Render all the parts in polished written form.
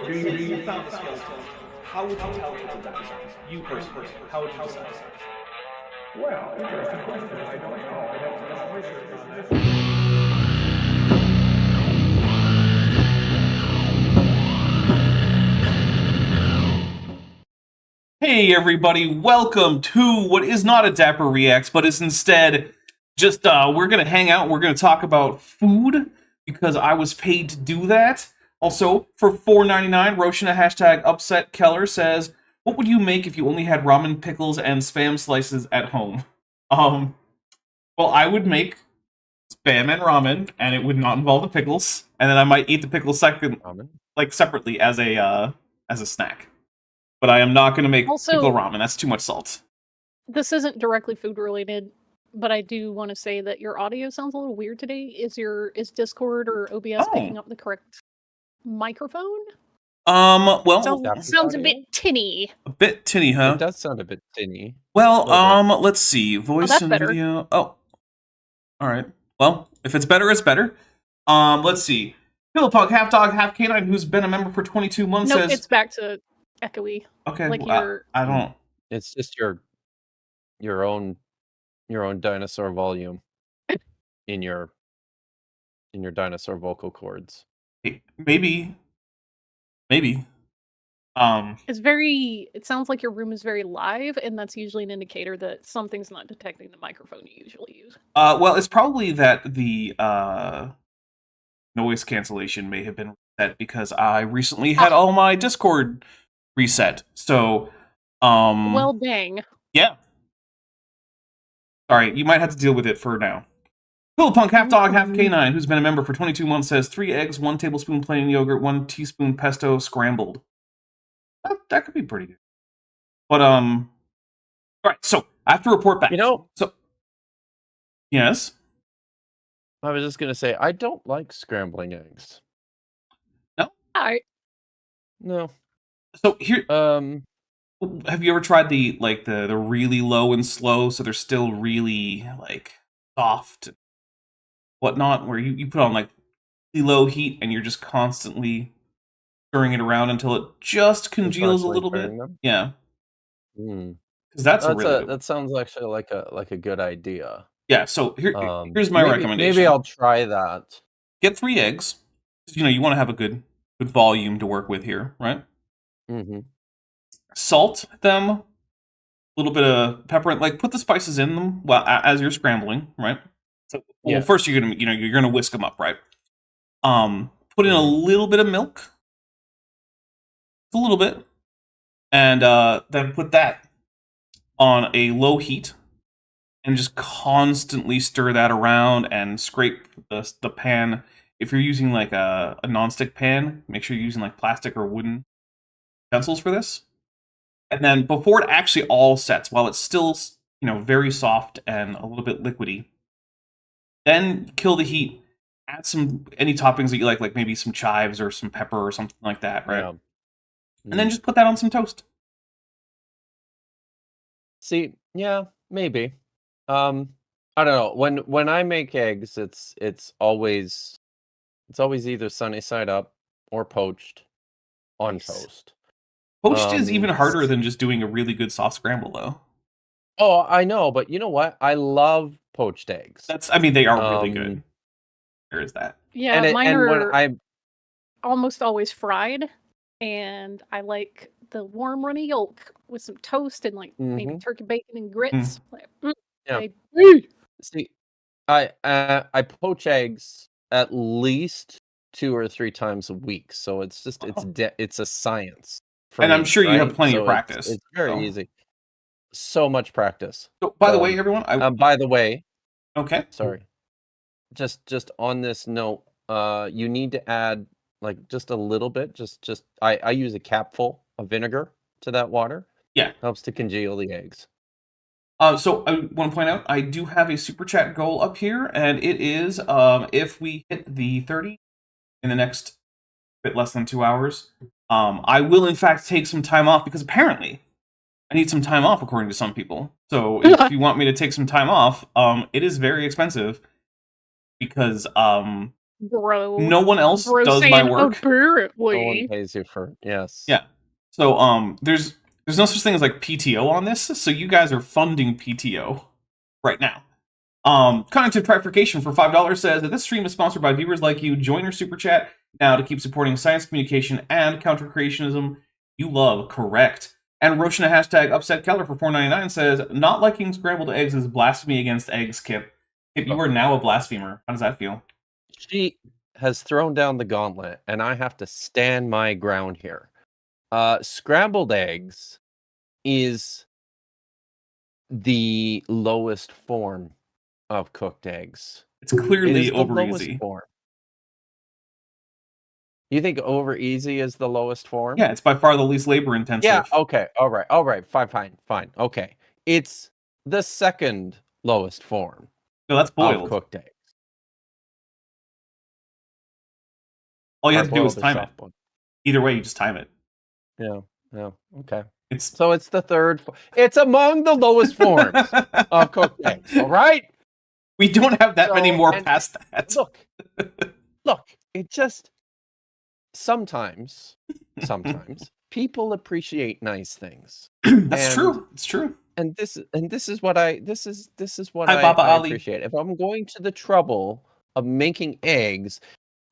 say you found a skeleton, how would you tell it's a dinosaur? You personally, how would you decide? Well, interesting question. I don't know. I'd have to do some research on that. Hey everybody, welcome to what is not a Dapper Reacts, but is instead just, we're gonna hang out, we're gonna talk about food, because I was paid to do that. Also, for $4.99, Roshina hashtag Upset Keller says, what would you make if you only had ramen, pickles, and Spam slices at home? Well, I would make Spam and ramen, and it would not involve the pickles, and then I might eat the pickles separately as a snack. But I am not going to make pickle ramen. That's too much salt. This isn't directly food related, but I do want to say that your audio sounds a little weird today. Is Discord or OBS picking up the correct microphone? Well, sounds a bit tinny. A bit tinny, huh? It does sound a bit tinny. Well, let's see. Voice and better. video. Oh, all right. Well, if it's better, it's better. Let's see. Pillowpunk, half dog, half canine, who's been a member for 22 months. No, says it's back to echoey. Okay, like well, I don't. It's just your own dinosaur volume in your dinosaur vocal cords. Maybe. It sounds like your room is very live, and that's usually an indicator that something's not detecting the microphone you usually use. Well, it's probably that the noise cancellation may have been reset because I recently had all my Discord reset. So, well, dang. Yeah. Sorry, you might have to deal with it for now. Pillowpunk, half dog, half canine, who's been a member for 22 months, says 3 eggs, 1 tablespoon plain yogurt, 1 teaspoon pesto scrambled. That could be pretty good. But, alright, so, I have to report back. So, yes? I was just going to say, I don't like scrambling eggs. No? Alright. No. So, here, have you ever tried the really low and slow, so they're still really, soft and whatnot, where you put on, really low heat, and you're just constantly stirring it around until it just congeals a little bit? Yeah. Because that's really good. That sounds actually like a good idea. Yeah, so here's my recommendation. Maybe I'll try that. Get 3 eggs. You want to have a good volume to work with here, right? Mm-hmm. Salt them, a little bit of pepper, put the spices in them as you're scrambling, right? So, first you're gonna whisk them up, right? Put in a little bit of milk, a little bit, and then put that on a low heat, and just constantly stir that around and scrape the pan. If you're using a nonstick pan, make sure you're using plastic or wooden utensils for this. And then before it actually all sets, while it's still, very soft and a little bit liquidy, then kill the heat, add any toppings that you like maybe some chives or some pepper or something like that, right? Yeah. And then just put that on some toast. See, yeah, maybe. I don't know. When I make eggs, it's always either sunny side up or poached on toast. Poached is even harder than just doing a really good soft scramble, though. Oh, I know, but you know what? I love poached eggs. They are really good. There is that. Yeah, mine are almost always fried, and I like the warm, runny yolk with some toast and maybe turkey bacon and grits. See, I poach eggs at least 2 or 3 times a week, so it's just it's a science. And I'm sure you have plenty of practice. It's very easy. So much practice. So, by the way, everyone. By the way. Okay. Sorry. Just on this note, you need to add just a little bit. I use a capful of vinegar to that water. Yeah. Helps to congeal the eggs. So I want to point out I do have a super chat goal up here, and it is if we hit the 30 in the next bit less than 2 hours. I will, in fact, take some time off because apparently I need some time off, according to some people. So if you want me to take some time off, it is very expensive because Bro. No one else Bro does saying, my work. apparently. No one pays you for yes. Yeah. So there's no such thing as like PTO on this. So you guys are funding PTO right now. Content Trifurcation for $5 says that this stream is sponsored by viewers like you. Join your super chat now to keep supporting science communication and counter creationism you love. Correct. And Roshna hashtag Upset Keller for $4.99 says, not liking scrambled eggs is blasphemy against eggs, Kip. Kip, you are now a blasphemer. How does that feel? She has thrown down the gauntlet, and I have to stand my ground here. Scrambled eggs is the lowest form of cooked eggs. It's clearly the over lowest easy. form. You think over easy is the lowest form? Yeah, it's by far the least labor intensive. Yeah, okay. All right. Fine. Okay. It's the second lowest form No, that's of boiled. cooked eggs. All you have to do Hard-boiled is or time it. soft-boiled? Either way, you just time it. Yeah. Okay. So it's the third. It's among the lowest forms of cooked eggs. All right. We don't have that many more and past that. Look. It just sometimes people appreciate nice things. That's true. It's true. And this is what I Hi, Baba Ali. appreciate. If I'm going to the trouble of making eggs,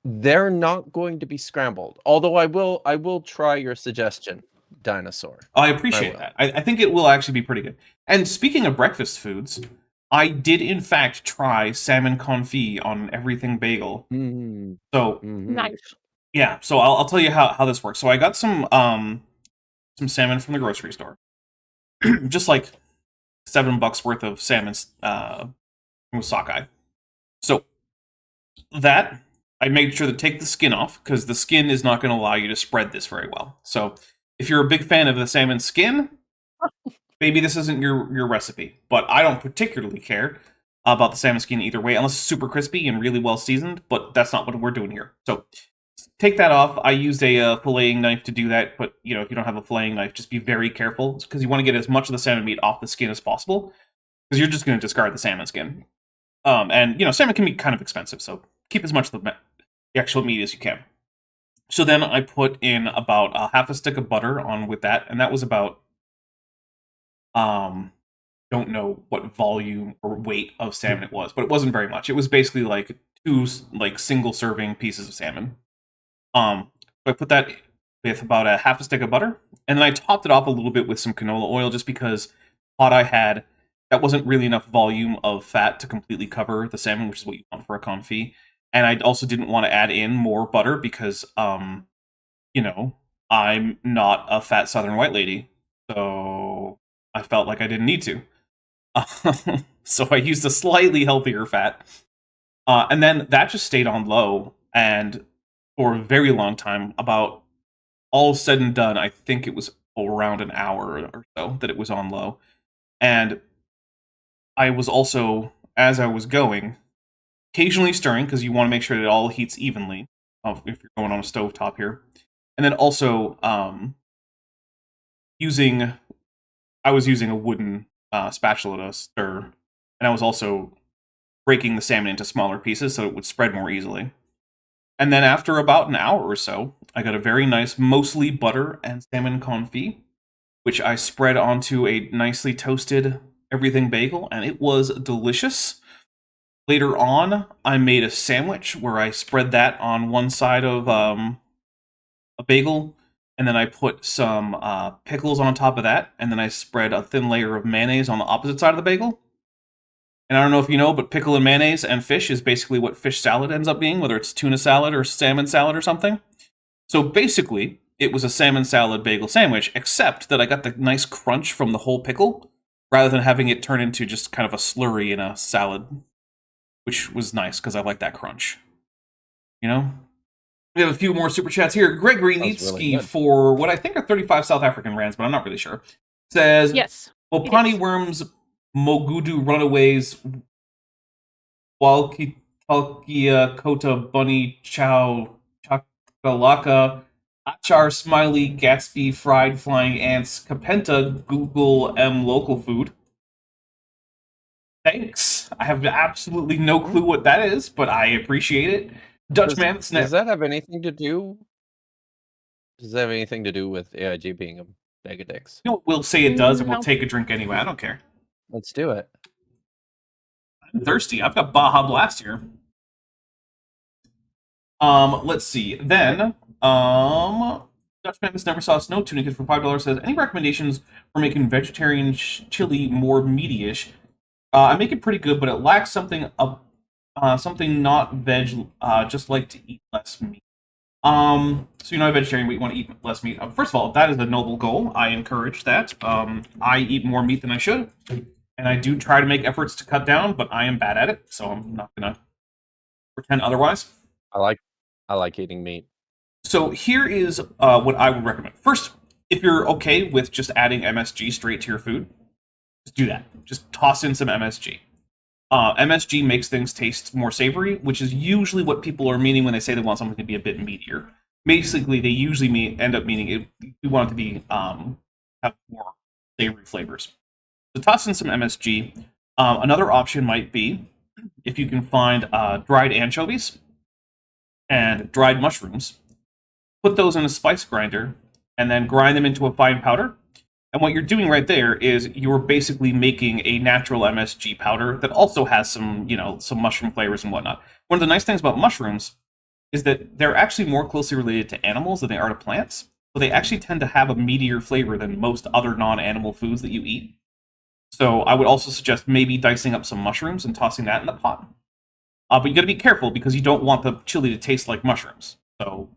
they're not going to be scrambled. Although I will try your suggestion, Dinosaur. I appreciate that. I think it will actually be pretty good. And speaking of breakfast foods, I did in fact try salmon confit on everything bagel. So Nice. Yeah, so I'll tell you how this works. So I got some salmon from the grocery store, just like $7 worth of salmon with sockeye. So that I made sure to take the skin off because the skin is not going to allow you to spread this very well. So if you're a big fan of the salmon skin, maybe this isn't your recipe. But I don't particularly care about the salmon skin either way, unless it's super crispy and really well seasoned. But that's not what we're doing here. So take that off. I used a filleting knife to do that, but if you don't have a filleting knife, just be very careful because you want to get as much of the salmon meat off the skin as possible because you're just going to discard the salmon skin. And salmon can be kind of expensive, so keep as much of the actual meat as you can. So then I put in about a half a stick of butter on with that, and that was about don't know what volume or weight of salmon it was, but it wasn't very much. It was basically like 2 single serving pieces of salmon. So I put that with about a half a stick of butter, and then I topped it off a little bit with some canola oil just because what I had, that wasn't really enough volume of fat to completely cover the salmon, which is what you want for a confit. And I also didn't want to add in more butter because, I'm not a fat Southern white lady, so I felt like I didn't need to. So I used a slightly healthier fat, and then that just stayed on low, and for a very long time, about all said and done, I think it was around an hour or so that it was on low. And I was also, as I was going, occasionally stirring because you want to make sure that it all heats evenly if you're going on a stovetop here. And then also I was using a wooden spatula to stir, and I was also breaking the salmon into smaller pieces so it would spread more easily. And then after about an hour or so, I got a very nice, mostly butter and salmon confit, which I spread onto a nicely toasted everything bagel, and it was delicious. Later on, I made a sandwich where I spread that on one side of a bagel, and then I put some pickles on top of that, and then I spread a thin layer of mayonnaise on the opposite side of the bagel. And I don't know if you know, but pickle and mayonnaise and fish is basically what fish salad ends up being, whether it's tuna salad or salmon salad or something. So basically, it was a salmon salad bagel sandwich, except that I got the nice crunch from the whole pickle, rather than having it turn into just kind of a slurry in a salad, which was nice, because I like that crunch. We have a few more super chats here. Gregory Nietzsche for what I think are 35 South African rands, but I'm not really sure. Says, yes, Wapani worms, Mogudu runaways, Walkitalkia, Kota, Bunny, Chow, Chakalaka, Achar, Smiley, Gatsby, Fried, Flying Ants, Capenta, Google M local food. Thanks. I have absolutely no clue what that is, but I appreciate it. Dutchman, Does that have anything to do? Does that have anything to do with AIG being a bag of dicks? You know, we'll say it does, and we'll No. take a drink anyway. I don't care. Let's do it. I'm thirsty. I've got Baja Blast here. Let's see. Then, Dutchman never saw snow tunic for $5 says, any recommendations for making vegetarian chili more meaty-ish? I make it pretty good, but it lacks something not veg. Just like to eat less meat. So you're not a vegetarian, but you want to eat less meat. First of all, that is a noble goal. I encourage that. I eat more meat than I should, and I do try to make efforts to cut down, but I am bad at it, so I'm not gonna pretend otherwise. I like eating meat. So here is what I would recommend. First, if you're okay with just adding MSG straight to your food, just do that. Just toss in some MSG. MSG makes things taste more savory, which is usually what people are meaning when they say they want something to be a bit meatier. Basically, they usually end up meaning you want it to be have more savory flavors. So toss in some MSG. Another option might be if you can find dried anchovies and dried mushrooms. Put those in a spice grinder and then grind them into a fine powder. And what you're doing right there is you're basically making a natural MSG powder that also has some, some mushroom flavors and whatnot. One of the nice things about mushrooms is that they're actually more closely related to animals than they are to plants. So they actually tend to have a meatier flavor than most other non-animal foods that you eat. So I would also suggest maybe dicing up some mushrooms and tossing that in the pot. But you got to be careful because you don't want the chili to taste like mushrooms. So,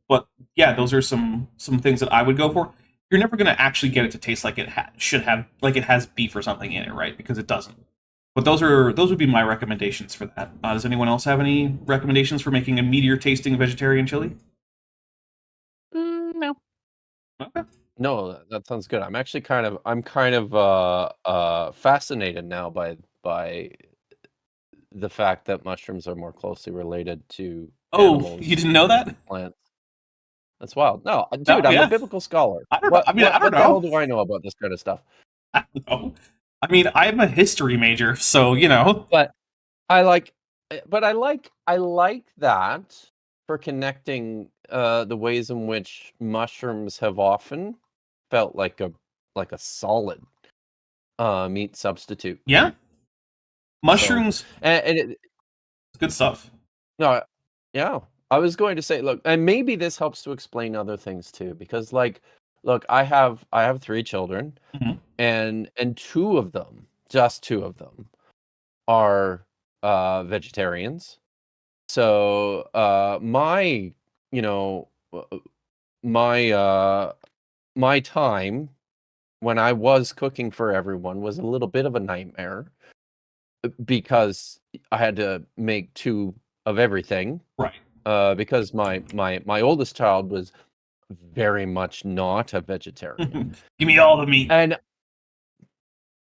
But yeah, those are some things that I would go for. You're never going to actually get it to taste like it should have, like it has beef or something in it, right? Because it doesn't. But those would be my recommendations for that. Does anyone else have any recommendations for making a meatier tasting vegetarian chili? No. Okay. No, that sounds good. I'm actually kind of fascinated now by the fact that mushrooms are more closely related to animals You didn't know that? than plants. That's wild. No, dude, No, I'm yeah. a biblical scholar. I don't know. I mean, I don't what the know. hell do I know about this kind of stuff? I don't know. I mean, I'm a history major, so But I like that for connecting the ways in which mushrooms have often felt like a solid meat substitute. Yeah. Mushrooms, And good stuff. no, yeah. I was going to say, look, and maybe this helps to explain other things too, because look, I have 3 children, Mhm. and just two of them, are vegetarians. So my time when I was cooking for everyone was a little bit of a nightmare because I had to make 2 of everything. Right. Because my oldest child was very much not a vegetarian. Give me all the meat. And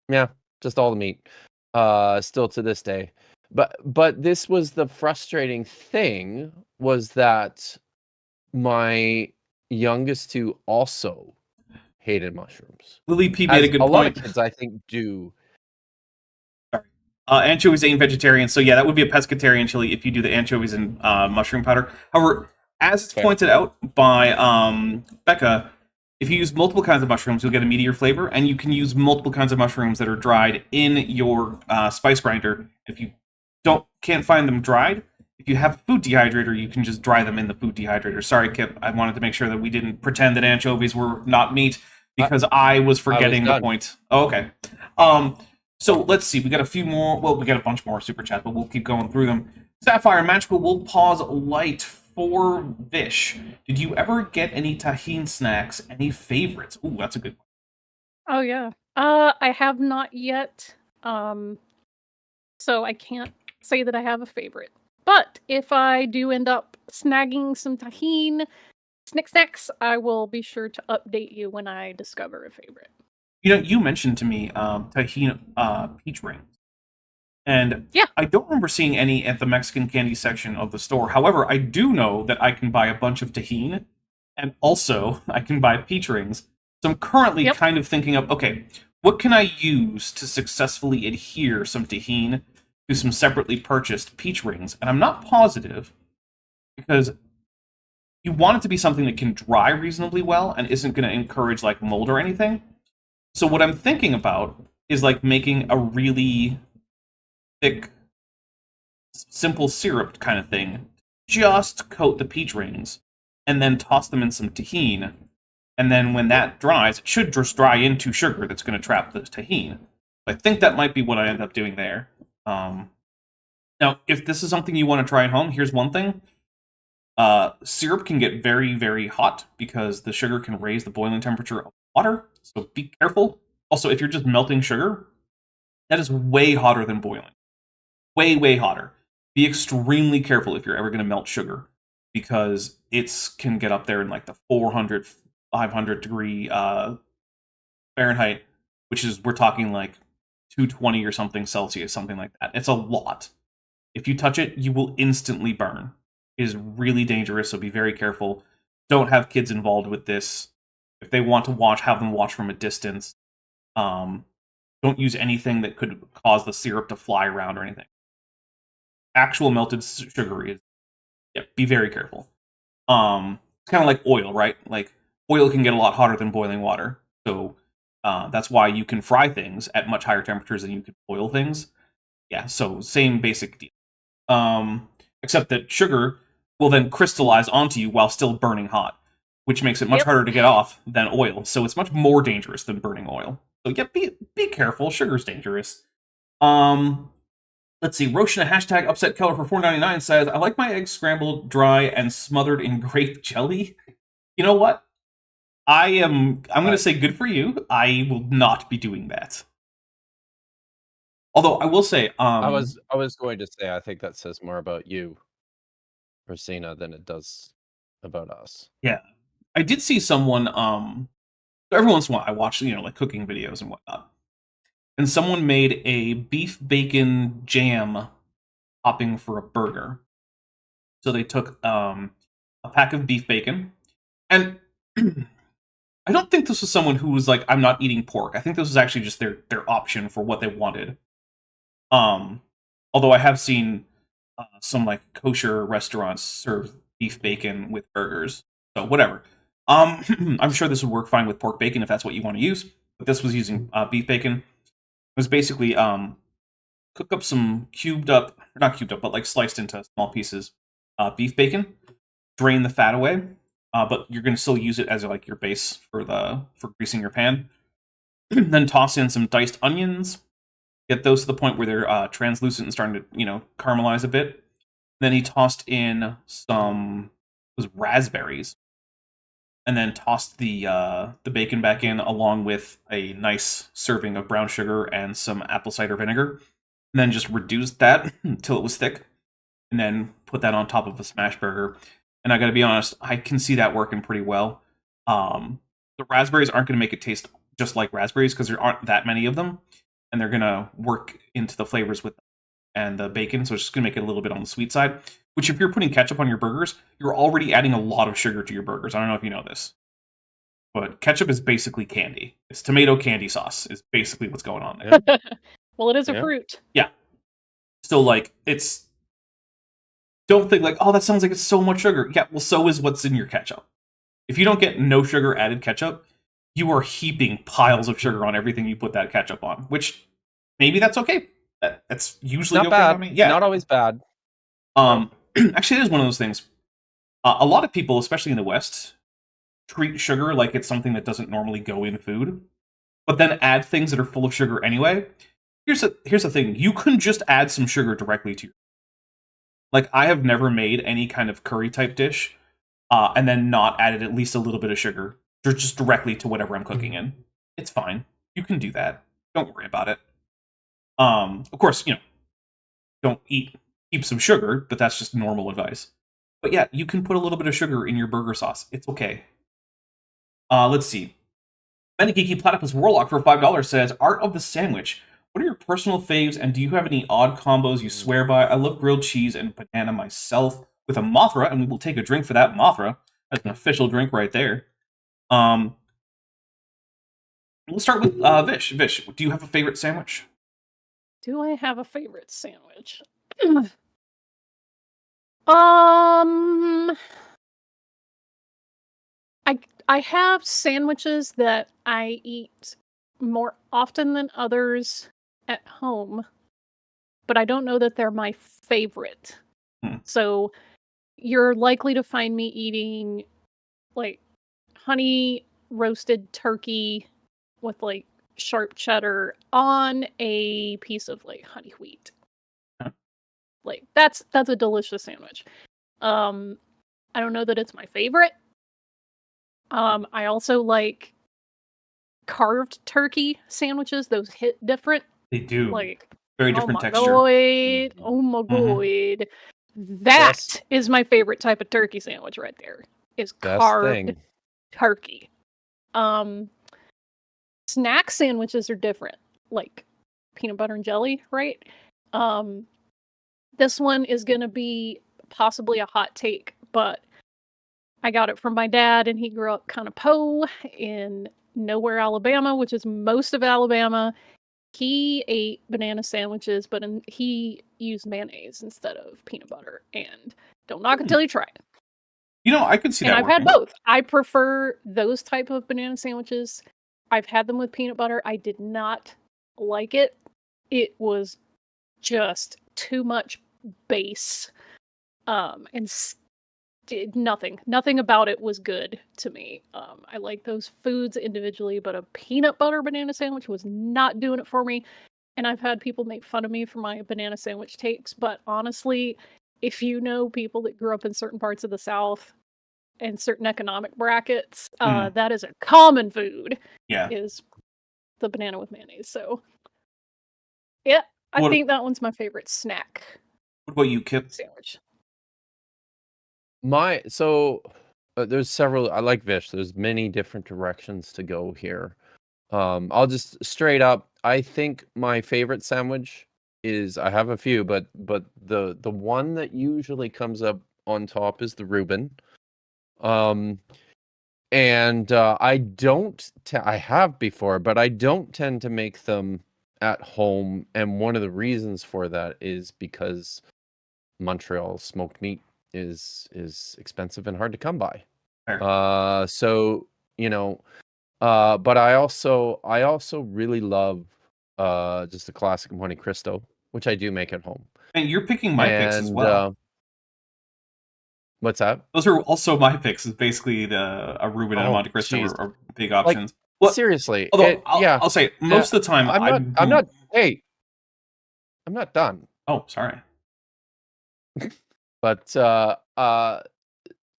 yeah, just all the meat. Still to this day. But this was the frustrating thing, was that my youngest 2 also hated mushrooms. Lily P made a good a point. lot of kids, I think, do. Anchovies ain't vegetarian, so yeah, that would be a pescatarian chili if you do the anchovies and mushroom powder. However, as it's pointed out by Becca, if you use multiple kinds of mushrooms, you'll get a meatier flavor, and you can use multiple kinds of mushrooms that are dried in your spice grinder. If you can't find them dried, if you have a food dehydrator, you can just dry them in the food dehydrator. Sorry, Kip, I wanted to make sure that we didn't pretend that anchovies were not meat, because I was forgetting the point. Oh, okay. So let's see. We got a few more. Well, we got a bunch more super chats, but we'll keep going through them. Sapphire Magical will pause light for Vish. Did you ever get any tahine snacks? Any favorites? Ooh, that's a good one. Oh yeah. I have not yet. So I can't say that I have a favorite. But if I do end up snagging some tahine snacks, I will be sure to update you when I discover a favorite. You mentioned to me tahine peach rings. And yeah, I don't remember seeing any at the Mexican candy section of the store. However, I do know that I can buy a bunch of tahine, and also I can buy peach rings. So I'm currently kind of thinking of, okay, what can I use to successfully adhere some tahine to some separately purchased peach rings, and I'm not positive because you want it to be something that can dry reasonably well and isn't going to encourage like mold or anything. So what I'm thinking about is like making a really thick, simple syrup kind of thing. Just coat the peach rings and then toss them in some tahini. And then when that dries, it should just dry into sugar that's going to trap the tahini. I think that might be what I end up doing there. Now, if this is something you want to try at home, here's one thing. Syrup can get very, very hot because the sugar can raise the boiling temperature of water. So be careful. Also, if you're just melting sugar, that is way hotter than boiling. Way, way hotter. Be extremely careful if you're ever going to melt sugar because it can get up there in like the 400, 500 degree Fahrenheit, which is, we're talking like 220 or something Celsius, something like that. It's a lot. If you touch it, you will instantly burn. It is really dangerous, so be very careful. Don't have kids involved with this. If they want to watch, have them watch from a distance. Don't use anything that could cause the syrup to fly around or anything. Actual melted sugar is, yeah, be very careful. It's kind of like oil, right? Like, oil can get a lot hotter than boiling water. So that's why you can fry things at much higher temperatures than you can boil things. Yeah, so same basic deal. Except that sugar will then crystallize onto you while still burning hot, which makes it much harder to get off than oil. So it's much more dangerous than burning oil. So yeah, be careful. Sugar's dangerous. Let's see. Roshna hashtag upset Keller for $4.99 says, I like my eggs scrambled dry and smothered in grape jelly. You know what? I'm going to say good for you. I will not be doing that. Although I will say, I was going to say, I think that says more about you, Rosina, than it does about us. Yeah, I did see someone. Every once in a while, I watch like cooking videos and whatnot, and someone made a beef bacon jam topping for a burger. So they took a pack of beef bacon, and I don't think this was someone who was like, I'm not eating pork. I think this was actually just their option for what they wanted. Although I have seen some like kosher restaurants serve beef bacon with burgers. So whatever. I'm sure this would work fine with pork bacon if that's what you want to use. But this was using beef bacon. It was basically cook up some not cubed up, but like sliced into small pieces beef bacon. Drain the fat away, but you're going to still use it as like your base for greasing your pan. Then toss in some diced onions. Get those to the point where they're translucent and starting to, caramelize a bit. Then he tossed in some raspberries, and then tossed the bacon back in along with a nice serving of brown sugar and some apple cider vinegar. And then just reduced that until it was thick, and then put that on top of a smash burger. And I got to be honest, I can see that working pretty well. The raspberries aren't going to make it taste just like raspberries because there aren't that many of them. And they're going to work into the flavors with them and the bacon, so it's just going to make it a little bit on the sweet side. Which, if you're putting ketchup on your burgers, you're already adding a lot of sugar to your burgers. I don't know if you know this. But ketchup is basically candy. It's tomato candy sauce is basically what's going on there. Well, it is a fruit. Yeah. So, like, don't think like, oh, that sounds like it's so much sugar. Yeah, well, so is what's in your ketchup. If you don't get no sugar added ketchup, you are heaping piles of sugar on everything you put that ketchup on, which maybe that's okay. That's usually not okay bad. by me. Yeah, not always bad. Actually, it is one of those things. A lot of people, especially in the West, treat sugar like it's something that doesn't normally go in food, but then add things that are full of sugar anyway. Here's the thing: you can just add some sugar directly to your. Like, I have never made any kind of curry type dish, and then not added at least a little bit of sugar, just directly to whatever I'm cooking in. It's fine. You can do that. Don't worry about it. Of course, don't eat heaps of sugar, but that's just normal advice. But yeah, you can put a little bit of sugar in your burger sauce. It's okay. Let's see. Geeky Platypus Warlock for $5 says, Art of the Sandwich. What are your personal faves, and do you have any odd combos you swear by? I love grilled cheese and banana myself with a Mothra, and we will take a drink for that Mothra. That's an official drink right there. We'll start with Vish. Vish, do you have a favorite sandwich? Do I have a favorite sandwich? I have sandwiches that I eat more often than others at home, but I don't know that they're my favorite. So you're likely to find me eating like honey roasted turkey with like sharp cheddar on a piece of like honey wheat. Like that's a delicious sandwich. I don't know that it's my favorite. I also like carved turkey sandwiches. Those hit different. They do. Like Very different texture. Oh my god. That is my favorite type of turkey sandwich right there. Is carved turkey. Snack sandwiches are different. Like peanut butter and jelly, right? This one is gonna be possibly a hot take, but I got it from my dad, and he grew up kind of po in Nowhere, Alabama, which is most of Alabama. He ate banana sandwiches, but he used mayonnaise instead of peanut butter. And don't knock until you try it. You know, I could see that. And I've had both. I prefer those type of banana sandwiches. I've had them with peanut butter. I did not like it. It was just too much base. And nothing about it was good to me. I like those foods individually, but a peanut butter banana sandwich was not doing it for me. And I've had people make fun of me for my banana sandwich takes, but honestly, if you know people that grew up in certain parts of the South and certain economic brackets, that is a common food. Yeah, is the banana with mayonnaise. So, yeah, I think that one's my favorite snack. What about you, Kip? Sandwich. There's several. I like Vish. There's many different directions to go here. I'll just straight up. I think my favorite sandwich is. I have a few, but the one that usually comes up on top is the Reuben. And I don't. I have before, but I don't tend to make them at home. And one of the reasons for that is because Montreal smoked meat is expensive and hard to come by. So but I also really love just the classic Monte Cristo, which I do make at home. And you're picking my picks as well. What's that? Those are also my picks. Is basically a Reuben and a Monte Cristo are big options. Well, seriously, although I'll say most of the time I'm not. Hey, I'm not done. Oh, sorry. But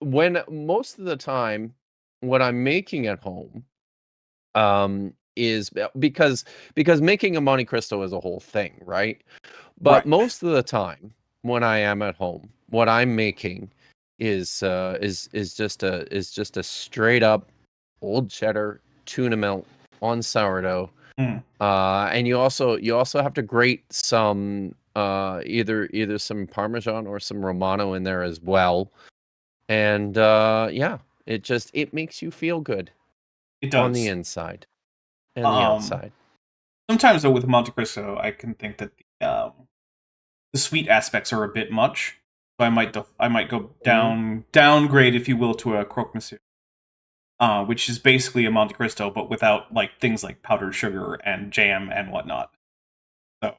when most of the time what I'm making at home is because making a Monte Cristo is a whole thing, right? But most of the time when I am at home, what I'm making is just a straight up old cheddar tuna melt on sourdough. And you also have to grate some either some Parmesan or some Romano in there as well. And it makes you feel good. It does. On the inside and the outside. Sometimes though with Monte Cristo, I can think that the sweet aspects are a bit much. So I might go downgrade, if you will, to a croque monsieur. Which is basically a Monte Cristo, but without like things like powdered sugar and jam and whatnot. So,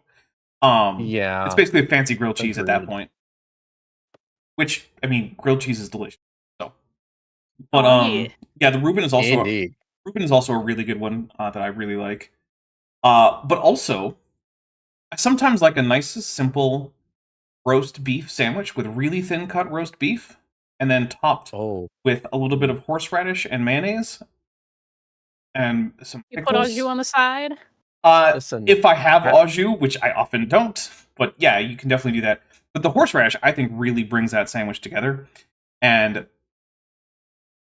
it's basically a fancy grilled cheese at that point. Which, I mean, grilled cheese is delicious. So, but the Reuben is also a really good one that I really like. But also, I sometimes like a nice, simple roast beef sandwich with really thin cut roast beef. And then topped with a little bit of horseradish and mayonnaise, and some pickles. You put au jus on the side. If I have au jus, which I often don't, but yeah, you can definitely do that. But the horseradish, I think, really brings that sandwich together. And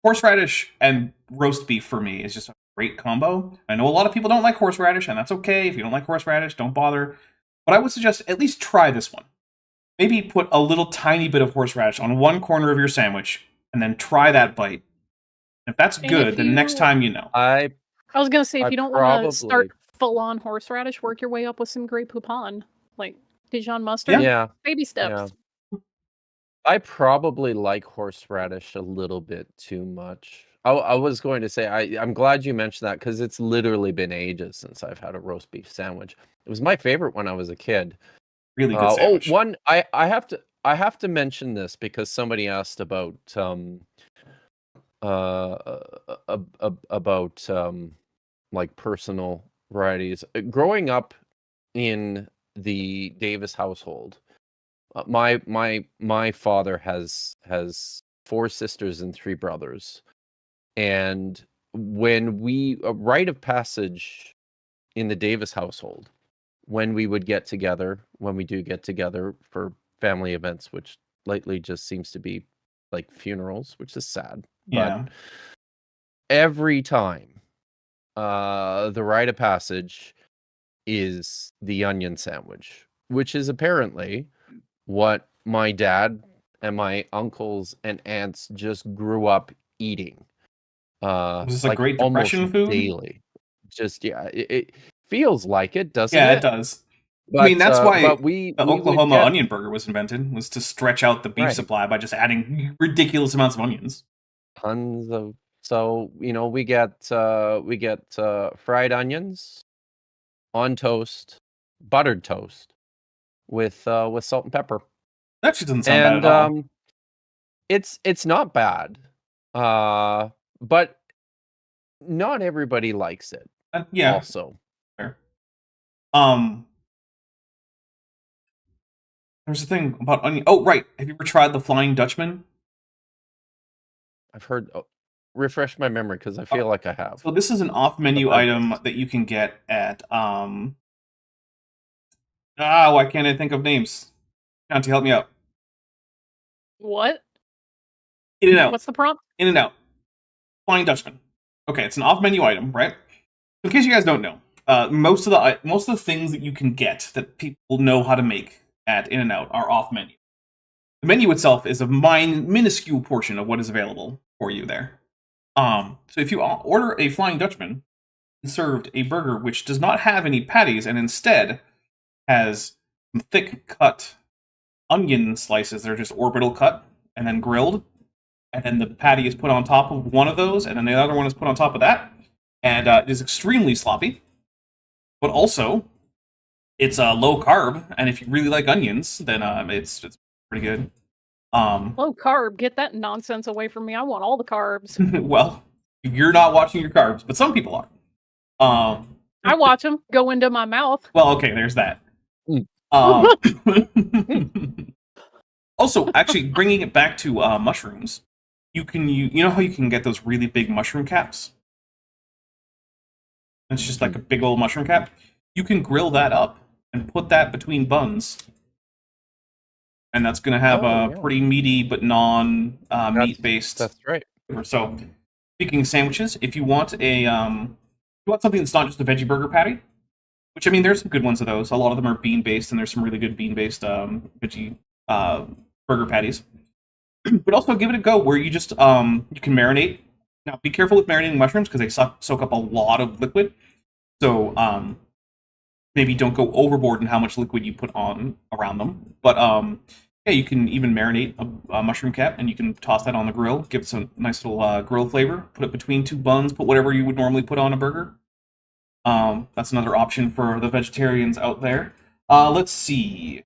horseradish and roast beef for me is just a great combo. I know a lot of people don't like horseradish, and that's okay. If you don't like horseradish, don't bother. But I would suggest at least try this one. Maybe put a little tiny bit of horseradish on one corner of your sandwich, and then try that bite. If that's good, then next time you know. I was gonna say, if you don't want to start full-on horseradish, work your way up with some Grey Poupon, like Dijon mustard. Yeah, Baby steps. I probably like horseradish a little bit too much. I was going to say I'm glad you mentioned that because it's literally been ages since I've had a roast beef sandwich. It was my favorite when I was a kid. Really good sandwich. I have to mention this because somebody asked about like personal varieties. Growing up in the Davis household, my father has 4 sisters and 3 brothers, and when we a rite of passage in the Davis household, when we would get together, when we do get together for family events, which lately just seems to be like funerals, which is sad. Yeah. But every time, the rite of passage is the onion sandwich, which is apparently what my dad and my uncles and aunts just grew up eating. Was this a like Great almost Depression food? daily. Just it feels like it, doesn't Yeah, it? it does. But, I mean, that's why but we the would Oklahoma get- onion burger was invented, was to stretch out the beef Right. supply by just adding ridiculous amounts of onions. tons of so we get fried onions on toast, buttered toast with salt and pepper. That actually doesn't sound bad at all. It's not bad, but not everybody likes it. Yeah. Also, Fair. There's a thing about onion. Oh, right. Have you ever tried the Flying Dutchman? I've heard. Refresh my memory because I feel like I have. So this is an off-menu Okay. item that you can get at why can't I think of names? Shanti, help me out. What? In-N-Out. What's the prompt? In-N-Out. Flying Dutchman. Okay, it's an off-menu item, right? In case you guys don't know, most of the things that you can get that people know how to make at In-N-Out are off-menu. The menu itself is a minuscule portion of what is available for you there. So if you order a Flying Dutchman, you're served a burger which does not have any patties and instead has some thick cut onion slices that are just orbital cut and then grilled, and then the patty is put on top of one of those, and then the other one is put on top of that, and it is extremely sloppy, but also it's low carb, and if you really like onions, then it's pretty good. Low carb. Get that nonsense away from me. I want all the carbs. Well, you're not watching your carbs, but some people are. I watch them go into my mouth. Well, okay, there's that. Also, actually, bringing it back to mushrooms, you know how you can get those really big mushroom caps? It's just like a big old mushroom cap. You can grill that up and put that between buns, and that's going to have a pretty meaty but non-meat based. That's right. So, speaking of sandwiches, if you want something that's not just a veggie burger patty, which I mean, there's some good ones of those. A lot of them are bean based, and there's some really good bean based veggie burger patties. But also give it a go where you just you can marinate. Now, be careful with marinating mushrooms because they soak up a lot of liquid. So maybe don't go overboard in how much liquid you put on around them. But yeah, you can even marinate a mushroom cap, and you can toss that on the grill, give it some nice little grill flavor. Put it between 2 buns. Put whatever you would normally put on a burger. That's another option for the vegetarians out there. Let's see.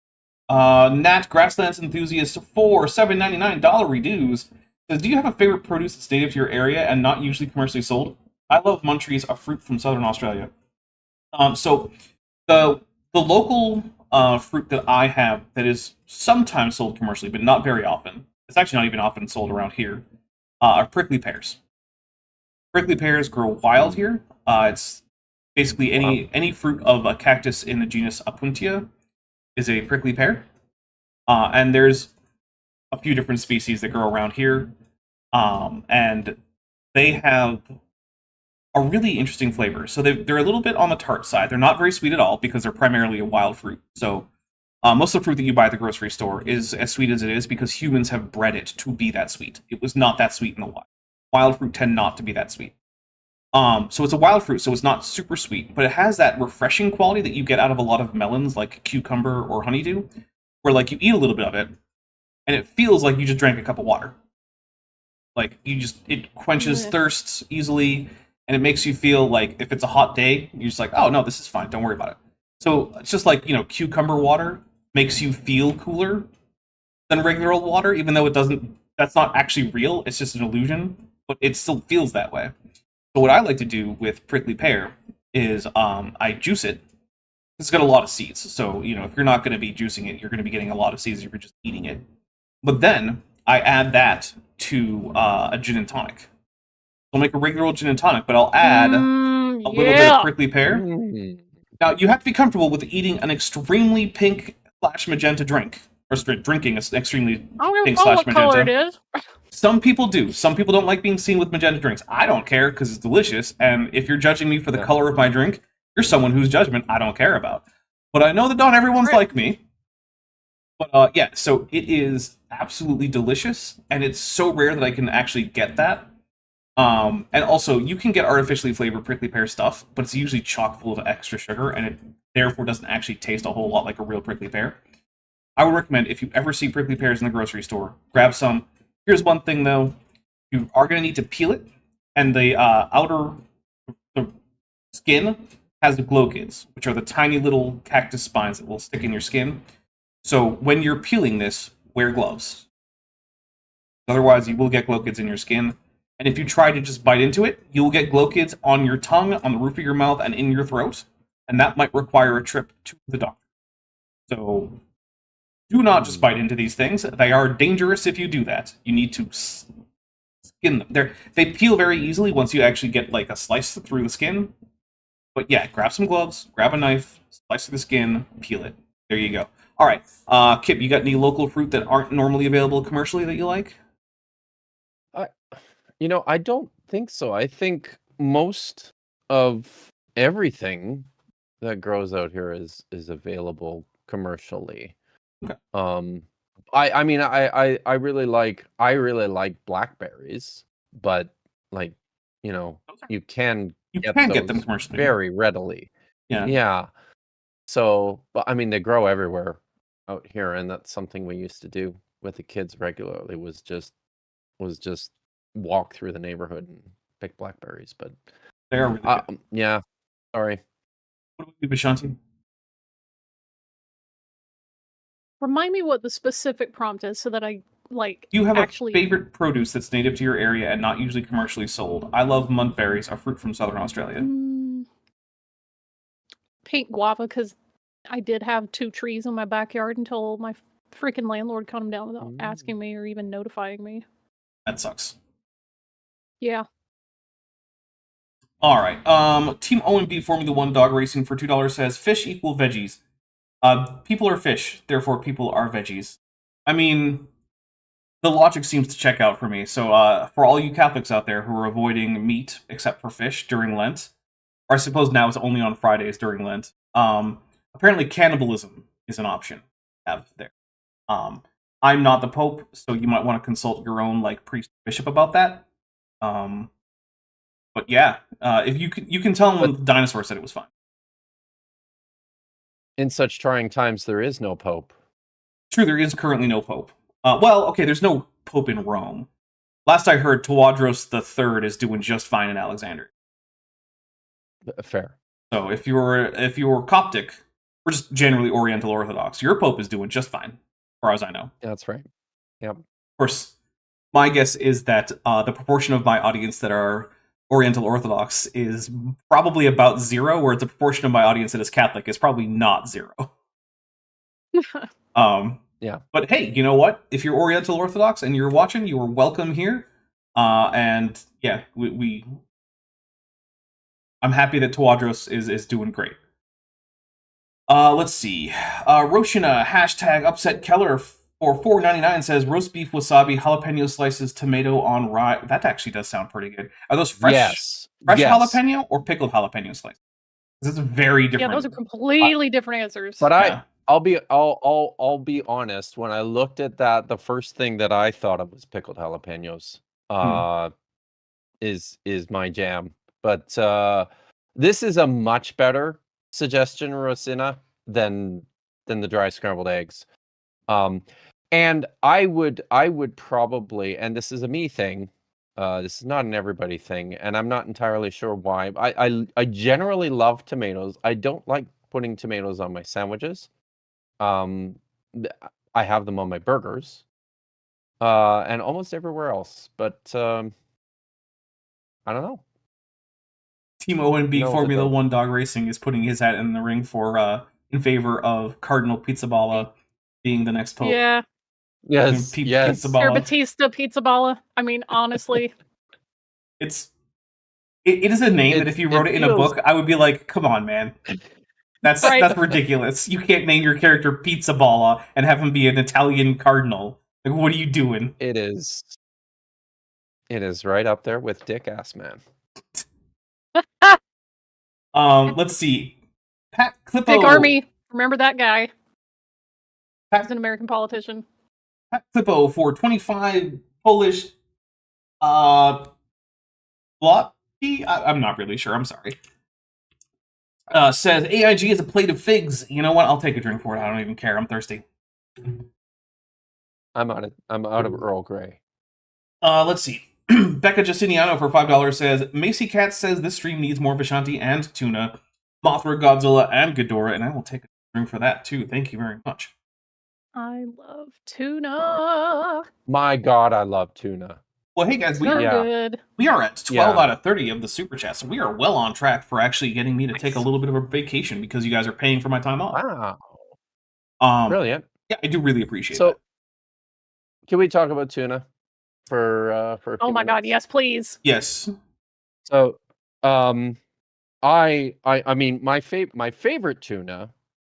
Nat Grasslands Enthusiast for $7.99 reduce says, do you have a favorite produce that's native to your area and not usually commercially sold? I love Munchies, a fruit from southern Australia. So the local fruit that I have that is sometimes sold commercially, but not very often, it's actually not even often sold around here, are prickly pears. Prickly pears grow wild here. It's basically any fruit of a cactus in the genus Opuntia is a prickly pear. And there's a few different species that grow around here. And they have a really interesting flavor. So they're a little bit on the tart side. They're not very sweet at all because they're primarily a wild fruit. So most of the fruit that you buy at the grocery store is as sweet as it is because humans have bred it to be that sweet. It was not that sweet in the wild. Wild fruit tend not to be that sweet. So it's a wild fruit, so it's not super sweet, but it has that refreshing quality that you get out of a lot of melons, like cucumber or honeydew, where like you eat a little bit of it, and it feels like you just drank a cup of water. Like it quenches Meh. thirsts easily, and it makes you feel like if it's a hot day, you're just like, oh no, this is fine, don't worry about it. So it's just like, cucumber water makes you feel cooler than regular old water, even though it doesn't. That's not actually real. It's just an illusion, but it still feels that way. So what I like to do with prickly pear is I juice it. It's got a lot of seeds, so if you're not going to be juicing it, you're going to be getting a lot of seeds if you're just eating it. But then I add that to a gin and tonic. I'll make a regular old gin and tonic, but I'll add a little bit of prickly pear. Now you have to be comfortable with eating an extremely pink / magenta drink, or drinking an extremely pink / what color it magenta. is. Some people do. Some people don't like being seen with magenta drinks. I don't care because it's delicious. And if you're judging me for the color of my drink, you're someone whose judgment I don't care about. But I know that not everyone's like me. But yeah, so it is absolutely delicious, and it's so rare that I can actually get that. And also, you can get artificially flavored prickly pear stuff, but it's usually chock full of extra sugar, and it therefore doesn't actually taste a whole lot like a real prickly pear. I would recommend, if you ever see prickly pears in the grocery store, grab some. Here's one thing though: you are going to need to peel it, and the outer the skin has the glochids, which are the tiny little cactus spines that will stick in your skin. So when you're peeling this, wear gloves. Otherwise, you will get glochids in your skin. And if you try to just bite into it, you'll get glochids on your tongue, on the roof of your mouth, and in your throat. And that might require a trip to the doctor. So do not just bite into these things. They are dangerous if you do that. You need to skin them. They peel very easily once you actually get like a slice through the skin. But yeah, grab some gloves, grab a knife, slice through the skin, peel it. There you go. All right, Kip, you got any local fruit that aren't normally available commercially that you like? I don't think so. I think most of everything that grows out here is available commercially. Okay. I mean I really like blackberries, but like you can get them commercially very readily. Yeah. So, but I mean they grow everywhere out here, and that's something we used to do with the kids regularly. Was just walk through the neighborhood and pick blackberries. But they are really good. Yeah. Sorry. What about you, Vishanti? Remind me what the specific prompt is so that I You have actually a favorite produce that's native to your area and not usually commercially sold. I love muntberries, a fruit from southern Australia. Pink guava, because I did have 2 trees in my backyard until my freaking landlord cut them down without asking me or even notifying me. That sucks. Yeah. All right. Team OMB Formula 1 Dog Racing for $2 says fish equal veggies. People are fish, therefore people are veggies. I mean, the logic seems to check out for me. So for all you Catholics out there who are avoiding meat except for fish during Lent, or I suppose now it's only on Fridays during Lent, apparently cannibalism is an option to have there. I'm not the Pope, so you might want to consult your own priest bishop about that. But yeah, if you can tell them the dinosaur said it was fine. In such trying times, there is no Pope. True, there is currently no Pope. Well, okay, there's no Pope in Rome. Last I heard, Tawadros III is doing just fine in Alexandria. Fair. So if you're Coptic, or just generally Oriental Orthodox, your Pope is doing just fine, as far as I know. That's right. Yep. Of course, my guess is that the proportion of my audience that are Oriental Orthodox is probably about 0, whereas the proportion of my audience that is Catholic is probably not 0. Yeah. But hey, you know what? If you're Oriental Orthodox and you're watching, you are welcome here. And yeah, I'm happy that Tawadros is doing great. Let's see. Roshina, hashtag upset Keller for $4.99 says roast beef, wasabi, jalapeno slices, tomato on rye. That actually does sound pretty good. Are those fresh jalapeno or pickled jalapeno slices? This is very different. Yeah, those are completely different answers. But I'll be honest. When I looked at that, the first thing that I thought of was pickled jalapenos. Is my jam. But this is a much better suggestion, Rosina, than the dry scrambled eggs. And I would probably, and this is a me thing, this is not an everybody thing, and I'm not entirely sure why. I generally love tomatoes. I don't like putting tomatoes on my sandwiches. I have them on my burgers, and almost everywhere else. But I don't know. Team Owen B No, Formula the- One Dog Racing is putting his hat in the ring for in favor of Cardinal Pizzaballa being the next Pope. Yeah. Yes, yes. Pizzaballa. Your Batista Pizza Balla. I mean, honestly. It is a name that if you wrote it in a book, I would be like, come on, man. That's Right. that's ridiculous. You can't name your character Pizzaballa and have him be an Italian cardinal. Like, what are you doing? It is. It is right up there with Dick Ass Man. Let's see. Pat Clippo. Big Army. Remember that guy. Pat, He's an American politician. Pat Clippo for 25 Polish Zloty? I'm not really sure. I'm sorry. Says AIG is a plate of figs. You know what? I'll take a drink for it. I don't even care. I'm thirsty. I'm out of Earl Grey. Let's see. Becca Justiniano for $5 says Macy Cat says this stream needs more Vishanti and tuna, Mothra, Godzilla, and Ghidorah, and I will take a drink for that too. Thank you very much. I love tuna. My God, I love tuna. Well, hey guys, So good. we are at 12 Yeah. out of 30 of the super chats, so we are well on track for actually getting me to take a little bit of a vacation because you guys are paying for my time off. Wow. Brilliant. Yeah, I do really appreciate So, that. can we talk about tuna for a few Oh my God, minutes? yes, please. Yes. So, I mean, my favorite tuna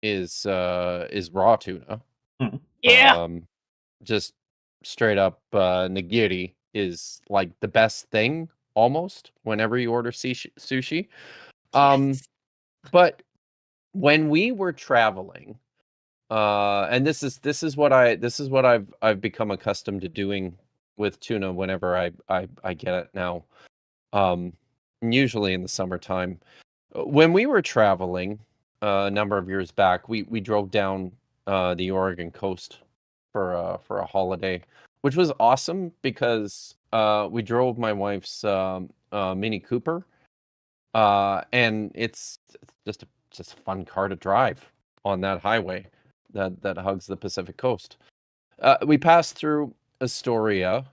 is raw tuna. Yeah. Just straight up nigiri is like the best thing almost whenever you order sushi. Yes. But when we were traveling, and this is what I've become accustomed to doing with tuna whenever I get it now. Usually in the summertime. When we were traveling a number of years back, we drove down the Oregon coast for a holiday, which was awesome because we drove my wife's Mini Cooper, and it's just a fun car to drive on that highway that hugs the Pacific coast. We passed through Astoria.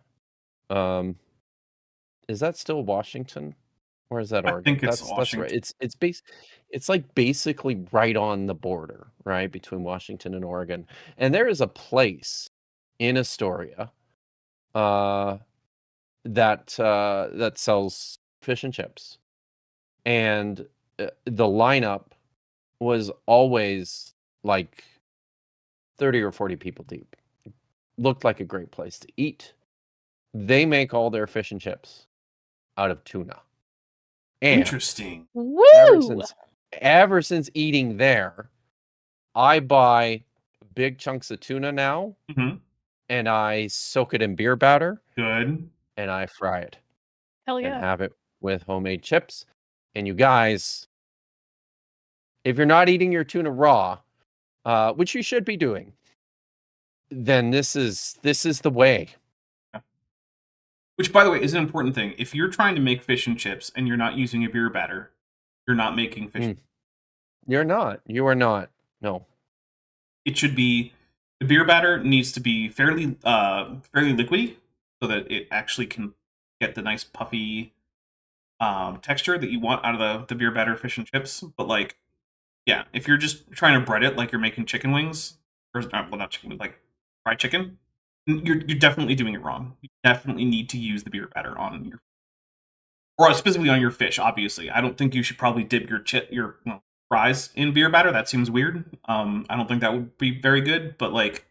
Is that still Washington? Or is that Oregon? I think it's Washington. That's right. It's like basically right on the border, right, between Washington and Oregon. And there is a place in Astoria that sells fish and chips. And the lineup was always like 30 or 40 people deep. Looked like a great place to eat. They make all their fish and chips out of tuna. And Interesting. Woo! Ever since eating there, I buy big chunks of tuna now, and I soak it in beer batter. Good. And I fry it. Hell And yeah. have it with homemade chips. And you guys, if you're not eating your tuna raw, which you should be doing, then this is the way. Which, by the way, is an important thing. If you're trying to make fish and chips and you're not using a beer batter, you're not making fish. You're not. You are not. No. It should be, the beer batter needs to be fairly liquidy so that it actually can get the nice puffy texture that you want out of the beer batter fish and chips. But like, yeah, if you're just trying to bread it like you're making chicken wings, or not chicken, like fried chicken, you're definitely doing it wrong. You definitely need to use the beer batter on your, or specifically on your fish. Obviously, I don't think you should probably dip your fries in beer batter. That seems weird. I don't think that would be very good. But like,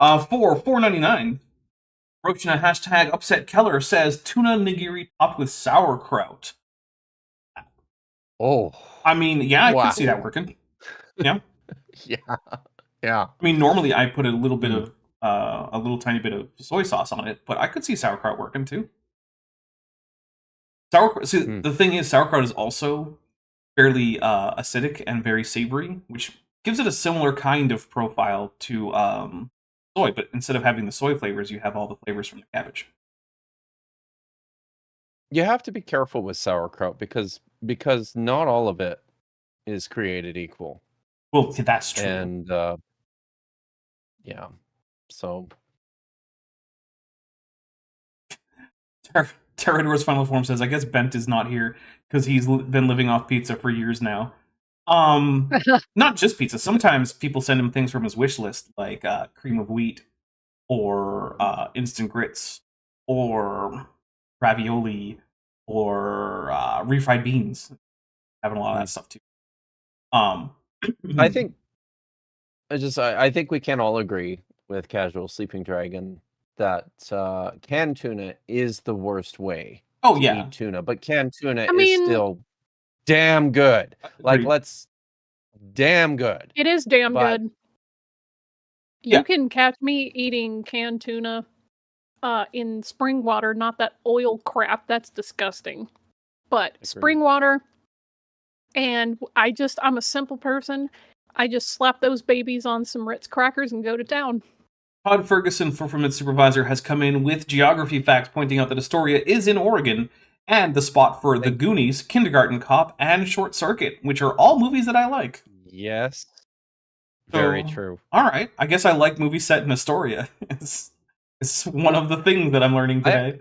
for $4.99, Roachna hashtag upset Keller says tuna nigiri topped with sauerkraut. Oh, I mean, yeah, I Wow. could see that working. Yeah. Yeah. I mean, normally I put a little bit of a little tiny bit of soy sauce on it, but I could see sauerkraut working too. Sauerkraut. See, the thing is, sauerkraut is also fairly acidic and very savory, which gives it a similar kind of profile to soy. But instead of having the soy flavors, you have all the flavors from the cabbage. You have to be careful with sauerkraut because not all of it is created equal. Well, that's true. And yeah, so Terrador's final form says, "I guess Bent is not here because he's been living off pizza for years now." Not just pizza. Sometimes people send him things from his wish list, like cream of wheat, or instant grits, or ravioli, or refried beans. Having a lot of that stuff too. I think I think we can all agree with Casual Sleeping Dragon that canned tuna is the worst way Oh to yeah, eat tuna, but canned tuna I mean- is still damn good. Like, Agreed. damn good. It is damn But- good. Yeah. You can catch me eating canned tuna in spring water, not that oil crap. That's disgusting. But Agreed. spring water, and I'm a simple person. I just slap those babies on some Ritz crackers and go to town. Todd Ferguson, Fulfillment Supervisor, has come in with geography facts pointing out that Astoria is in Oregon and the spot for The Goonies, Kindergarten Cop, and Short Circuit, which are all movies that I like. Yes. Very So, true. All right, I guess I like movies set in Astoria. It's one of the things that I'm learning today.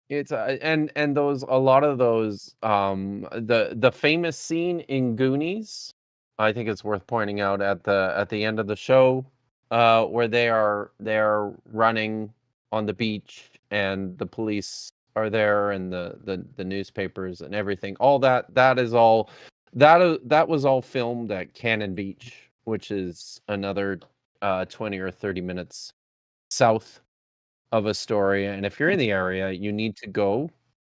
It's and those a lot of those the famous scene in Goonies, I think it's worth pointing out at the end of the show, where they are running on the beach and the police are there and the newspapers and everything. All that was all filmed at Cannon Beach, which is another 20 or 30 minutes south of Astoria. And if you're in the area, you need to go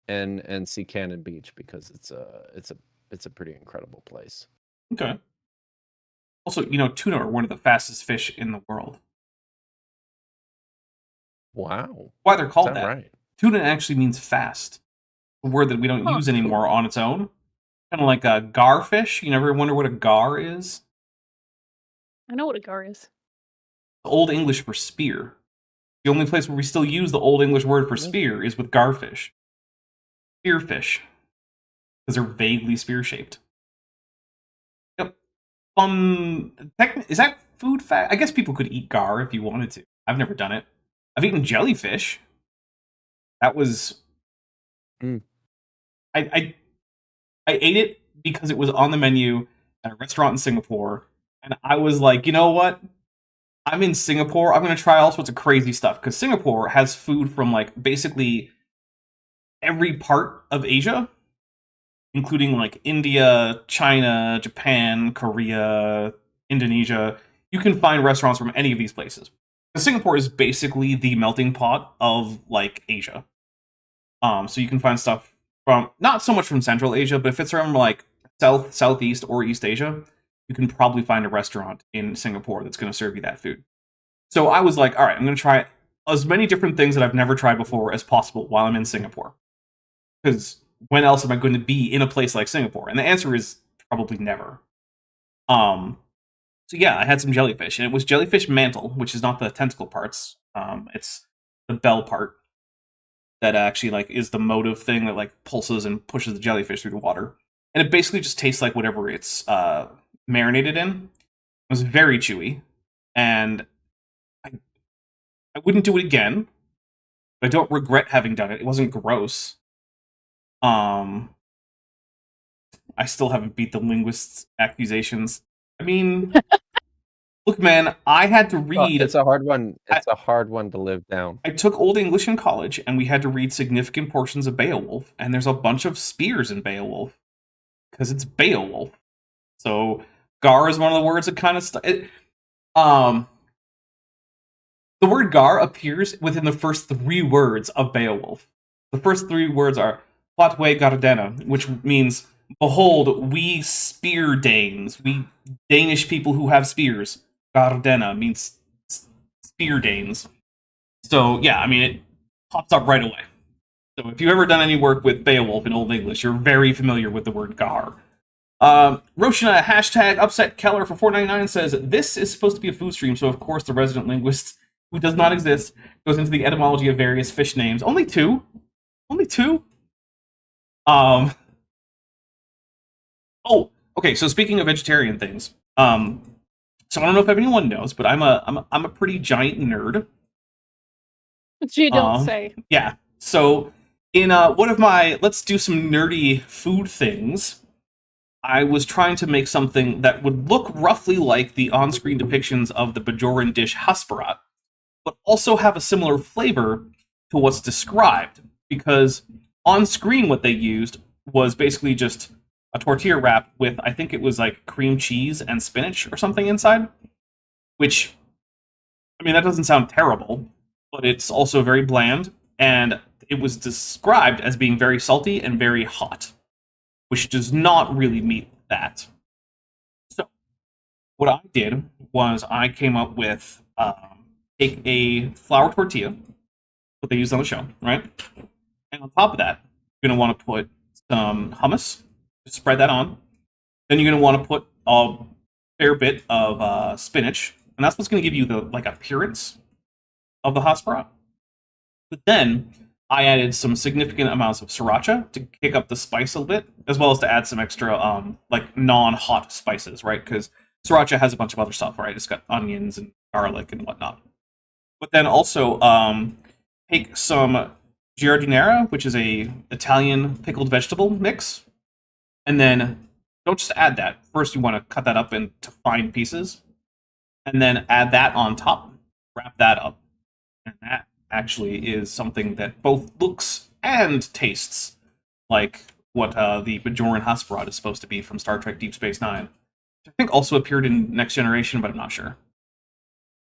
and see Cannon Beach because it's a pretty incredible place. Okay. Also, tuna are one of the fastest fish in the world. Wow. Why they're called Is that that? right? Tuna actually means fast. A word that we don't use anymore on its own. Kind of like a gar fish. You never wonder what a gar is? I know what a gar is. Old English for spear. The only place where we still use the Old English word for spear is with garfish. Spearfish. Because they're vaguely spear-shaped. Yep. Is that food fact? I guess people could eat gar if you wanted to. I've never done it. I've eaten jellyfish. That was... I ate it because it was on the menu at a restaurant in Singapore, and I was like, you know what? I'm in Singapore. I'm going to try all sorts of crazy stuff because Singapore has food from like basically every part of Asia, including like India, China, Japan, Korea, Indonesia. You can find restaurants from any of these places. Singapore is basically the melting pot of like Asia. So you can find stuff from not so much from Central Asia, but if it's from like Southeast, or East Asia, you can probably find a restaurant in Singapore that's going to serve you that food. So I was like, all right, I'm going to try as many different things that I've never tried before as possible while I'm in Singapore. Because when else am I going to be in a place like Singapore? And the answer is probably never. So yeah, I had some jellyfish, and it was jellyfish mantle, which is not the tentacle parts. It's the bell part that actually like is the motive thing that like pulses and pushes the jellyfish through the water. And it basically just tastes like whatever it's marinated in. It was very chewy, and I wouldn't do it again. But I don't regret having done it. It wasn't gross. I still haven't beat the linguist's accusations. I mean, look, man, I had to read. It's a hard one. It's a hard one to live down. I took Old English in college, and we had to read significant portions of Beowulf, and there's a bunch of spears in Beowulf because it's Beowulf. So gar is one of the words that kind of the word gar appears within the first 3 words of Beowulf. The first 3 words are Platwe Gardena, which means, behold, we spear Danes, we Danish people who have spears. Gardena means spear Danes. So, yeah, I mean, it pops up right away. So if you've ever done any work with Beowulf in Old English, you're very familiar with the word Gahar. Roshina hashtag upset Keller for $4.99 says this is supposed to be a food stream, so of course the resident linguist, who does not exist, goes into the etymology of various fish names. Only two. Oh, okay. So speaking of vegetarian things, so I don't know if anyone knows, but I'm a pretty giant nerd. You don't say. Yeah. So in one of my let's do some nerdy food things, I was trying to make something that would look roughly like the on-screen depictions of the Bajoran dish hasparat, but also have a similar flavor to what's described. Because on screen, what they used was basically just a tortilla wrap with, I think it was like cream cheese and spinach or something inside. Which, I mean, that doesn't sound terrible, but it's also very bland, and it was described as being very salty and very hot, which does not really meet that. So, what I did was I came up with take a flour tortilla, what they used on the show, right? And on top of that, you're going to want to put some hummus, spread that on. Then you're going to want to put a fair bit of spinach, and that's what's going to give you the appearance of the hasparat. But then I added some significant amounts of sriracha to kick up the spice a little bit, as well as to add some extra non-hot spices, right? Because sriracha has a bunch of other stuff, right? It's got onions and garlic and whatnot. But then also take some giardiniera, which is a Italian pickled vegetable mix, and then don't just add that. First, you want to cut that up into fine pieces, and then add that on top, wrap that up, and that actually is something that both looks and tastes like what the Bajoran hasparat is supposed to be from Star Trek Deep Space Nine, which I think also appeared in Next Generation, but I'm not sure.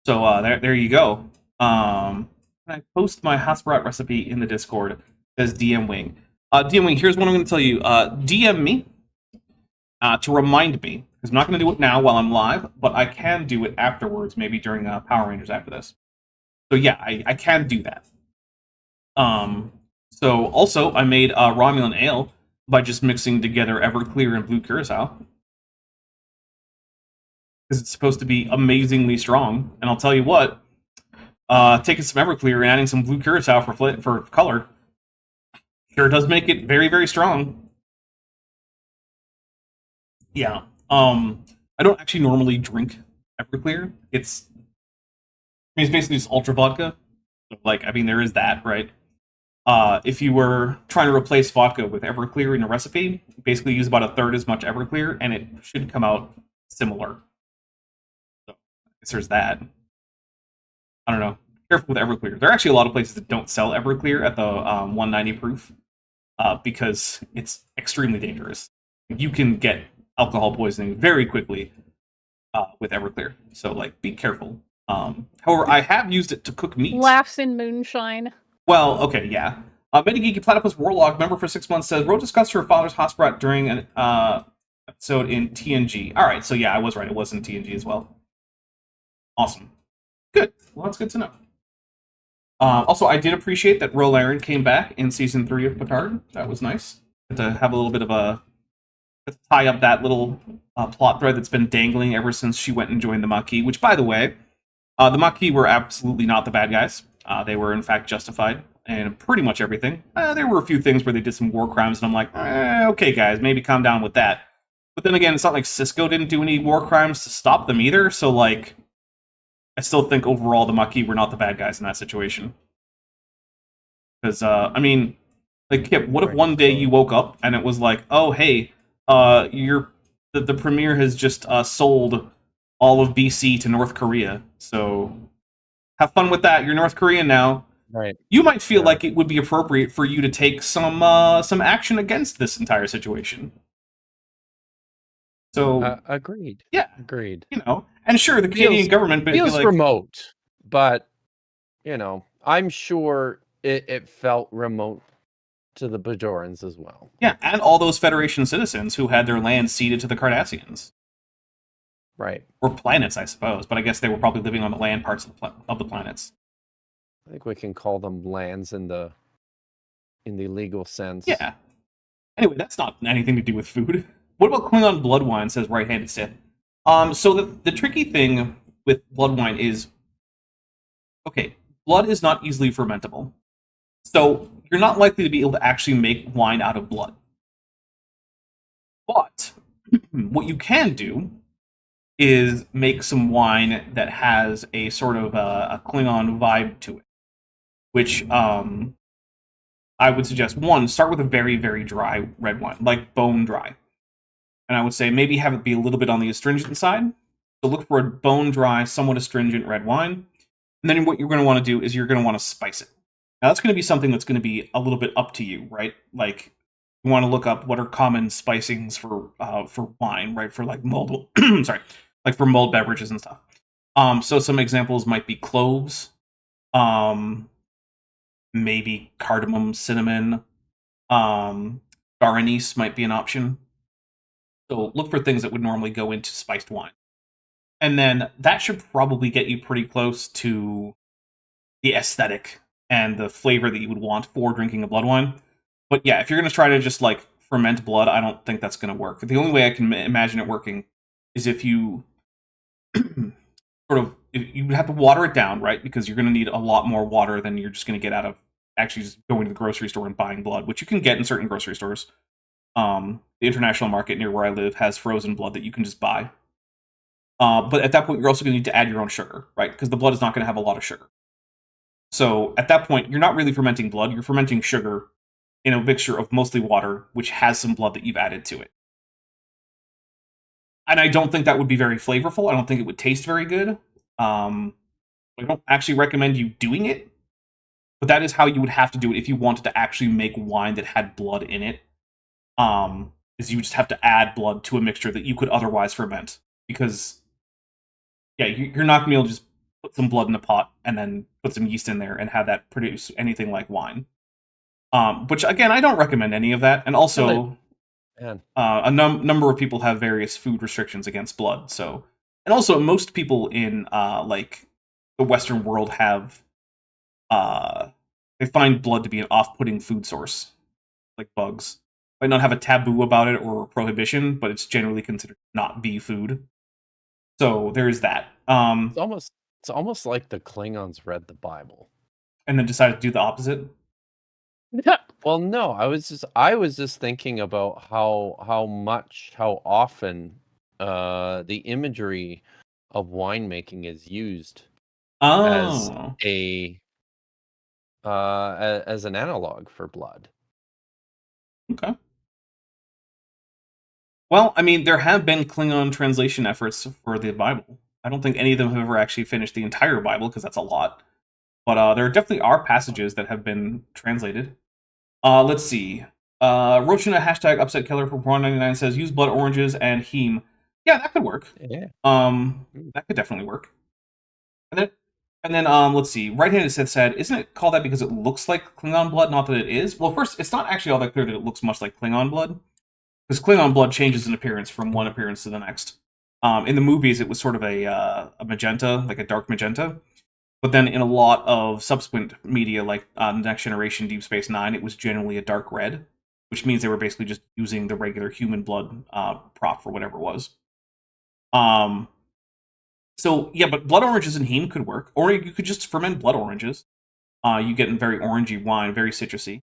So there you go. I post my hasparat recipe in the Discord. It says DM Wing. DM Wing, here's what I'm going to tell you. DM me to remind me, because I'm not going to do it now while I'm live, but I can do it afterwards, maybe during Power Rangers after this. So yeah, I can do that. So also, I made Romulan Ale by just mixing together Everclear and Blue Curacao. Because it's supposed to be amazingly strong. And I'll tell you what, taking some Everclear and adding some Blue Curacao for color sure does make it very, very strong. Yeah. I don't actually normally drink Everclear. It's basically just ultra vodka. There is that, right? If you were trying to replace vodka with Everclear in a recipe, basically use about a third as much Everclear, and it should come out similar. So, I guess there's that. I don't know. Careful with Everclear. There are actually a lot of places that don't sell Everclear at the 190 proof because it's extremely dangerous. You can get alcohol poisoning very quickly with Everclear. So, be careful. However, I have used it to cook meat. Laughs in moonshine. Well, okay, yeah. Metageeky Platypus Warlock, member for 6 months, says, Ro discussed her father's hasparat during an episode in TNG. Alright, so yeah, I was right. It was in TNG as well. Awesome. Good. Well, that's good to know. Also, I did appreciate that Ro Laren came back in Season 3 of Picard. That was nice. To have a little bit of a... to tie up that little plot thread that's been dangling ever since she went and joined the Maquis, which, by the way, the Maquis were absolutely not the bad guys. They were, in fact, justified in pretty much everything. There were a few things where they did some war crimes, and I'm like, okay, guys, maybe calm down with that. But then again, it's not like Cisco didn't do any war crimes to stop them either, so, I still think overall the Maquis were not the bad guys in that situation. Because, Kip, what if one day you woke up and it was like, oh, hey, the Premier has just sold all of BC to North Korea, so have fun with that. You're North Korean now. Right. You might feel like it would be appropriate for you to take some action against this entire situation. So agreed. Yeah, agreed. And sure, the Canadian government feels remote, but I'm sure it felt remote to the Bajorans as well. Yeah, and all those Federation citizens who had their land ceded to the Cardassians. Right. Or planets, I suppose, but I guess they were probably living on the land parts of the planets. I think we can call them lands in the in the legal sense. Yeah. Anyway, that's not anything to do with food. What about Klingon blood wine? Says right-handed Sith. So the tricky thing with blood wine is, okay, blood is not easily fermentable, so you're not likely to be able to actually make wine out of blood. But what you can do is make some wine that has a sort of a Klingon vibe to it, which I would suggest, one, start with a very, very dry red wine, like bone dry. And I would say maybe have it be a little bit on the astringent side. So look for a bone dry, somewhat astringent red wine. And then what you're going to want to do is you're going to want to spice it. Now that's going to be something that's going to be a little bit up to you, right? Like you want to look up what are common spicings for wine, right? For like mulled, sorry, like for mulled beverages and stuff. So some examples might be cloves, maybe cardamom, cinnamon, garum anise might be an option. So look for things that would normally go into spiced wine. And then that should probably get you pretty close to the aesthetic and the flavor that you would want for drinking a blood wine. But yeah, if you're going to try to just like ferment blood, I don't think that's going to work. The only way I can imagine it working is if you you would have to water it down, right? Because you're going to need a lot more water than you're just going to get out of actually just going to the grocery store and buying blood, which you can get in certain grocery stores. The international market near where I live has frozen blood that you can just buy. But at that point, you're also going to need to add your own sugar, right? Because the blood is not going to have a lot of sugar. So at that point, you're not really fermenting blood. You're fermenting sugar in a mixture of mostly water, which has some blood that you've added to it. And I don't think that would be very flavorful. I don't think it would taste very good. I don't actually recommend you doing it. But that is how you would have to do it if you wanted to actually make wine that had blood in it. Is you just have to add blood to a mixture that you could otherwise ferment. Because, yeah, you're not going to be able to just put some blood in a pot and then put some yeast in there and have that produce anything like wine. Which, again, I don't recommend any of that. And also, a number of people have various food restrictions against blood. So, and also, most people in, like, the Western world have, they find blood to be an off-putting food source, like bugs. Might not have a taboo about it or a prohibition, but it's generally considered not be food. So there's that. It's almost like the Klingons read the Bible and then decided to do the opposite. Well, no, I was just thinking about how often the imagery of winemaking is used as as an analog for blood. Okay. Well, I mean, there have been Klingon translation efforts for the Bible. I don't think any of them have ever actually finished the entire Bible, because that's a lot. But there definitely are passages that have been translated. Let's see. Rochina hashtag upset killer for 199 says, use blood oranges and heme. Yeah, that could work. Yeah. That could definitely work. And then let's see. Right-handed Sith said, isn't it called that because it looks like Klingon blood? Not that it is. Well, first, it's not actually all that clear that it looks much like Klingon blood. Because Klingon blood changes in appearance from one appearance to the next. In the movies, it was sort of a magenta, like a dark magenta. But then in a lot of subsequent media, like Next Generation, Deep Space Nine, it was generally a dark red, which means they were basically just using the regular human blood prop for whatever it was. So, yeah, but blood oranges and heme could work. Or you could just ferment blood oranges. You get in very orangey wine, very citrusy,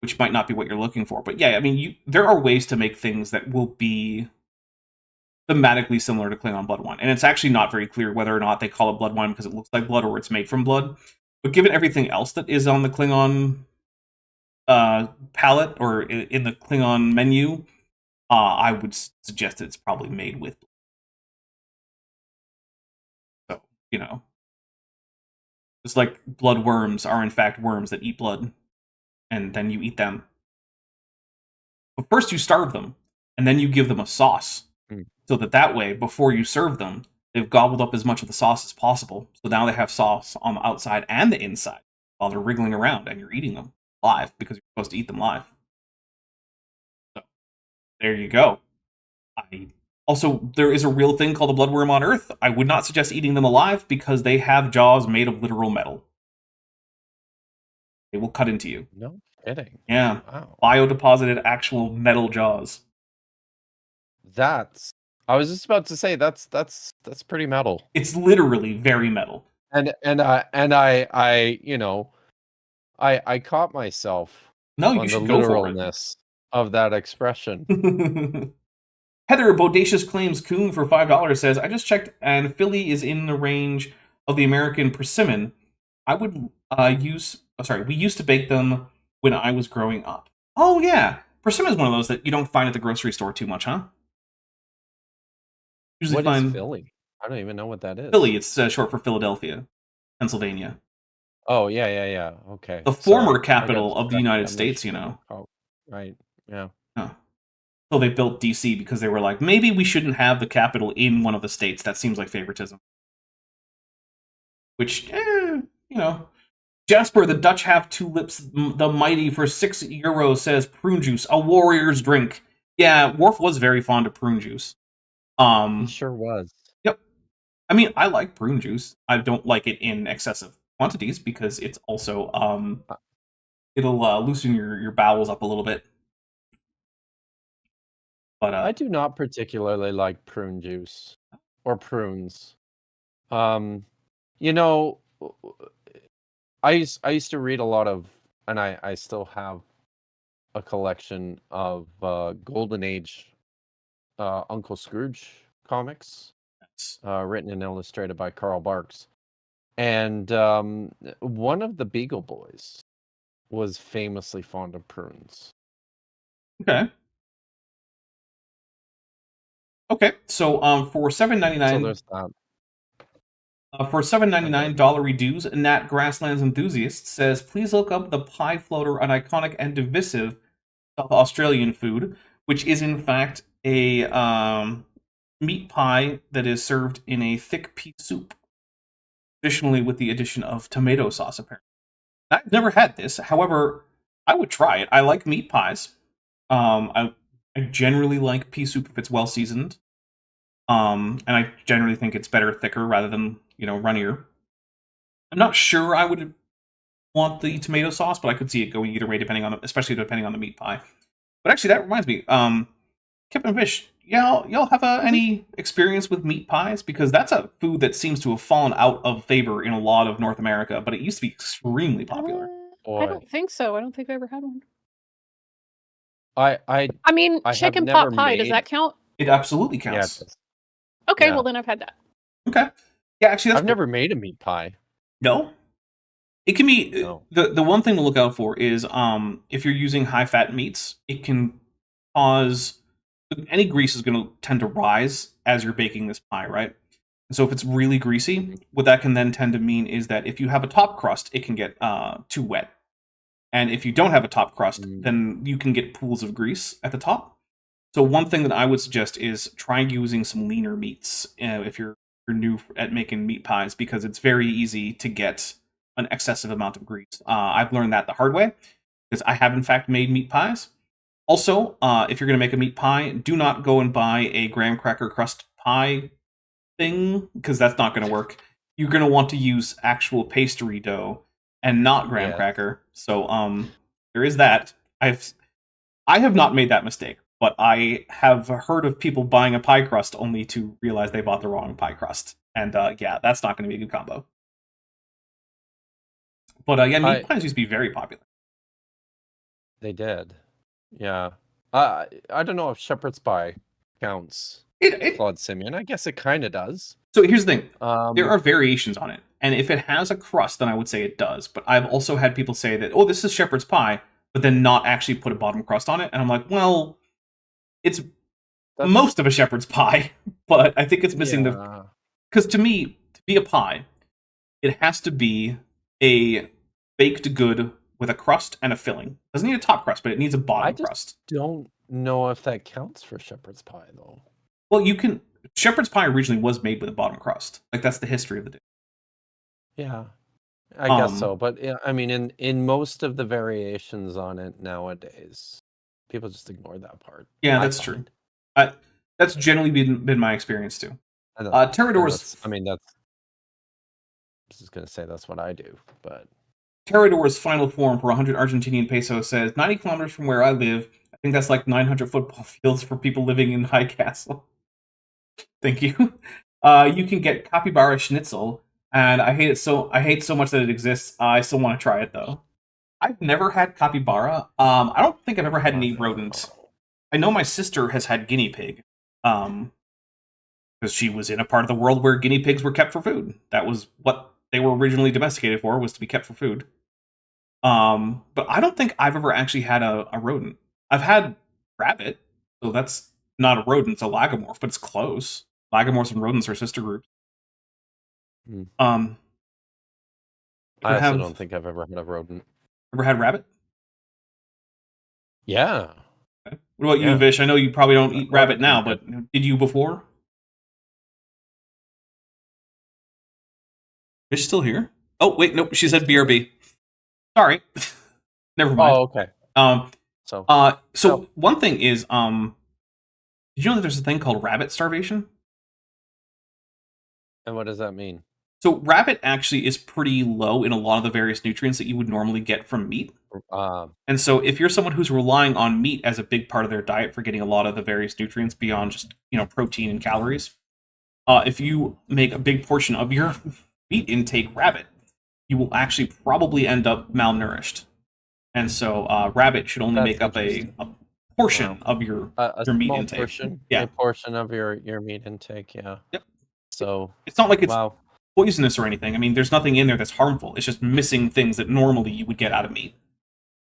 which might not be what you're looking for. But yeah, I mean, there are ways to make things that will be thematically similar to Klingon blood wine. And it's actually not very clear whether or not they call it blood wine because it looks like blood or it's made from blood. But given everything else that is on the Klingon palette or in the Klingon menu, I would suggest that it's probably made with blood. So, you know, it's like blood worms are in fact worms that eat blood, and then you eat them. But first you starve them, and then you give them a sauce. So that way, before you serve them, they've gobbled up as much of the sauce as possible. So now they have sauce on the outside and the inside while they're wriggling around, and you're eating them live because you're supposed to eat them live. So there you go. Also, there is a real thing called a bloodworm on Earth. I would not suggest eating them alive because they have jaws made of literal metal. They will cut into you. No, kidding. Yeah. Wow. Biodeposited actual metal jaws. I was just about to say that's pretty metal. It's literally very metal. I I caught myself No, you on the should go for it. literalness of that expression. Heather Bodacious Claims Coon for $5 says, I just checked and Philly is in the range of the American persimmon. I would we used to bake them when I was growing up. Oh yeah. Persimmon is one of those that you don't find at the grocery store too much, huh? Usually What find is Philly? I don't even know what that is. Philly, it's short for Philadelphia, Pennsylvania. Oh, yeah. Okay. The former capital of the United States, you know. Oh, right. Yeah. Huh. So they built DC because they were like, maybe we shouldn't have the capital in one of the states. That seems like favoritism. Which, you know. Jasper, the Dutch have tulips, the mighty, for €6 says prune juice, a warrior's drink. Yeah, Worf was very fond of prune juice. He sure was. Yep. I mean, I like prune juice. I don't like it in excessive quantities because it's also it'll loosen your bowels up a little bit. But I do not particularly like prune juice or prunes. You know, I used to read a lot of, and I still have a collection of Golden Age Uncle Scrooge comics, written and illustrated by Carl Barks. And one of the Beagle Boys was famously fond of prunes. Okay, so for $7.99, so there's that. For $7.99 dollary dues, Nat Grasslands Enthusiast says, please look up the pie floater, an iconic and divisive South Australian food, which is in fact a meat pie that is served in a thick pea soup, additionally with the addition of tomato sauce, apparently. I've never had this, however, I would try it. I like meat pies. I generally like pea soup if it's well seasoned. And I generally think it's better thicker rather than, runnier. I'm not sure I would want the tomato sauce, but I could see it going either way, especially depending on the meat pie. But actually, that reminds me, Captain Fish, y'all have any experience with meat pies? Because that's a food that seems to have fallen out of favor in a lot of North America, but it used to be extremely popular. I don't think so. I don't think I ever had one. I mean, chicken pot pie, does that count? It absolutely counts. Yeah, okay, well then I've had that. Okay. Yeah, actually, I've never made a meat pie. No? It can be... No. The one thing to look out for is if you're using high-fat meats, it can cause... Any grease is going to tend to rise as you're baking this pie, right? And so if it's really greasy, what that can then tend to mean is that if you have a top crust, it can get too wet. And if you don't have a top crust, then you can get pools of grease at the top. So one thing that I would suggest is try using some leaner meats if you're new at making meat pies, because it's very easy to get an excessive amount of grease. I've learned that the hard way, because I have in fact made meat pies. Also, if you're going to make a meat pie, do not go and buy a graham cracker crust pie thing, because that's not going to work. You're going to want to use actual pastry dough and not graham cracker. So there is that. I have not made that mistake, but I have heard of people buying a pie crust only to realize they bought the wrong pie crust. And that's not going to be a good combo. But meat pies used to be very popular. They did. Yeah. I don't know if shepherd's pie counts. Claude Simeon. I guess it kind of does. So here's the thing. There are variations on it. And if it has a crust, then I would say it does. But I've also had people say that, oh, this is shepherd's pie, but then not actually put a bottom crust on it. And I'm like, well, that's most of a shepherd's pie, but I think it's missing the... Because to me, to be a pie, it has to be a baked good with a crust and a filling. It doesn't need a top crust, but it needs a bottom crust. I don't know if that counts for shepherd's pie, though. Well, you can... Shepherd's pie originally was made with a bottom crust. Like, that's the history of the dish. Yeah, I guess so. But I mean, in most of the variations on it nowadays, people just ignore that part. Yeah, that's true. That's generally been my experience too. Terrador's... I mean, I was just going to say that's what I do, but... Terrador's final form for 100 Argentinian pesos says 90 kilometers from where I live. I think that's like 900 football fields for people living in High Castle. Thank you. You can get capybara schnitzel, and I hate so much that it exists. I still want to try it though. I've never had capybara. I don't think I've ever had any rodent. I know my sister has had guinea pig. Because she was in a part of the world where guinea pigs were kept for food. That was what they were originally domesticated for, was to be kept for food. But I don't think I've ever actually had a rodent. I've had rabbit, so that's not a rodent, it's a lagomorph, but it's close. Lagomorphs and rodents are sister groups. I also don't think I've ever had a rodent. Ever had rabbit? Yeah. Okay. What about you, Vish? I know you probably don't eat rabbit now, but did you before? Is she still here? Oh, wait, nope, she said BRB. Sorry. Never mind. Oh, okay. So one thing is, did you know that there's a thing called rabbit starvation? And what does that mean? So rabbit actually is pretty low in a lot of the various nutrients that you would normally get from meat. And so if you're someone who's relying on meat as a big part of their diet for getting a lot of the various nutrients beyond just, protein and calories, if you make a big portion of your meat intake rabbit, you will actually probably end up malnourished. And so rabbit should only make up a portion of your meat intake. A portion of your meat intake, yeah. Yep. So it's not like it's poisonous or anything. I mean, there's nothing in there that's harmful. It's just missing things that normally you would get out of meat.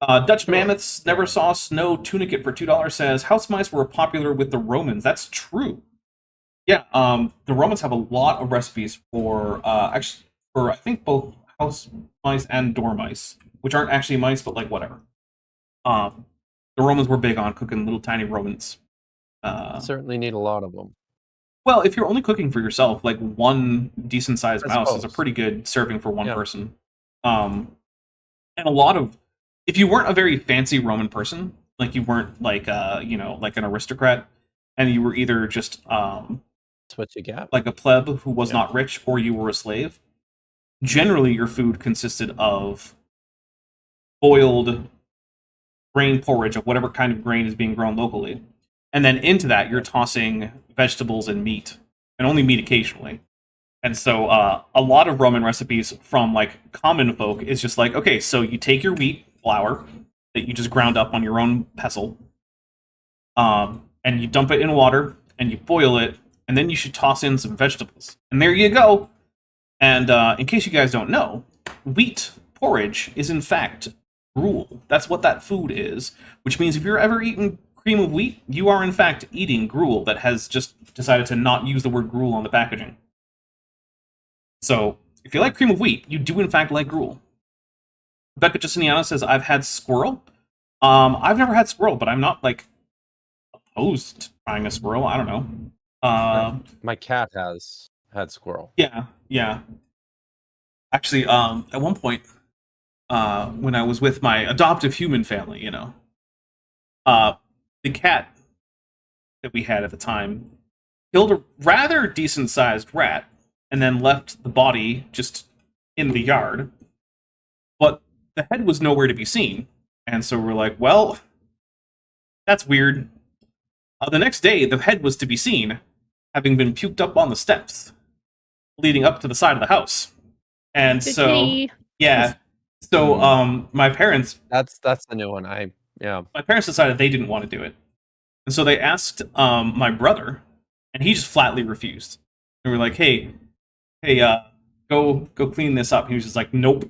Dutch Mammoths Never Saw Snow Tunicate for $2 says, house mice were popular with the Romans. That's true. Yeah, the Romans have a lot of recipes for I think both house mice and dormice, which aren't actually mice, but like whatever. The Romans were big on cooking little tiny rodents. Certainly need a lot of them. Well, if you're only cooking for yourself, like one decent-sized mouse is a pretty good serving for one person. And a lot of, if you weren't a very fancy Roman person, like you weren't like like an aristocrat, and you were either just that's what you get, like a pleb who was not rich, or you were a slave. Generally, your food consisted of boiled grain porridge of whatever kind of grain is being grown locally. And then into that, you're tossing vegetables and meat, and only meat occasionally. And so a lot of Roman recipes from like common folk is just like, okay, so you take your wheat flour that you just ground up on your own pestle, and you dump it in water, and you boil it, and then you should toss in some vegetables. And there you go. And in case you guys don't know, wheat porridge is in fact gruel. That's what that food is, which means if you're ever eating cream of wheat, you are in fact eating gruel that has just decided to not use the word gruel on the packaging. So, if you like cream of wheat, you do in fact like gruel. Becca Justiniano says, I've had squirrel. I've never had squirrel, but I'm not, like, opposed to trying a squirrel. I don't know. My cat has had squirrel. Yeah. Actually, at one point, when I was with my adoptive human family, the cat that we had at the time killed a rather decent-sized rat and then left the body just in the yard. But the head was nowhere to be seen. And so we're like, well, that's weird. The next day, the head was to be seen, having been puked up on the steps leading up to the side of the house. And my parents... That's the new one. My parents decided they didn't want to do it. And so they asked my brother, and he just flatly refused. They were like, hey, go clean this up. He was just like, nope.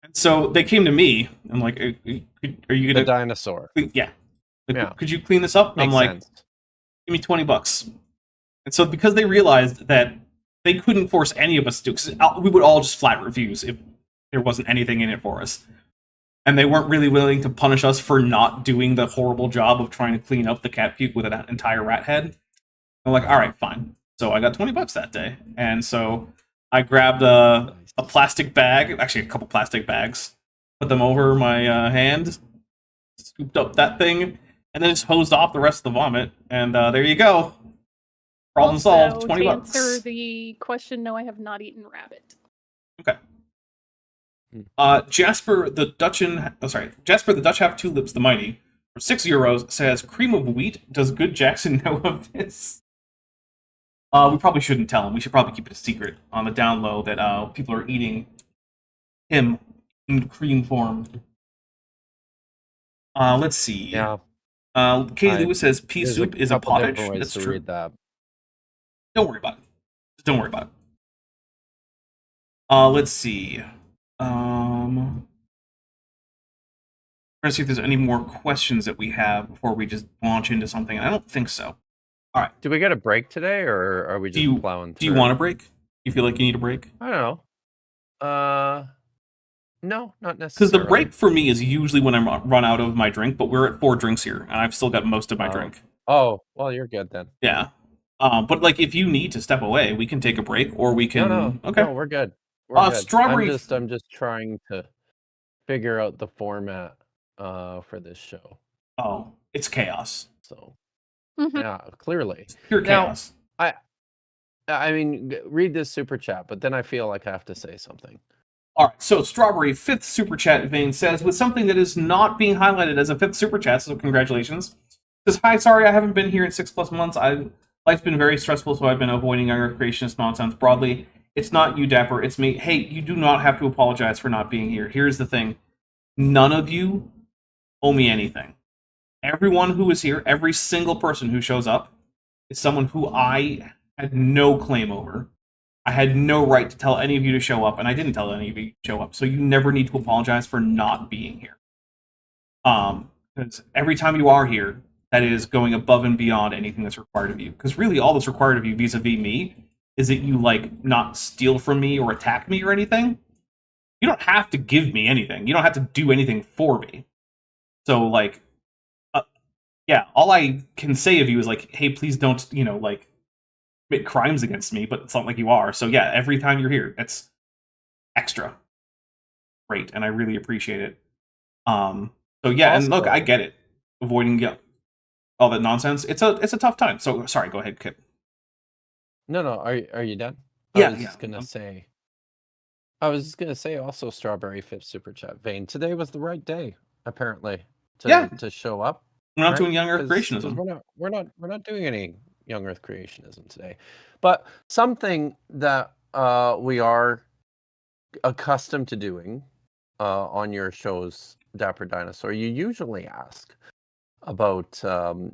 And so they came to me. I'm like, are you going to... The dinosaur. Yeah. Like, could you clean this up? I'm like, give me $20. And so because they realized that they couldn't force any of us to do it, because we would all just flat refuse if there wasn't anything in it for us. And they weren't really willing to punish us for not doing the horrible job of trying to clean up the cat puke with an entire rat head. I'm like, all right, fine. So I got $20 that day. And so I grabbed a plastic bag, actually a couple plastic bags, put them over my hand, scooped up that thing, and then just hosed off the rest of the vomit. And there you go. Problem solved, $20. To answer the question, no, I have not eaten rabbit. Okay. Jasper the Jasper the Dutch have tulips the mighty for €6 says cream of wheat. Does good Jackson know of this? We probably shouldn't tell him. We should probably keep it a secret on the down low that people are eating him in cream form. Let's see. Yeah. Katie Lewis says pea There's soup a is a couple pottage. different ways That's to true. read that. Don't worry about it. Just don't worry about it. Let's see. Trying to see if there's any more questions that we have before we just launch into something. I don't think so. All right. Do we get a break today, or are we just plowing through? Do you want a break? You feel like you need a break? I don't know. No, not necessarily. Because the break for me is usually when I run out of my drink, but we're at 4 drinks here, and I've still got most of my drink. Oh, well, you're good then. Yeah. But like, if you need to step away, we can take a break, or we can. No. Okay. No, we're good. We're good. Strawberry. I'm just trying to figure out the format for this show. Oh, it's chaos. So Mhm. yeah, clearly. It's pure chaos. Now, I mean, read this super chat, but then I feel like I have to say something. All right, so Strawberry, 5th super chat vein says, with something that is not being highlighted as a 5th super chat, so congratulations. Says, hi, sorry I haven't been here in 6+ months. Life's been very stressful, so I've been avoiding younger creationist nonsense broadly. It's not you, Dapper, it's me. Hey, you do not have to apologize for not being here. Here's the thing. None of you owe me anything. Everyone who is here, every single person who shows up, is someone who I had no claim over. I had no right to tell any of you to show up, and I didn't tell any of you to show up. So you never need to apologize for not being here. Because every time you are here, that is going above and beyond anything that's required of you. Because really, all that's required of you vis-a-vis me is that you like not steal from me or attack me or anything. You don't have to give me anything. You don't have to do anything for me. So like, yeah, all I can say of you is like, hey, please don't, like, commit crimes against me, but it's not like you are. So yeah, every time you're here, that's extra great, and I really appreciate it. So yeah, and look, I get it. Avoiding all that nonsense. It's a tough time. So sorry, go ahead, Kip. No, are you done? Yeah, I was just gonna say also Strawberry 5th super chat vein. Today was the right day, apparently, to show up. We're not doing young Earth creationism. We're not doing any young Earth creationism today. But something that we are accustomed to doing on your shows, Dapper Dinosaur, you usually ask about how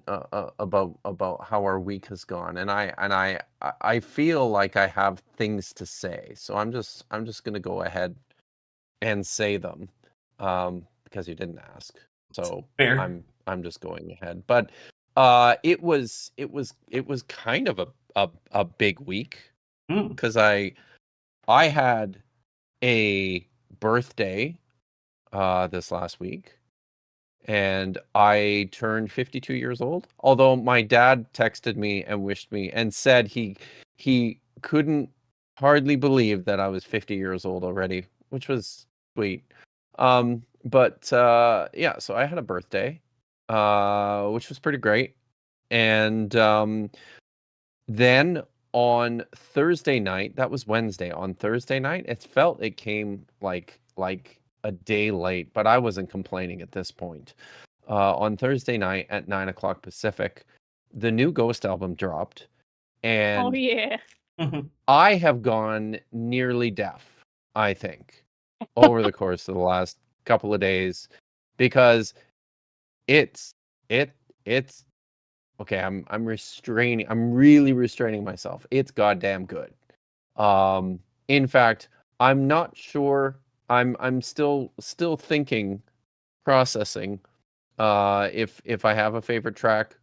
our week has gone, and I feel like I have things to say, so I'm just gonna go ahead and say them because you didn't ask. So fair. I'm just going ahead, but it was kind of a big week because I had a birthday this last week, and I turned 52 years old. Although my dad texted me and wished me and said he couldn't hardly believe that I was 50 years old already, which was sweet. But yeah, so I had a birthday, which was pretty great. And then on Thursday night, that was Wednesday. On Thursday night, it came like a day late, but I wasn't complaining at this point. On Thursday night at 9:00 Pacific, the new Ghost album dropped, and oh yeah, I have gone nearly deaf, I think, over the course of the last couple of days, because it's okay. I'm really restraining myself. It's goddamn good. In fact, I'm not sure. I'm still thinking, processing, if I have a favorite track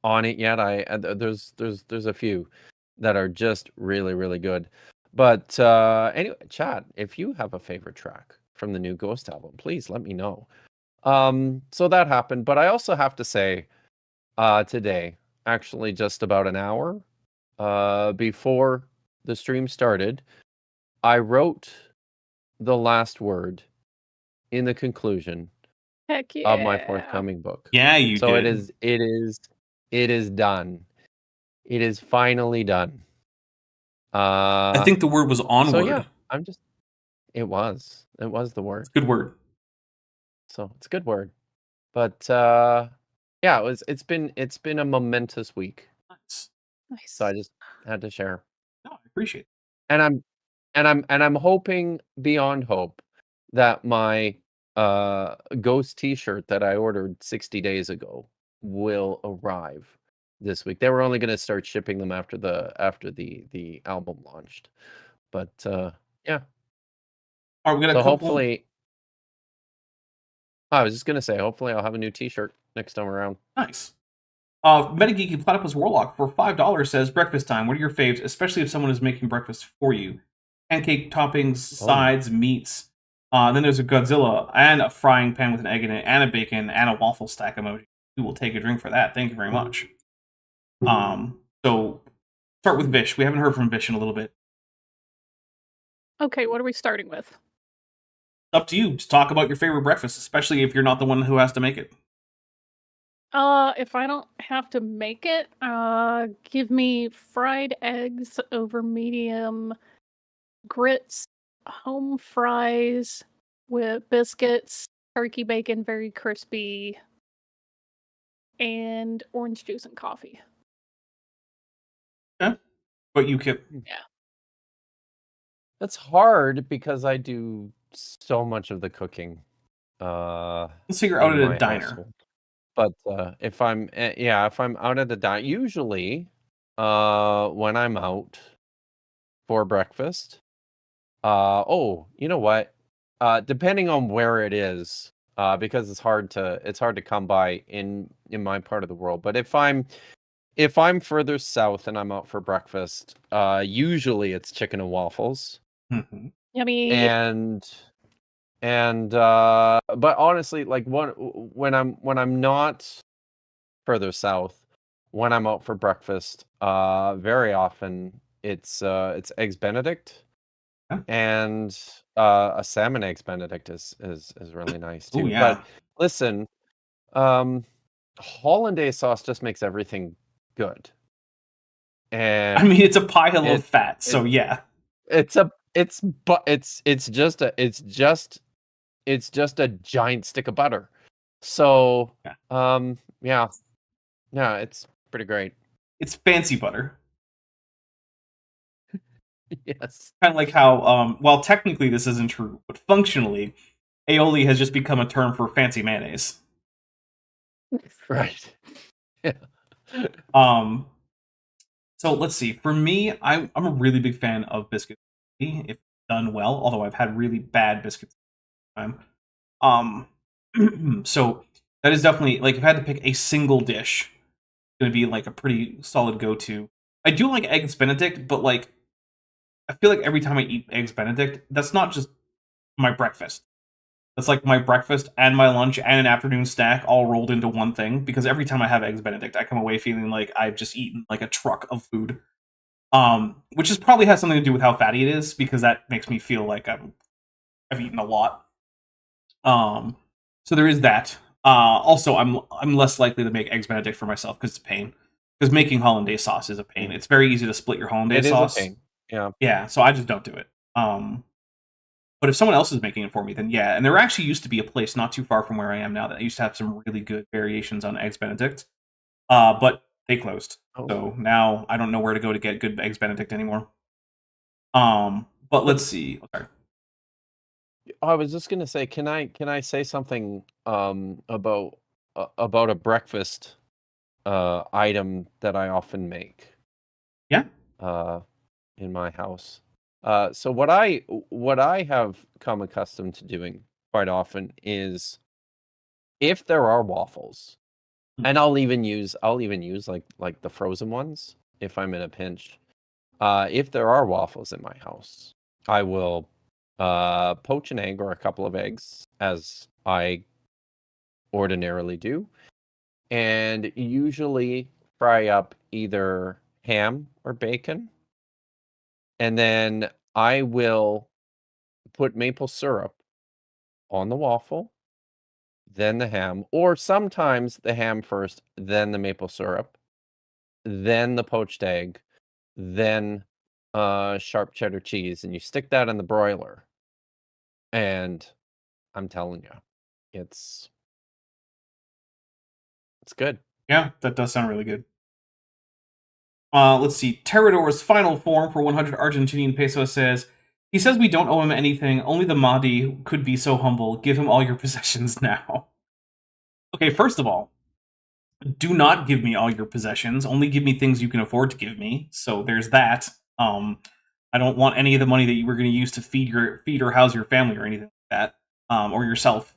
on it yet. There's a few that are just really good. But anyway, chat, if you have a favorite track from the new Ghost album, please let me know. So that happened, but I also have to say, today, actually just about an hour before the stream started, I wrote the last word in the conclusion heck yeah, of my forthcoming book. Yeah, you so did. it is done. It is finally done. I think the word was onward. So yeah, It was. It was the word. Good word. So it's a good word. But yeah, it's been a momentous week. Nice. Nice. So I just had to share. No, I appreciate it. And I'm hoping beyond hope that my ghost t-shirt that I ordered 60 days ago will arrive this week. They were only going to start shipping them after the album launched. But yeah. All right, we got a So couple. hopefully I was just going to say hopefully I'll have a new t-shirt next time around. Nice. Metageeky Platypus Warlock for $5 says, breakfast time. What are your faves, especially if someone is making breakfast for you? Pancake toppings, sides, meats. Then there's a Godzilla and a frying pan with an egg in it, and a bacon, and a waffle stack emoji. We will take a drink for that. Thank you very much. So start with Vish. We haven't heard from Vish in a little bit. Okay, what are we starting with? Up to you. Just talk about your favorite breakfast, especially if you're not the one who has to make it. If I don't have to make it, give me fried eggs over medium, grits, home fries with biscuits, turkey bacon, very crispy, and orange juice and coffee. Okay. But you can. Yeah. That's hard because I do so much of the cooking. Let's say you're out in at a my diner. household. But if I'm out at the diner, usually when I'm out for breakfast, you know what? Depending on where it is, because it's hard to come by in my part of the world. But if I'm further south and I'm out for breakfast, usually it's chicken and waffles. Mm-hmm. Yummy. But honestly, like when I'm not further south, when I'm out for breakfast, very often it's eggs Benedict, and a salmon eggs Benedict is really nice too. Ooh, yeah. But listen, hollandaise sauce just makes everything good. And I mean, it's a pile of fat, so yeah. It's just a giant stick of butter. So, yeah, it's pretty great. It's fancy butter. Yes. Kind of like how, well, technically this isn't true, but functionally, aioli has just become a term for fancy mayonnaise. Right. Yeah. So let's see. For me, I'm a really big fan of biscuits if done well. Although I've had really bad biscuits. So that is definitely like if I had to pick a single dish, it's gonna be like a pretty solid go-to. I do like eggs Benedict, but like I feel like every time I eat eggs Benedict, that's not just my breakfast. That's like my breakfast and my lunch and an afternoon snack all rolled into one thing. Because every time I have eggs Benedict, I come away feeling like I've just eaten like a truck of food. Which is probably has something to do with how fatty it is, because that makes me feel like I've eaten a lot. So there is that. Also, I'm less likely to make eggs Benedict for myself because it's a pain. Because making hollandaise sauce is a pain. It's very easy to split your hollandaise sauce. It is a pain. Yeah. Yeah, so I just don't do it. But if someone else is making it for me, then yeah. And there actually used to be a place not too far from where I am now that used to have some really good variations on eggs Benedict. But they closed. Oh. So now I don't know where to go to get good eggs Benedict anymore. But let's see. Okay. I was just gonna say, can I say something about a breakfast item that I often make? Yeah. In my house. So what I have come accustomed to doing quite often is if there are waffles, and I'll even use like the frozen ones if I'm in a pinch. If there are waffles in my house, I will poach an egg or a couple of eggs as I ordinarily do, and usually fry up either ham or bacon. And then I will put maple syrup on the waffle, then the ham, or sometimes the ham first, then the maple syrup, then the poached egg, then sharp cheddar cheese, and you stick that in the broiler. And I'm telling you, it's good. Yeah, that does sound really good. Let's see. Terrador's final form for 100 Argentinian pesos says, he says we don't owe him anything. Only the Mahdi could be so humble. Give him all your possessions now. Okay, first of all, do not give me all your possessions. Only give me things you can afford to give me. So there's that. I don't want any of the money that you were going to use to feed or house your family or anything like that, or yourself.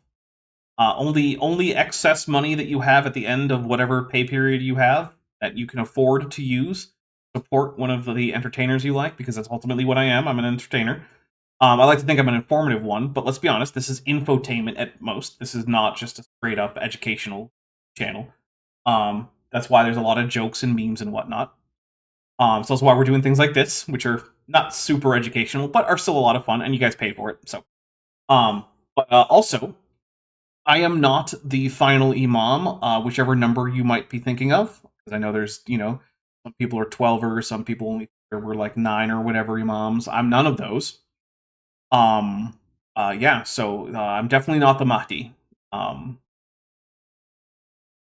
Only excess money that you have at the end of whatever pay period you have that you can afford to use support one of the entertainers you like, because that's ultimately what I am. I'm an entertainer. I like to think I'm an informative one, but let's be honest, this is infotainment at most. This is not just a straight up educational channel. That's why there's a lot of jokes and memes and whatnot. So that's why we're doing things like this, which are not super educational, but are still a lot of fun, and you guys paid for it. So, but also, I am not the final imam, whichever number you might be thinking of, because I know there's, some people are 12 some people only were like 9 or whatever imams. I'm none of those. Yeah, so I'm definitely not the Mahdi.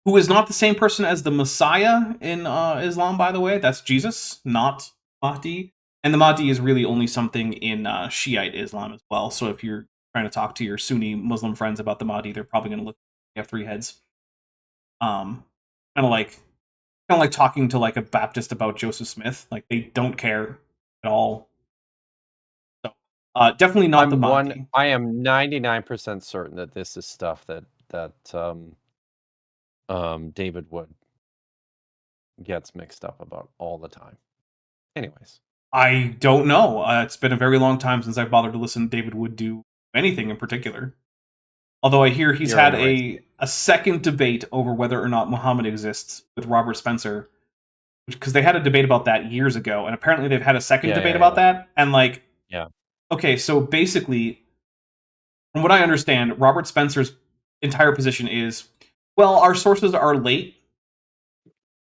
Who is not the same person as the Messiah in Islam, by the way. That's Jesus, not Mahdi. And the Mahdi is really only something in Shiite Islam as well. So if you're trying to talk to your Sunni Muslim friends about the Mahdi, they're probably going to look. You have 3 heads. Kind of like talking to like a Baptist about Joseph Smith. Like they don't care at all. So definitely not the Mahdi. I am 99% certain that this is stuff that David Wood gets mixed up about all the time. Anyways, I don't know. It's been a very long time since I've bothered to listen to David Wood do anything in particular. Although I hear he's had a second debate over whether or not Muhammad exists with Robert Spencer, because they had a debate about that years ago, and apparently they've had a second debate about that. And okay, so basically, from what I understand, Robert Spencer's entire position is, well, our sources are late,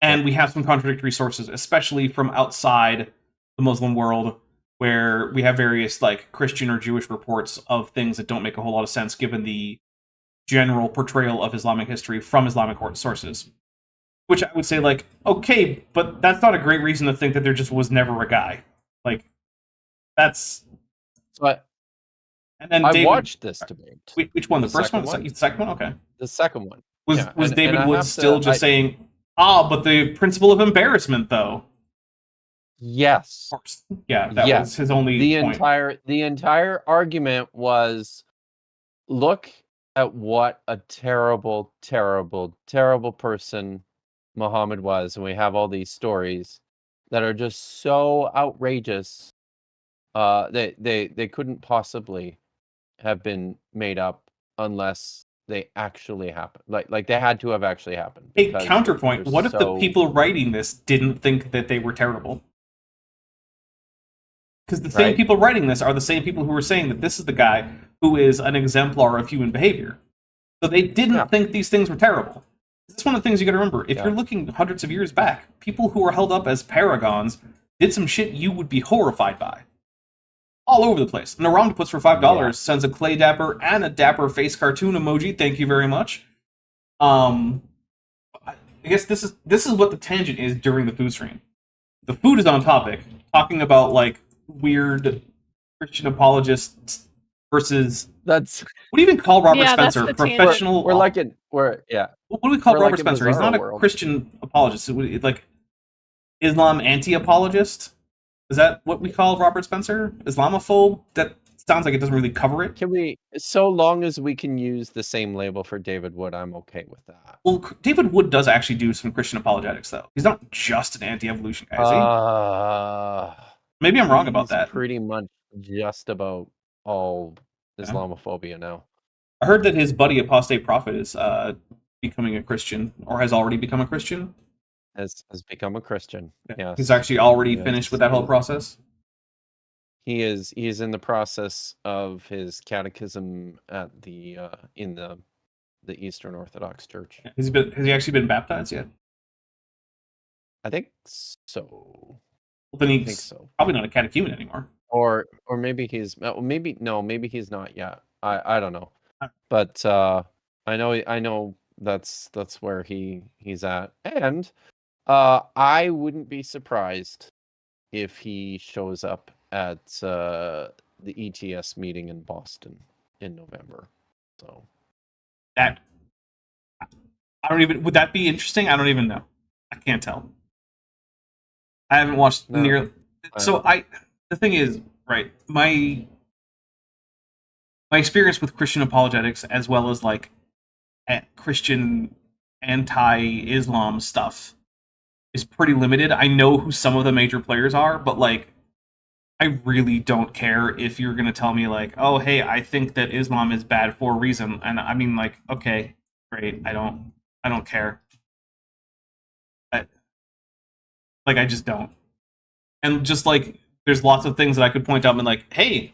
and we have some contradictory sources, especially from outside the Muslim world, where we have various like Christian or Jewish reports of things that don't make a whole lot of sense given the general portrayal of Islamic history from Islamic sources. Which I would say, like, okay, but that's not a great reason to think that there just was never a guy. Like, that's... But and then I watched this debate. Which one? The first one? The second one? Okay. The second one. Was David Wood still just saying, but the principle of embarrassment, though? Yes. Of course. Yeah, that was his only point. The entire argument was, look at what a terrible, terrible, terrible person Muhammad was, and we have all these stories that are just so outrageous. They couldn't possibly have been made up unless they actually happened. Like they had to have actually happened. Hey, counterpoint, what if the people writing this didn't think that they were terrible? Because the same people writing this are the same people who were saying that this is the guy who is an exemplar of human behavior. So they didn't think these things were terrible. That's one of the things you got to remember. If you're looking hundreds of years back, people who were held up as paragons did some shit you would be horrified by. All over the place. And Naram puts for $5 sends a clay dapper and a dapper face cartoon emoji. Thank you very much. I guess this is what the tangent is during the food stream. The food is on topic, talking about like weird Christian apologists versus what do you even call Robert Spencer? Professional. What do we call Robert Spencer? He's not a Christian apologist. Like Islam anti-apologist. Is that what we call Robert Spencer? Islamophobe? That sounds like it doesn't really cover it. Can we, so long as we can use the same label for David Wood, I'm okay with that. Well, David Wood does actually do some Christian apologetics, though. He's not just an anti-evolution guy, is he? Maybe I'm wrong about that. Pretty much just about all Islamophobia now. I heard that his buddy Apostate Prophet is becoming a Christian, or has already become a Christian. Has become a Christian. Yeah, he's actually already finished with that whole process. He is in the process of his catechism at the in the Eastern Orthodox Church. Has he actually been baptized yet? I think so. Well, then he's probably not a catechumen anymore. Or maybe he's maybe he's not yet. I don't know, but I know that's where he's at, and I wouldn't be surprised if he shows up at the ETS meeting in Boston in November. So That I don't even. Would that be interesting? I don't even know. I can't tell. I haven't watched No, near. So the thing is, right? My experience with Christian apologetics, as well as like Christian anti-Islam stuff, is pretty limited. I know who some of the major players are, but like I really don't care if you're gonna tell me like, oh hey, I think that Islam is bad for a reason, and I mean like, okay, great. I don't care. I, I just don't. And just like there's lots of things that I could point out and be like, hey,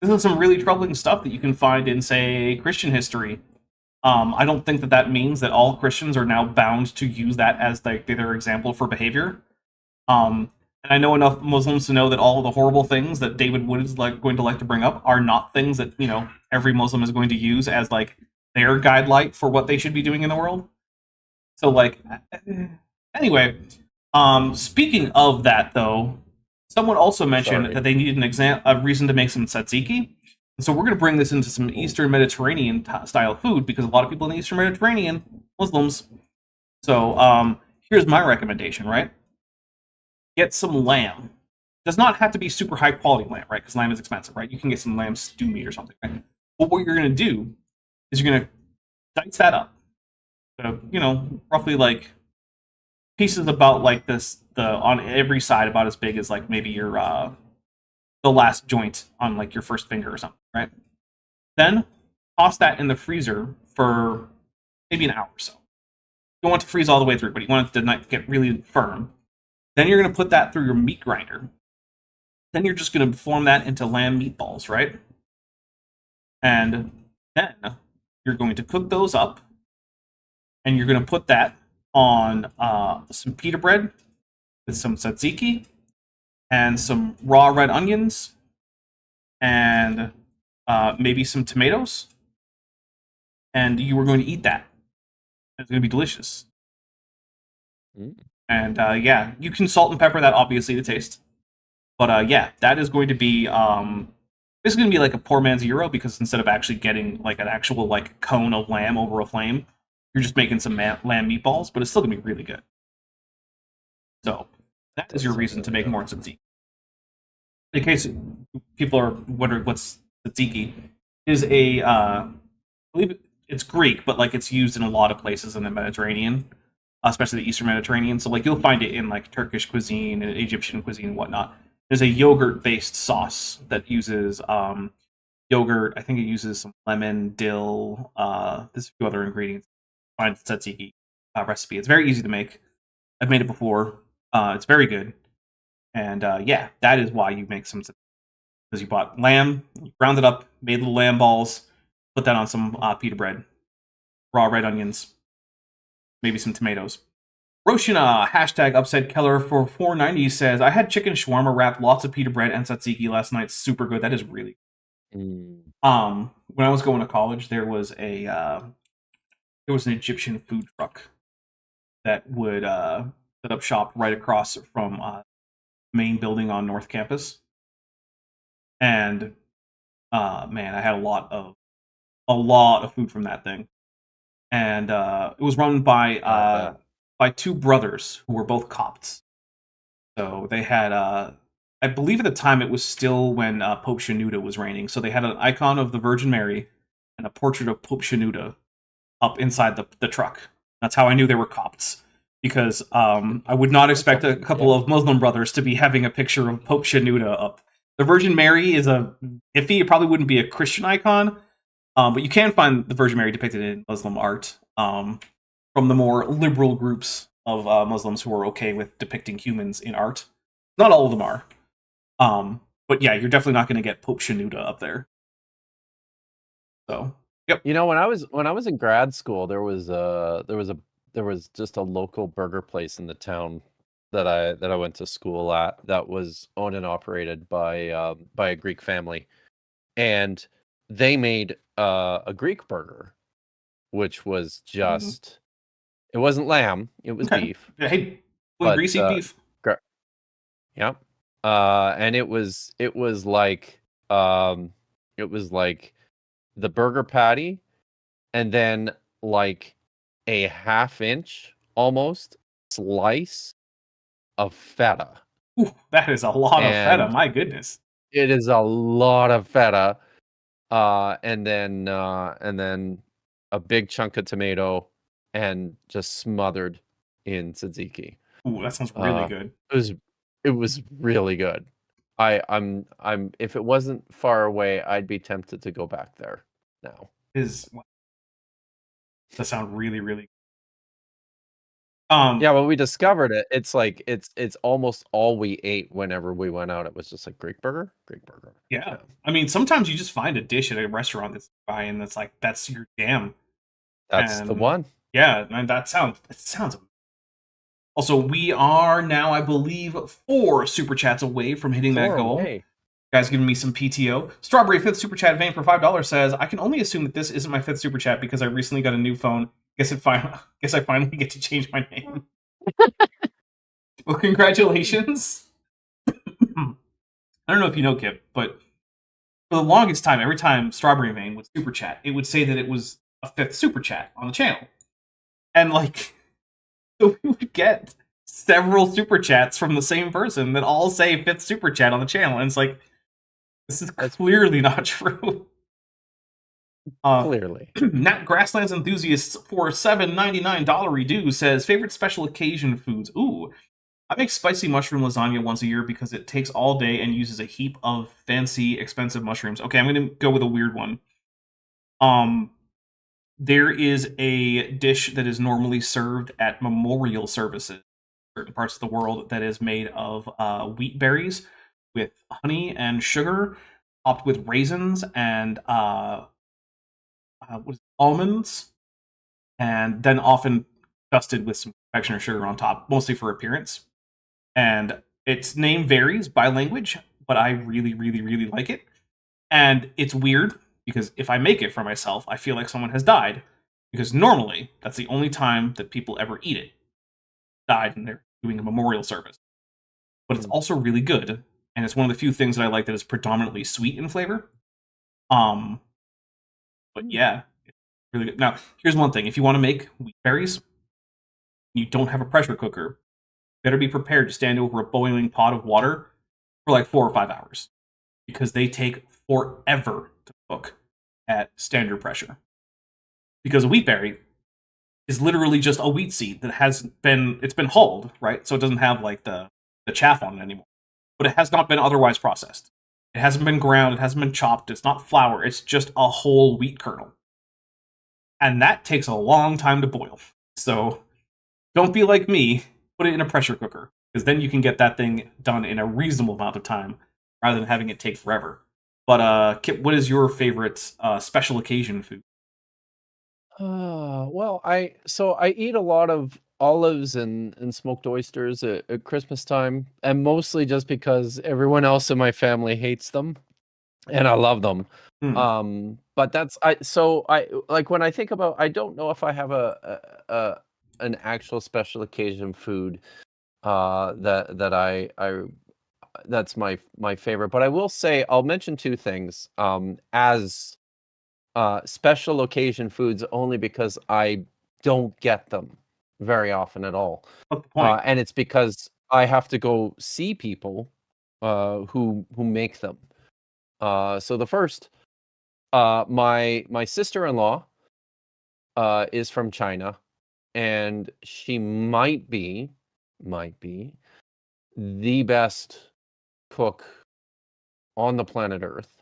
this is some really troubling stuff that you can find in say Christian history. I don't think that that means that all Christians are now bound to use that as like their example for behavior. And I know enough Muslims to know that all of the horrible things that David Wood is like going to like to bring up are not things that every Muslim is going to use as like their guidelight for what they should be doing in the world. So like, anyway, speaking of that though, someone also mentioned that they needed a reason to make some tzatziki. So we're going to bring this into some Eastern Mediterranean style food because a lot of people in the Eastern Mediterranean, Muslims. So here's my recommendation, right? Get some lamb. Does not have to be super high quality lamb, right? Because lamb is expensive, right? You can get some lamb stew meat or something, right? But what you're going to do is you're going to dice that up. So, roughly like pieces about like this, on every side about as big as like maybe your the last joint on like your first finger or something, right? Then toss that in the freezer for maybe an hour or so. You don't want it to freeze all the way through, but you want it to not get really firm. Then you're going to put that through your meat grinder. Then you're just going to form that into lamb meatballs, right? And then you're going to cook those up, and you're going to put that on some pita bread with some tzatziki and some raw red onions and maybe some tomatoes. And you are going to eat that. It's going to be delicious. And yeah, you can salt and pepper that obviously to taste. But yeah, that is going to be this is going to be like a poor man's gyro because instead of actually getting like an actual like cone of lamb over a flame, you're just making some lamb meatballs. But it's still going to be really good. So that is your reason to make more tzatziki. In case people are wondering what's tzatziki, is I believe it's Greek, but like it's used in a lot of places in the Mediterranean. Especially the Eastern Mediterranean. So like you'll find it in like Turkish cuisine and Egyptian cuisine and whatnot. There's a yogurt-based sauce that uses yogurt. I think it uses some lemon, dill, there's a few other ingredients. Find the tzatziki recipe. It's very easy to make. I've made it before. It's very good. And yeah, that is why you make some tzatziki. Because you bought lamb, you ground it up, made little lamb balls, put that on some pita bread, raw red onions, maybe some tomatoes. Roshina, hashtag upset Keller for 490 says, I had chicken shawarma wrapped, lots of pita bread and tzatziki last night. Super good. That is really good. When I was going to college, there was an Egyptian food truck that would set up shop right across from main building on North Campus. And man, I had a lot of food from that thing. And it was run by two brothers who were both Copts. So they had, I believe at the time it was still when Pope Shenouda was reigning. So they had an icon of the Virgin Mary and a portrait of Pope Shenouda up inside the truck. That's how I knew they were Copts. Because I would not expect a couple of Muslim brothers to be having a picture of Pope Shenouda up. The Virgin Mary is iffy. It probably wouldn't be a Christian icon. But you can find the Virgin Mary depicted in Muslim art from the more liberal groups of Muslims who are okay with depicting humans in art. Not all of them are. But yeah, you're definitely not going to get Pope Shenouda up there. So, yep. When I was in grad school, there was just a local burger place in the town that I went to school at that was owned and operated by a Greek family, and they made a Greek burger, which was just it wasn't lamb, it was Okay. beef, Hey, when but greasy beef. yeah. And it was like it was like the burger patty and then like a half-inch almost slice of feta. Ooh, that is a lot of feta. And My goodness. it is a lot of feta. And then a big chunk of tomato and just smothered in tzatziki. Ooh, that sounds really good. It was really good. I'm if it wasn't far away, I'd be tempted to go back there now. That sounds really, really. Yeah, when we discovered it, it's like it's almost all we ate whenever we went out. It was just like Greek burger. Yeah. I mean, sometimes you just find a dish at a restaurant that's buying that's like that's your jam. That's the And one. yeah, and that sounds also, we are now, I believe, 4 super chats away from hitting that goal. Away. Guys giving me some PTO. Strawberry 5th super chat vein for $5 says, I can only assume that this isn't my 5th super chat because I recently got a new phone. Guess I finally get to change my name. Well, congratulations. I don't know if you know, Kip, but for the longest time, every time Strawberry Vein would super chat, it would say that it was a 5th super chat on the channel. And like, so we would get several super chats from the same person that all say 5th super chat on the channel. And it's like, this is clearly not true. Clearly. Nat Grasslands Enthusiasts for $7.99 redo says, favorite special occasion foods. Ooh, I make spicy mushroom lasagna once a year because it takes all day and uses a heap of fancy, expensive mushrooms. Okay, I'm going to go with a weird one. There is a dish that is normally served at memorial services in certain parts of the world that is made of wheat berries with honey and sugar, topped with raisins and almonds, and then often dusted with some confectioner sugar on top, mostly for appearance. And its name varies by language, but I really, really, really like it. And it's weird because if I make it for myself, I feel like someone has died. Because normally, that's the only time that people ever eat it. Died and they're doing a memorial service. But it's also really good, and it's one of the few things that I like that is predominantly sweet in flavor. But yeah, it's really good. Now, here's one thing. If you want to make wheat berries, you don't have a pressure cooker, better be prepared to stand over a boiling pot of water for like 4 or 5 hours. Because they take forever to cook at standard pressure. Because a wheat berry is literally just a wheat seed that it's been hulled, right? So it doesn't have like the chaff on it anymore. But it has not been otherwise processed. It hasn't been ground, it hasn't been chopped, it's not flour, it's just a whole wheat kernel. And that takes a long time to boil. So don't be like me, put it in a pressure cooker, because then you can get that thing done in a reasonable amount of time, rather than having it take forever. But Kip, what is your favorite special occasion food? Well, I eat a lot of olives and smoked oysters at Christmas time, and mostly just because everyone else in my family hates them, and I love them. But that's I like when I think about, I don't know if I have an actual special occasion food that I that's my favorite. But I will say, I'll mention 2 things as special occasion foods, only because I don't get them very often at all. What's the point? And it's because I have to go see people who make them. So the first, my sister-in-law is from China, and she might be the best cook on the planet Earth.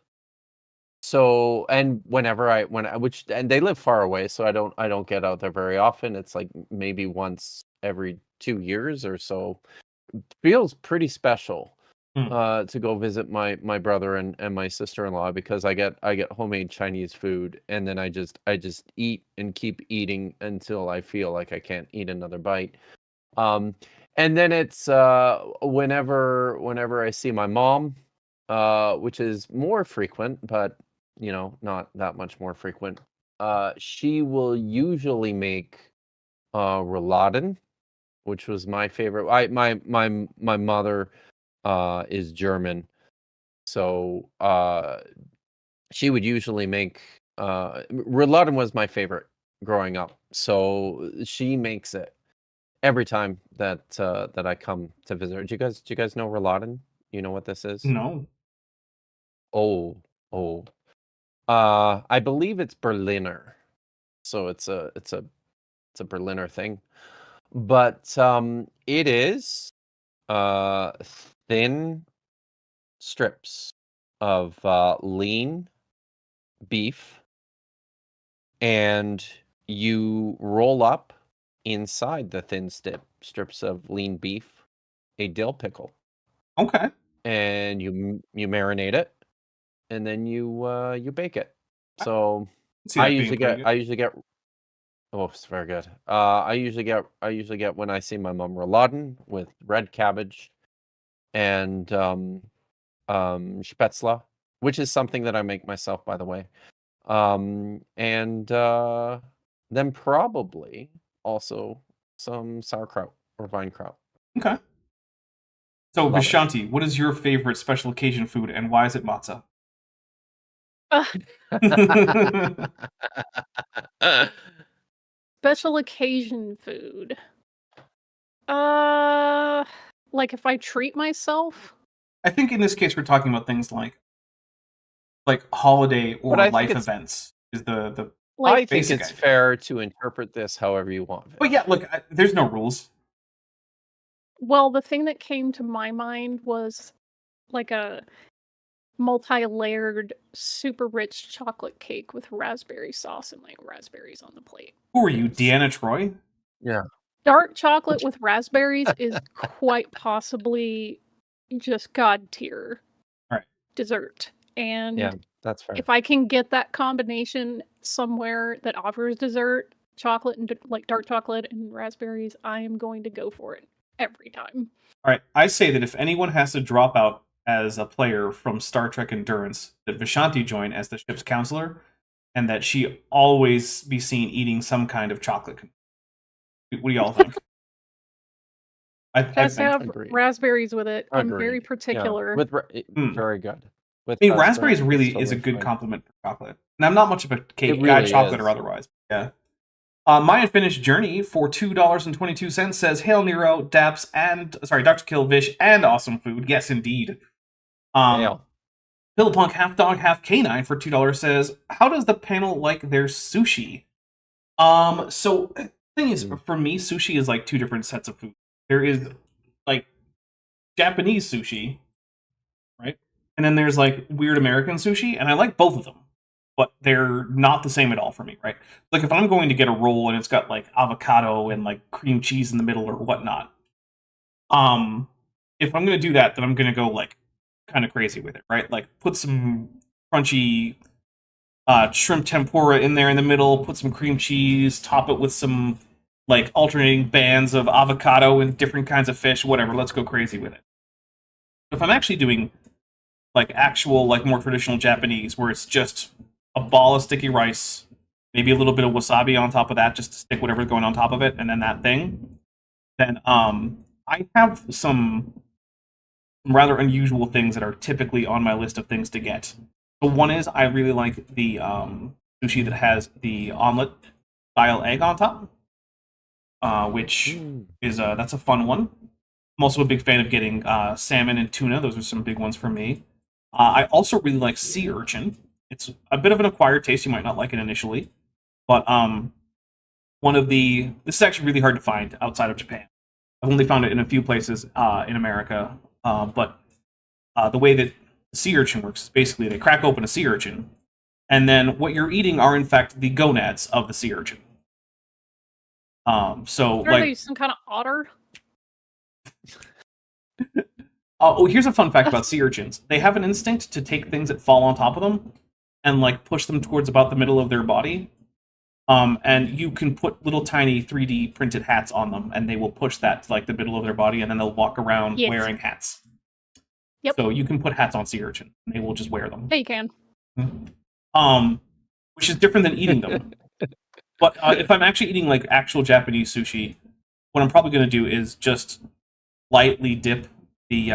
So, and which they live far away, so I don't get out there very often. It's like maybe once every 2 years or so. Feels pretty special to go visit my brother and my sister-in-law, because I get homemade Chinese food, and then I just eat and keep eating until I feel like I can't eat another bite. And then it's whenever I see my mom, which is more frequent, but not that much more frequent. She will usually make rouladen, which was my favorite. My mother is German, so she would usually make rouladen was my favorite growing up. So she makes it every time that I come to visit her. Do you guys know rouladen? You know what this is? No. Oh, oh. I believe it's Berliner. So it's a Berliner thing. But it is thin strips of lean beef, and you roll up inside the thin strips of lean beef a dill pickle, Okay. and you marinate it, and then you bake it. I So see that being pretty good. I usually get oh, it's very good. I usually get when I see my mom rouladen with red cabbage and spätzle, which is something that I make myself, by the way. And then probably also some sauerkraut or Weinkraut. Okay. So, Love it. Vishanti, what is your favorite special occasion food, and why is it matzah? Special occasion food. Like if I treat myself. I think in this case we're talking about things like holiday or life events. Is the Like, I think it's fair to interpret this however you want. But yeah, look, there's no rules. Well, the thing that came to my mind was like a multi-layered, super rich chocolate cake with raspberry sauce and like raspberries on the plate. Who are you, Deanna Troy? Yeah. Dark chocolate with raspberries is quite possibly just god tier dessert. And yeah, that's fair. If I can get that combination somewhere that offers dessert, chocolate and like dark chocolate and raspberries, I am going to go for it every time. All right, I say that if anyone has to drop out as a player from Star Trek Endurance, that Vishanti join as the ship's counselor, and that she always be seen eating some kind of chocolate. What do y'all think? I have raspberries with it. Agreed. I'm very particular. Yeah. Very good. I mean, raspberries really is a good compliment for chocolate. And I'm not much of a cake guy, chocolate or otherwise. Yeah. My Unfinished Journey for $2.22 says, Hail Nero, Daps, and Dr. Kill, Vish, and Awesome Food. Yes, indeed. Pillapunk, half dog, half canine for $2 says, how does the panel like their sushi? So the thing is, for me, sushi is like two different sets of food. There is like Japanese sushi, right? And then there's like weird American sushi, and I like both of them, but they're not the same at all for me, right? Like if I'm going to get a roll and it's got like avocado and like cream cheese in the middle or whatnot, if I'm going to do that, then I'm going to go like kind of crazy with it, right? Like put some crunchy shrimp tempura in there in the middle, put some cream cheese, top it with some like alternating bands of avocado and different kinds of fish, whatever. Let's go crazy with it. If I'm actually doing like actual, like more traditional Japanese, where it's just a ball of sticky rice, maybe a little bit of wasabi on top of that, just to stick whatever's going on top of it, and then that thing, then I have some rather unusual things that are typically on my list of things to get. So one is I really like the sushi that has the omelet style egg on top, which is that's a fun one. I'm also a big fan of getting salmon and tuna. Those are some big ones for me. I also really like sea urchin. It's a bit of an acquired taste. You might not like it initially, but this is actually really hard to find outside of Japan. I've only found it in a few places in America, but the way that sea urchin works is basically they crack open a sea urchin, and then what you're eating are in fact the gonads of the sea urchin. So are they some kind of otter? Here's a fun fact about sea urchins. They have an instinct to take things that fall on top of them and like push them towards about the middle of their body. And you can put little tiny 3D printed hats on them, and they will push that to like the middle of their body, and then they'll walk around wearing hats. Yep. So you can put hats on sea urchin, and they will just wear them. Yeah, you can. which is different than eating them. But if I'm actually eating like actual Japanese sushi, what I'm probably going to do is just lightly dip the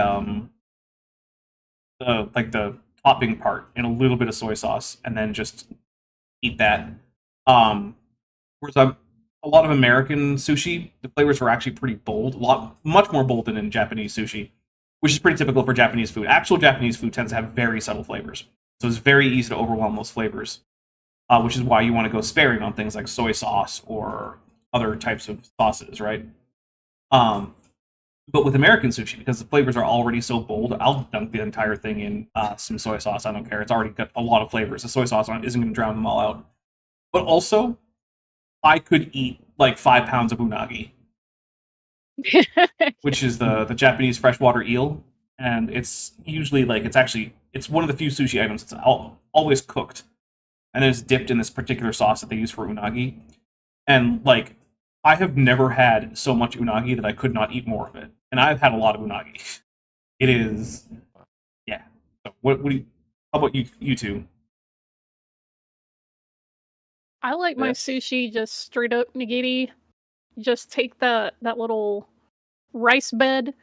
topping part in a little bit of soy sauce, and then just eat that. Whereas a lot of American sushi, the flavors are actually pretty bold, much more bold than in Japanese sushi, which is pretty typical for Japanese food. Actual Japanese food tends to have very subtle flavors, so it's very easy to overwhelm those flavors, which is why you want to go sparing on things like soy sauce or other types of sauces, right? But with American sushi, because the flavors are already so bold, I'll dunk the entire thing in some soy sauce. I don't care. It's already got a lot of flavors. The soy sauce isn't going to drown them all out. But also, I could eat like 5 pounds of unagi, which is the Japanese freshwater eel, and it's usually like it's one of the few sushi items that's always cooked, and then it's dipped in this particular sauce that they use for unagi, and like I have never had so much unagi that I could not eat more of it, and I've had a lot of unagi. It is, yeah. So what do you? How about you two? I like my sushi just straight up nigiri. Just take that little rice bed,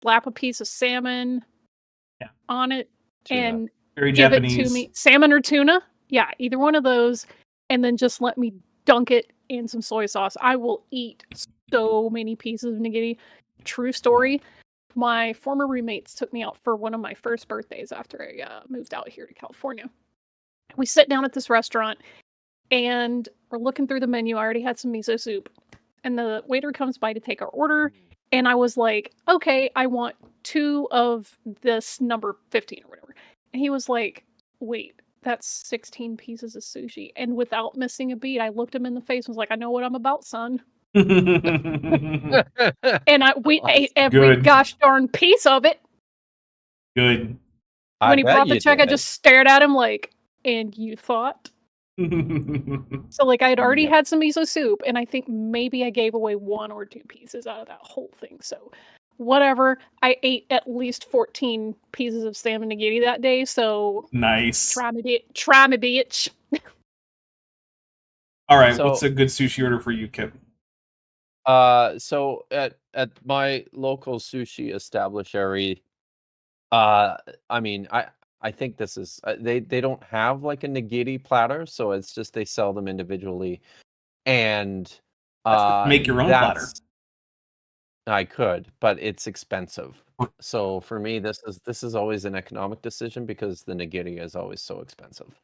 slap a piece of salmon on it, Tuna. and Very give Japanese. it to me. Salmon or tuna? Yeah, either one of those, and then just let me dunk it in some soy sauce. I will eat so many pieces of nigiri. True story. My former roommates took me out for one of my first birthdays after I moved out here to California. We sit down at this restaurant, and we're looking through the menu. I already had some miso soup, and the waiter comes by to take our order, and I was like, okay, I want 2 of this number 15 or whatever. And he was like, wait, that's 16 pieces of sushi. And without missing a beat, I looked him in the face and was like, I know what I'm about, son. And we ate every gosh darn piece of it. Good. When he brought the check, I just stared at him like, and you thought? So like I had already had some miso soup, and I think maybe I gave away 1 or 2 pieces out of that whole thing. So whatever. I ate at least 14 pieces of salmon nigiri that day. So nice. Try me, bitch. All right. What's a good sushi order for you, Kip? So at my local sushi establishary, I mean, I think this is they don't have like a nigiri platter, so it's just they sell them individually, and make your own platter. I could, but it's expensive. So for me, this is always an economic decision because the nigiri is always so expensive.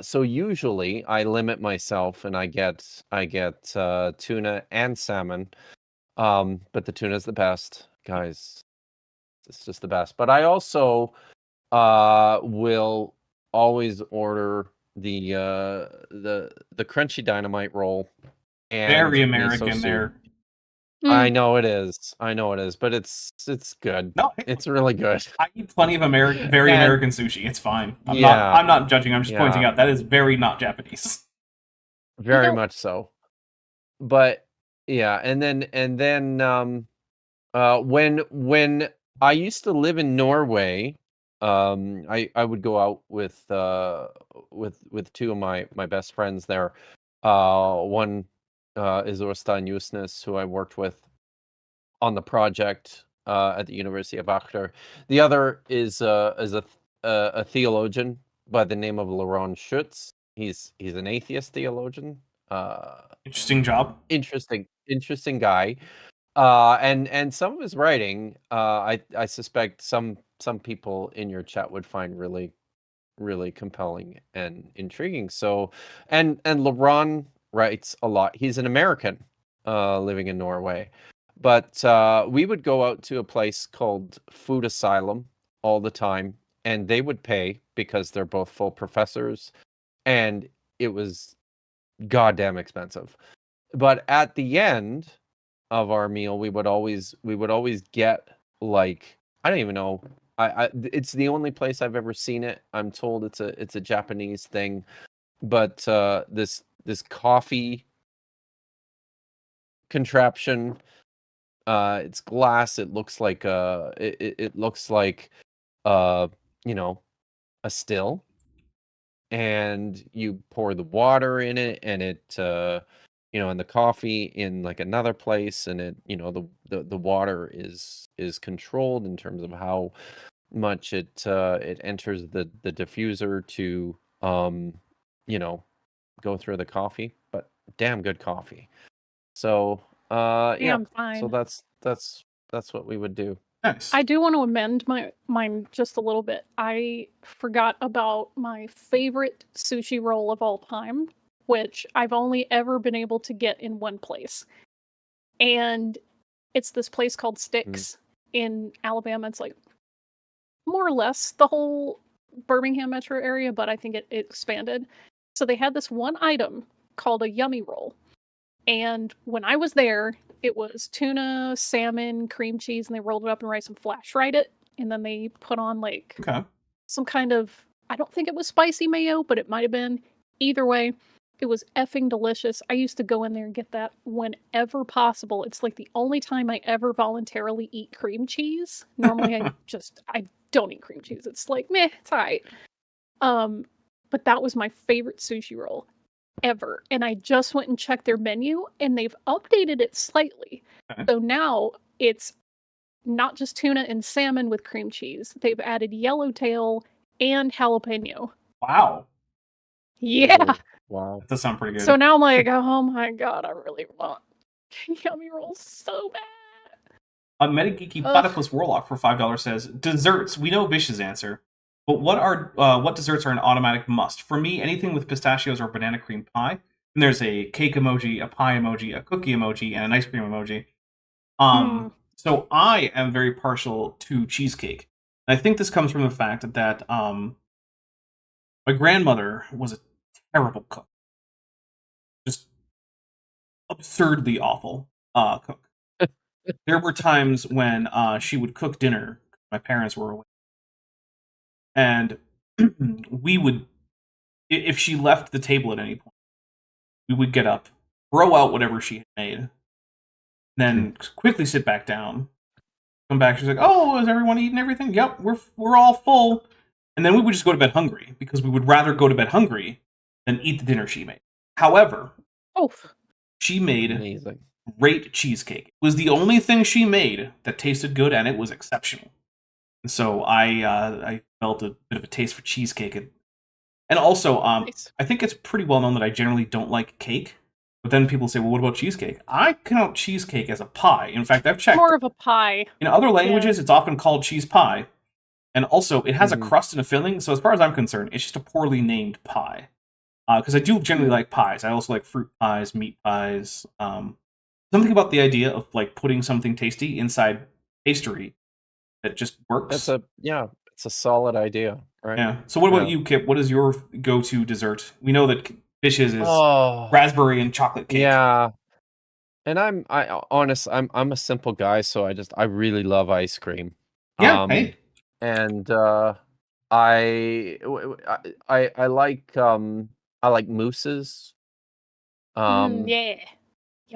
So usually I limit myself and I get tuna and salmon, but the tuna is the best, guys. It's just the best. But I also will always order the crunchy dynamite roll. And very American there. I know it is, but it's good. No, it's really good. I eat plenty of American sushi. It's fine. I'm not judging. I'm just pointing out that is very not Japanese. Very much so. But yeah, and then when I used to live in Norway, I would go out with 2 of my best friends there. One is Orstein Jusnes, who I worked with on the project at the University of Achter. The other is a theologian by the name of Laurent Schutz. He's an atheist theologian. Interesting job. Interesting guy. And some of his writing, I suspect some people in your chat would find really, really compelling and intriguing. So, and Laurent writes a lot. He's an American living in Norway, but we would go out to a place called Food Asylum all the time, and they would pay because they're both full professors, and it was goddamn expensive. But at the end of our meal, we would always get like, I don't even know. It's the only place I've ever seen it. I'm told it's a Japanese thing, but this coffee contraption. It's glass. It looks like it looks like a still, and you pour the water in it, and it and the coffee in like another place, and it the water is controlled in terms of how much it enters the diffuser to go through the coffee, but damn good coffee. So yeah, I'm fine. so that's what we would do. Nice. I do want to amend mine just a little bit. I forgot about my favorite sushi roll of all time, which I've only ever been able to get in one place. And it's this place called Sticks in Alabama. It's like more or less the whole Birmingham metro area, but I think it expanded. So they had this one item called a yummy roll. And when I was there, it was tuna, salmon, cream cheese, and they rolled it up in rice and flash fried it. And then they put on like some kind of, I don't think it was spicy mayo, but it might have been. Either way, it was effing delicious. I used to go in there and get that whenever possible. It's like the only time I ever voluntarily eat cream cheese. Normally I don't eat cream cheese. It's like, meh, it's alright. But that was my favorite sushi roll ever. And I just went and checked their menu, and they've updated it slightly. Okay. So now it's not just tuna and salmon with cream cheese. They've added yellowtail and jalapeno. Wow. Yeah. Oh, wow. That does sound pretty good. So now I'm like, oh my god, I really want yummy rolls so bad. A Metageeky Platypus Warlock for $5 says, desserts. We know Vish's answer. But what desserts are an automatic must? For me, anything with pistachios or banana cream pie. And there's a cake emoji, a pie emoji, a cookie emoji, and an ice cream emoji. So I am very partial to cheesecake. And I think this comes from the fact that my grandmother was a terrible cook. Just absurdly awful cook. There were times when she would cook dinner. My parents were away. And we would, if she left the table at any point, we would get up, throw out whatever she had made, then quickly sit back down, come back. She's like, "Oh, is everyone eating everything? Yep, we're all full." And then we would just go to bed hungry because we would rather go to bed hungry than eat the dinner she made. However, she made great cheesecake. It was the only thing she made that tasted good, and it was exceptional. And so I felt a bit of a taste for cheesecake. And also, nice. I think it's pretty well known that I generally don't like cake. But then people say, well, what about cheesecake? I count cheesecake as a pie. In fact, I've checked. More of a pie. In other languages, it's often called cheese pie. And also, it has a crust and a filling. So as far as I'm concerned, it's just a poorly named pie. Because I do generally like pies. I also like fruit pies, meat pies. Something about the idea of like putting something tasty inside pastry that just works. It's a solid idea, right? Yeah. So what about you, Kip? What is your go-to dessert? We know that Fish's is raspberry and chocolate cake. Yeah. And I'm a simple guy, so I really love ice cream. Yeah. Hey. And I like mousses. Yeah.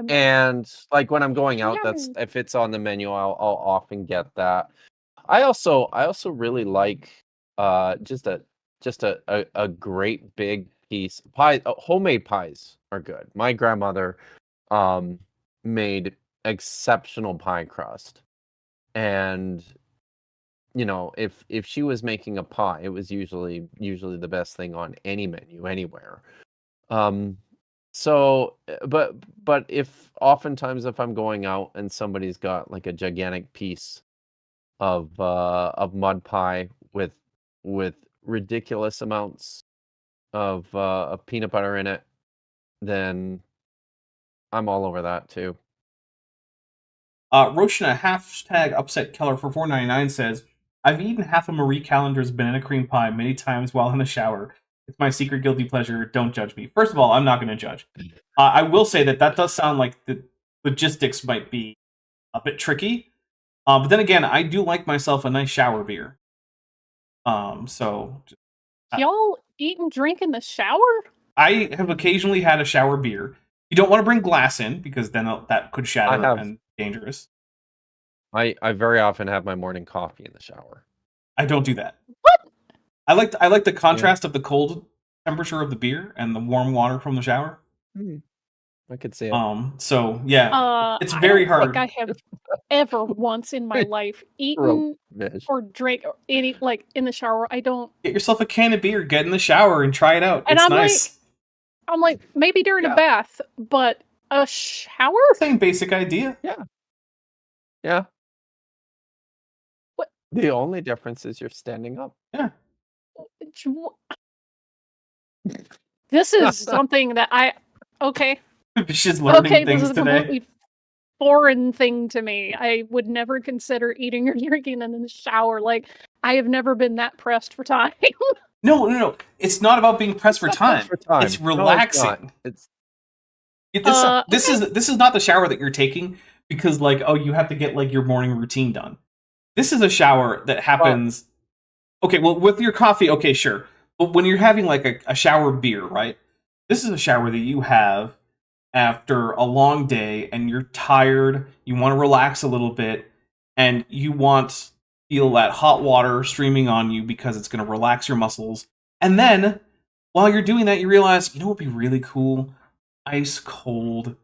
And like when I'm going out, that's if it's on the menu, I'll often get that. I also really like just a great big piece pie. Homemade pies are good. My grandmother made exceptional pie crust, and if she was making a pie, it was usually the best thing on any menu anywhere. So, but if I'm going out and somebody's got like a gigantic piece of mud pie with ridiculous amounts of peanut butter in it, then I'm all over that too. Roshna #upset_Keller for $4.99 says, I've eaten half of Marie Callender's banana cream pie many times while in the shower. It's my secret guilty pleasure. Don't judge me. First of all, I'm not going to judge. I will say that does sound like the logistics might be a bit tricky. But then again, I do like myself a nice shower beer. So y'all eat and drink in the shower? I have occasionally had a shower beer. You don't want to bring glass in because then that could shatter and dangerous. I very often have my morning coffee in the shower. I don't do that. What? I like the contrast of the cold temperature of the beer and the warm water from the shower. I could see it. So yeah, it's I very don't hard. think I have ever once in my life eaten or drank any in the shower. I don't. Get yourself a can of beer, get in the shower, and try it out. And It's I'm nice. I'm like, maybe during a bath, but a shower? Same basic idea. Yeah. What? The only difference is you're standing up. Yeah. This is something that okay. She's learning Okay, things this is a today. completely foreign thing to me. I would never consider eating or drinking in the shower. Like, I have never been that pressed for time. No. It's not about being pressed for time. It's No, relaxing. it's This is not the shower that you're taking because you have to get your morning routine done. This is a shower that happens. Okay, well, with your coffee, okay, sure. But when you're having a shower beer, right? This is a shower that you have after a long day and you're tired, you want to relax a little bit, and you want feel that hot water streaming on you because it's going to relax your muscles. And then, while you're doing that, you realize, you know what would be really cool? Ice cold.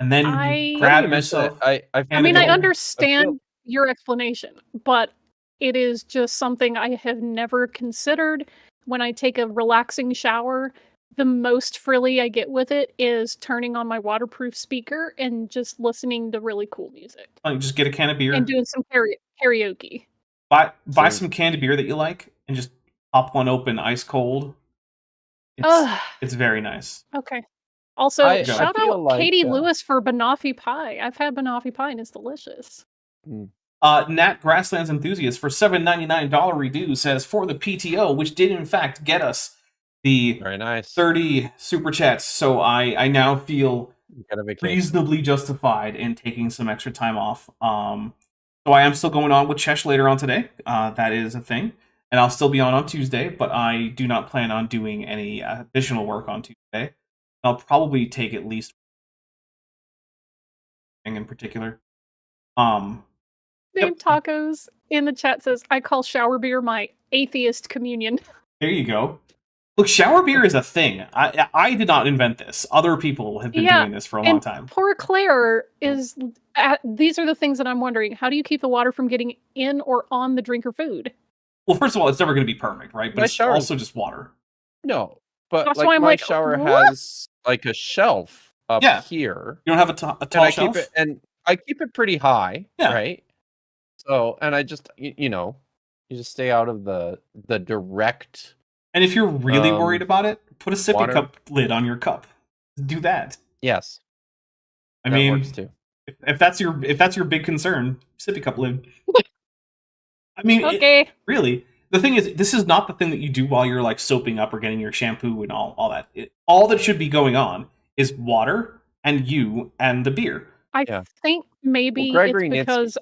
And then you grab yourself. I understand your explanation, but it is just something I have never considered. When I take a relaxing shower, the most frilly I get with it is turning on my waterproof speaker and just listening to really cool music. Just get a can of beer. And doing some karaoke. Buy some canned beer that you like and just pop one open ice cold. It's very nice. Okay. Also, shout out like, Katie Lewis for banoffee pie. I've had banoffee pie and it's delicious. Nat Grasslands Enthusiast for $7.99 redo says, for the PTO, which did in fact get us the very nice 30 super chats. So I now feel reasonably justified in taking some extra time off. So I am still going on with Chesh later on today. That is a thing. And I'll still be on Tuesday, but I do not plan on doing any additional work on Tuesday. I'll probably take at least in particular. Name Tacos in the chat says, I call shower beer my atheist communion. There you go. Look, shower beer is a thing. I did not invent this. Other people have been doing this for a long time. Poor Claire is... these are the things that I'm wondering. How do you keep the water from getting in or on the drink or food? Well, first of all, it's never going to be perfect, right? But it's also just water. No, but that's why I'm my shower has a shelf up here. You don't have a tall shelf? I keep it pretty high, right? So, and I just, you just stay out of the direct. And if you're really worried about it, put a sippy cup lid on your cup. Do that. Yes. I mean, works too. If that's your big concern, sippy cup lid. I mean, okay. Really, the thing is, this is not the thing that you do while you're soaping up or getting your shampoo and all that. All that should be going on is water and you and the beer. I think maybe it's because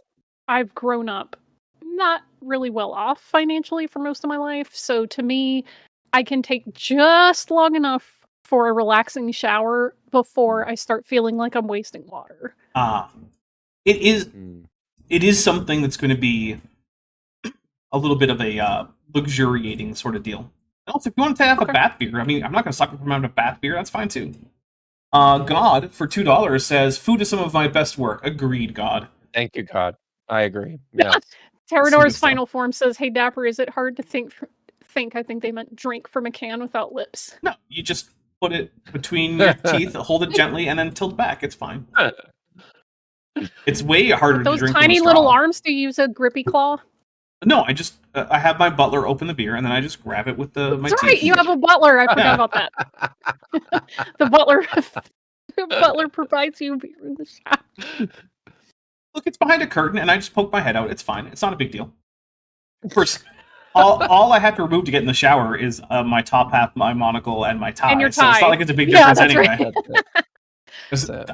I've grown up not really well off financially for most of my life. So to me, I can take just long enough for a relaxing shower before I start feeling like I'm wasting water. It is something that's going to be a little bit of a luxuriating sort of deal. Also, if you want to have a bath beer, I mean, I'm not going to suck from having a bath beer. That's fine too. God for $2 says, food is some of my best work. Agreed, God. Thank you, God. I agree. Yes. Terrador's final form says, hey, Dapper, is it hard to think, I think they meant drink from a can without lips. No, you just put it between your teeth, hold it gently, and then tilt back. It's fine. It's way harder to drink. Those tiny little arms, do you use a grippy claw? No, I just I have my butler open the beer, and then I just grab it with my teeth. Right, you have a butler. I forgot about that. The butler provides you beer in the shop. Look, it's behind a curtain, and I just poke my head out. It's fine. It's not a big deal. First, all I have to remove to get in the shower is my top half, my monocle, and my tie. And your tie. So it's not like it's a big difference anyway. Right.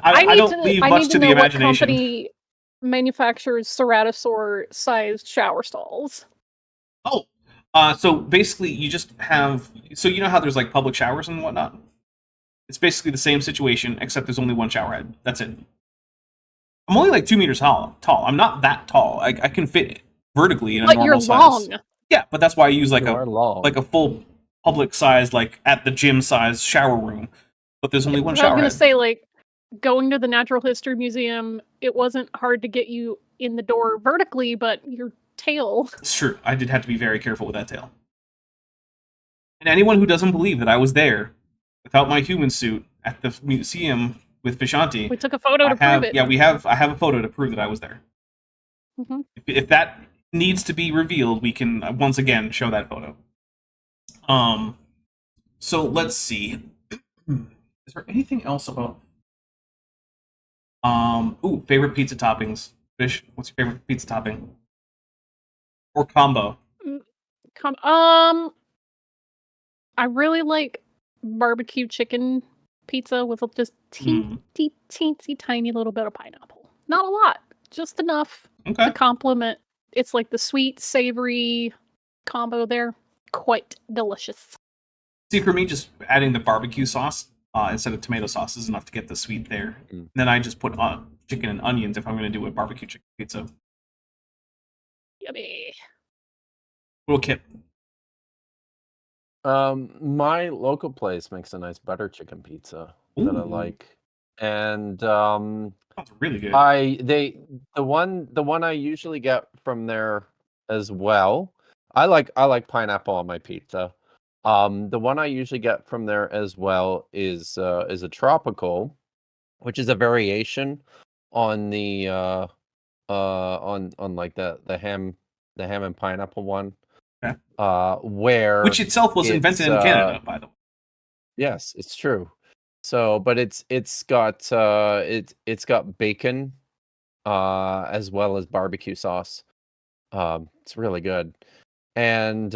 I don't leave much to the imagination. What company manufactures Ceratosaur-sized shower stalls? Oh, so basically, you just have. So you know how there's public showers and whatnot. It's basically the same situation, except there's only one shower head. That's it. I'm only 2 meters tall. I'm not that tall. I can fit vertically in a normal size. But you're long. Yeah, but that's why I use a full public size, like at the gym size shower room, but there's only one I was shower gonna head. say, like, going to the Natural History Museum, it wasn't hard to get you in the door vertically, but your tail. It's true. I did have to be very careful with that tail. And anyone who doesn't believe that I was there without my human suit at the museum with Vishanti, We took a photo to have, prove it. yeah, I have a photo to prove that I was there. Mhm. If that needs to be revealed, we can once again show that photo. So let's see. Is there anything else about? Favorite pizza toppings. Fish, what's your favorite pizza topping? Or combo? I really like barbecue chicken pizza with just teensy tiny little bit of pineapple. Not a lot, just enough Okay. to complement. It's like the sweet, savory combo there. Quite delicious. See, for me, just adding the barbecue sauce instead of tomato sauce is enough to get the sweet there. And then I just put chicken and onions if I'm going to do a barbecue chicken pizza. Yummy. Little Kip. My local place makes a nice butter chicken pizza that I Ooh. like, and Sounds really good. the one I usually get from there as well. I like pineapple on my pizza. The one I usually get from there as well is a tropical, which is a variation on the on like the ham and pineapple one. Okay. Where Which itself was invented in Canada, by the way. Yes, it's true. So, but it's got bacon as well as barbecue sauce. It's really good. And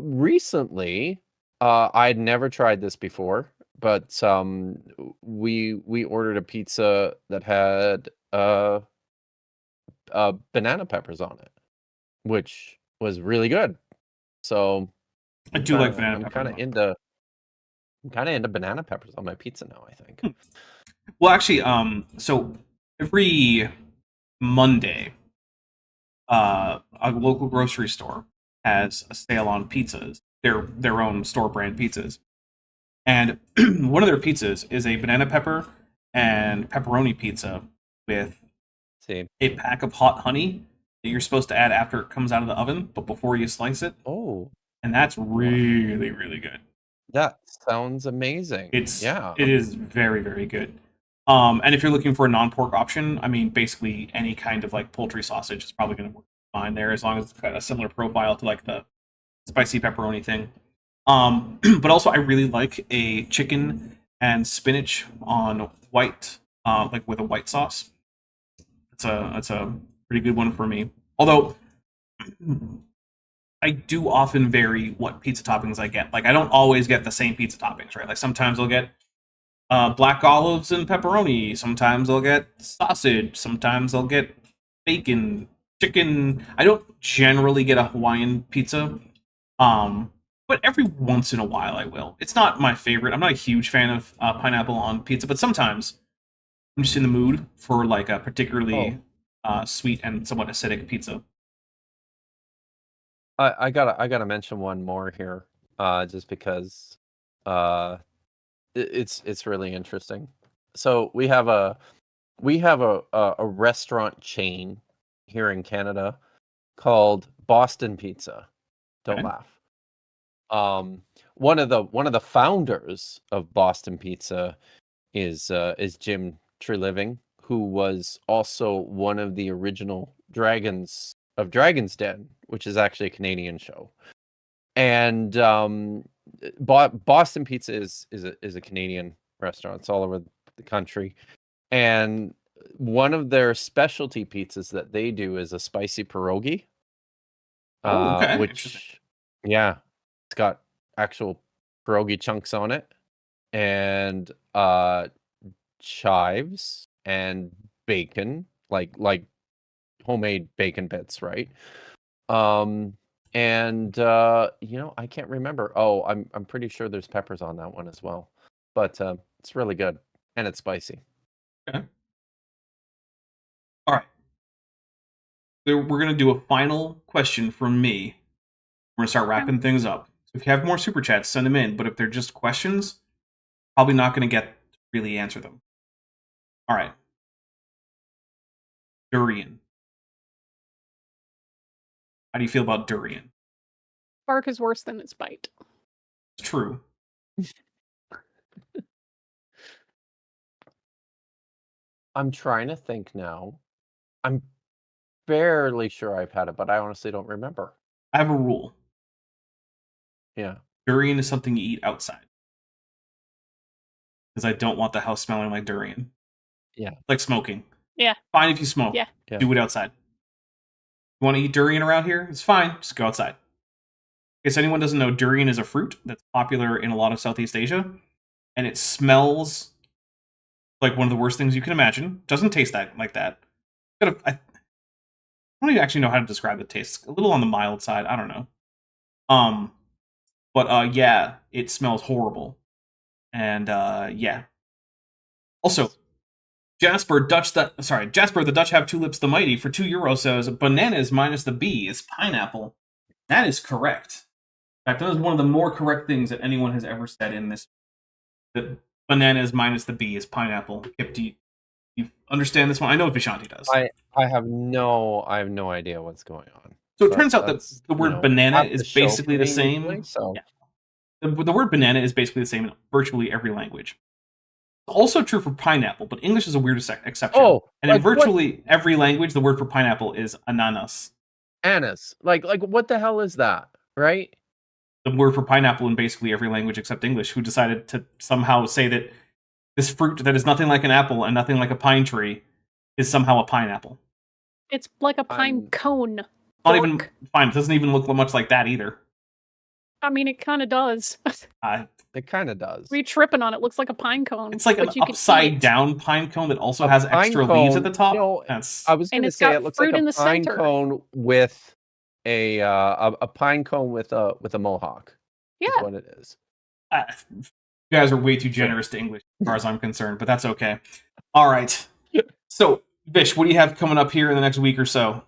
recently, I'd never tried this before, but we ordered a pizza that had banana peppers on it, which was really good. So I do like banana I'm pepper. kind of into banana peppers on my pizza now, I think. Well, actually, so every Monday, a local grocery store has a sale on pizzas, their own store brand pizzas. And one of their pizzas is a banana pepper and pepperoni pizza with a pack of hot honey that you're supposed to add after it comes out of the oven, but before you slice it. Oh, And that's really, really good. that sounds amazing. It is very, very good. And if you're looking for a non-pork option, I mean, basically any kind of like poultry sausage is probably going to work fine there, as long as it's got a similar profile to like the spicy pepperoni thing. But also, I really like a chicken and spinach on white, like with a white sauce. It's a pretty good one for me. Although I do often vary what pizza toppings I get. Like I don't always get the same pizza toppings, right? Like sometimes I'll get black olives and pepperoni. Sometimes I'll get sausage. Sometimes I'll get bacon, chicken. I don't generally get a Hawaiian pizza, but every once in a while I will. It's not my favorite. I'm not a huge fan of pineapple on pizza, but sometimes I'm just in the mood for like a particularly sweet and somewhat acidic pizza. I gotta mention one more here, just because it's really interesting. So we have a restaurant chain here in Canada called Boston Pizza. Don't Okay. laugh. One of the founders of Boston Pizza is Jim Treliving, who was also one of the original Dragons of Dragon's Den, which is actually a Canadian show. And Boston Pizza is a Canadian restaurant. It's all over the country. And one of their specialty pizzas that they do is a spicy pierogi. Okay. Which, yeah, it's got actual pierogi chunks on it, and chives and bacon, like homemade bacon bits, right? And I can't remember. Oh, I'm pretty sure there's peppers on that one as well. But it's really good and it's spicy. Okay. All right. We're going to do a final question from me. We're going to start wrapping things up. So if you have more super chats, send them in. But if they're just questions, probably not going to get to really answer them. All right. Durian. How do you feel about durian? Bark is worse than its bite. It's true. I'm trying to think now. I'm fairly sure I've had it, but I honestly don't remember. I have a rule. Yeah. Durian is something you eat outside. Because I don't want the house smelling like durian. Yeah. Like smoking. Yeah. Fine if you smoke. Yeah. Do it outside. You want to eat durian around here? It's fine. Just go outside. In case anyone doesn't know, durian is a fruit that's popular in a lot of Southeast Asia. And it smells like one of the worst things you can imagine. Doesn't taste like that. I don't even actually know how to describe the taste. A little on the mild side. I don't know. But yeah, it smells horrible. And yeah. Also, Jasper the Dutch have tulips the mighty for €2 says bananas minus the B is pineapple. That is correct. In fact, that is one of the more correct things that anyone has ever said in this. That bananas minus the B is pineapple. Kip, do you understand this one? I know Vishanti does. I have no idea what's going on. So it turns out that the word banana is basically the same. Usually, so. Yeah. The word banana is basically the same in virtually every language. It's also true for pineapple, but English is a weird exception. Oh, and in virtually every language, the word for pineapple is ananas. Ananas. Like what the hell is that, right? The word for pineapple in basically every language except English, who decided to somehow say that this fruit that is nothing like an apple and nothing like a pine tree is somehow a pineapple. It's like a pine cone. Not even fine. It doesn't even look much like that either. I mean, it kind of does. It kind of does. You're tripping on it. Looks like a pine cone. It's like an upside down pine cone that also has extra leaves at the top. I was going to say it looks like a pine cone with a pine cone with a mohawk. Yeah, is what it is. You guys are way too generous to English as far as I'm concerned, but that's okay. All right. So, Vish, what do you have coming up here in the next week or so?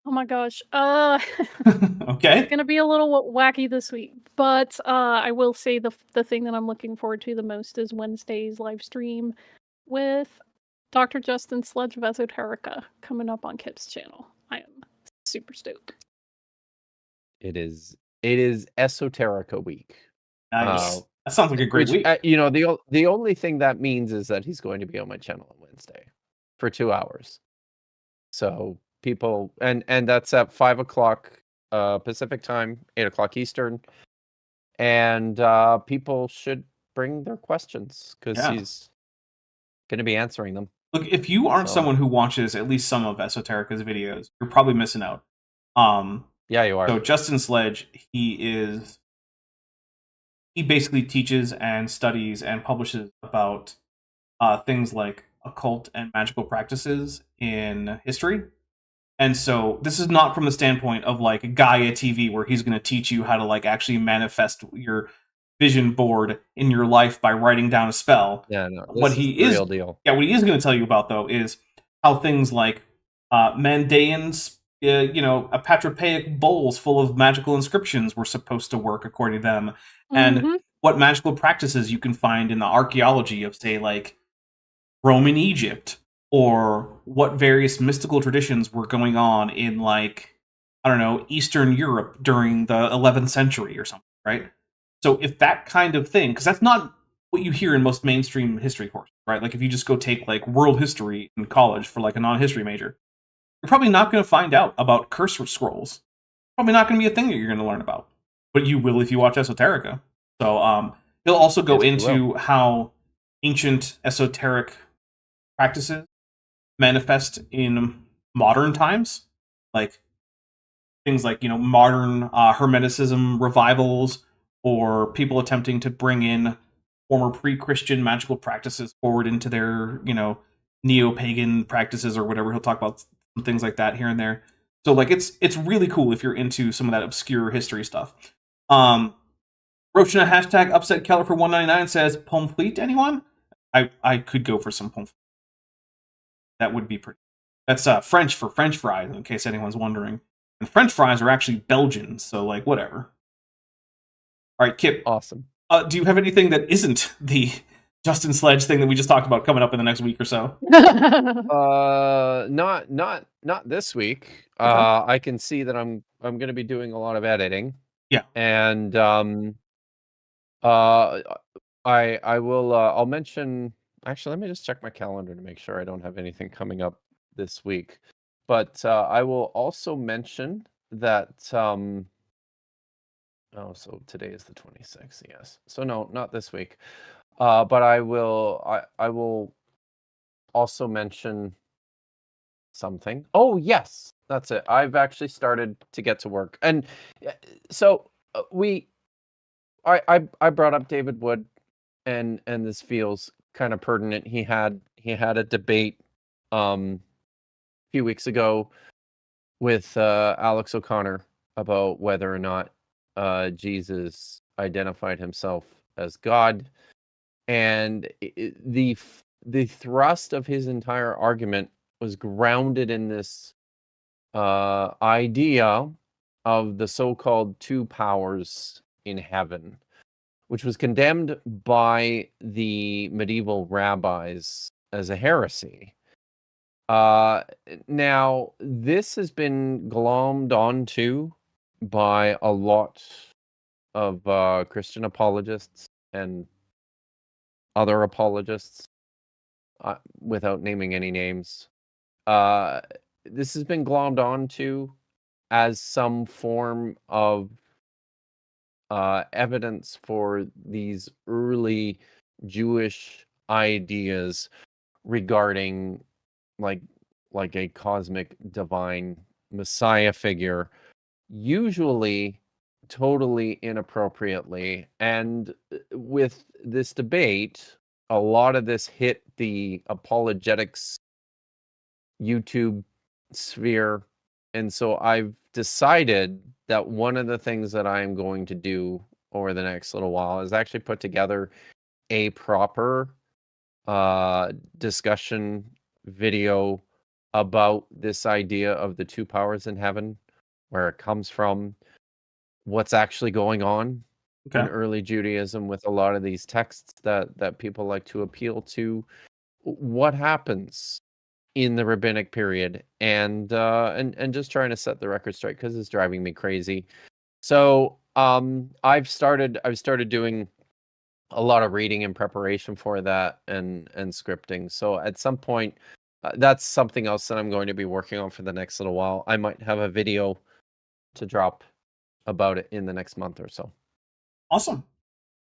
Oh my gosh. Okay. It's gonna be a little wacky this week, but I will say the thing that I'm looking forward to the most is Wednesday's live stream with Dr. Justin Sledge of Esoterica coming up on Kip's channel. I am super stoked. It is Esoterica week. Nice. That sounds like a great week. The only thing that means is that he's going to be on my channel on Wednesday for 2 hours. So people and that's at 5 o'clock Pacific time, 8 o'clock Eastern, and people should bring their questions because he's going to be answering them. Look, if you aren't someone who watches at least some of Esoterica's videos, you're probably missing out. Yeah, you are. So Justin Sledge, he basically teaches and studies and publishes about things like occult and magical practices in history. And so this is not from the standpoint of like Gaia TV, where he's going to teach you how to like actually manifest your vision board in your life by writing down a spell. Yeah, no. What he is, real deal. Yeah, what he is going to tell you about though is how things like Mandaeans, apotropaic bowls full of magical inscriptions were supposed to work according to them, and what magical practices you can find in the archaeology of, say, like Roman Egypt, or what various mystical traditions were going on in, like, I don't know, Eastern Europe during the 11th century or something, right? So if that kind of thing, because that's not what you hear in most mainstream history courses, right? Like if you just go take like world history in college for like a non-history major, you're probably not going to find out about curse scrolls. Probably not going to be a thing that you're going to learn about, but you will if you watch Esoterica. So he'll also go into how ancient esoteric practices manifest in modern times, like things like modern Hermeticism revivals, or people attempting to bring in former pre-Christian magical practices forward into their neo-pagan practices or whatever. He'll talk about some things like that here and there. So like it's really cool if you're into some of that obscure history stuff. Roachna hashtag upset Keller for 199 says pomfret. Anyone? I could go for some pomfret. That would be pretty. That's French for French fries, in case anyone's wondering. And French fries are actually Belgian, so like whatever. All right, Kip. Awesome. Do you have anything that isn't the Justin Sledge thing that we just talked about coming up in the next week or so? Not this week. Okay. I can see that I'm going to be doing a lot of editing. Yeah. And I will I'll mention, actually, let me just check my calendar to make sure I don't have anything coming up this week. But I will also mention that oh, so today is the 26th, yes. So no, not this week. But I will also mention something. Oh, yes, that's it. I've actually started to get to work. And so I brought up David Wood, and this feels kind of pertinent. He had a debate a few weeks ago with Alex O'Connor about whether or not Jesus identified himself as God, and the thrust of his entire argument was grounded in this idea of the so-called two powers in heaven, which was condemned by the medieval rabbis as a heresy. Now, this has been glommed onto by a lot of Christian apologists and other apologists, without naming any names. This has been glommed onto as some form of evidence for these early Jewish ideas regarding like a cosmic divine Messiah figure, usually totally inappropriately. And with this debate, a lot of this hit the apologetics YouTube sphere. And so I've decided that one of the things that I'm going to do over the next little while is actually put together a proper discussion video about this idea of the two powers in heaven, where it comes from, what's actually going on in early Judaism with a lot of these texts that people like to appeal to, what happens in the rabbinic period, and just trying to set the record straight, because it's driving me crazy. So I've started doing a lot of reading in preparation for that, and scripting. So at some point, that's something else that I'm going to be working on for the next little while. I might have a video to drop about it in the next month or so. Awesome.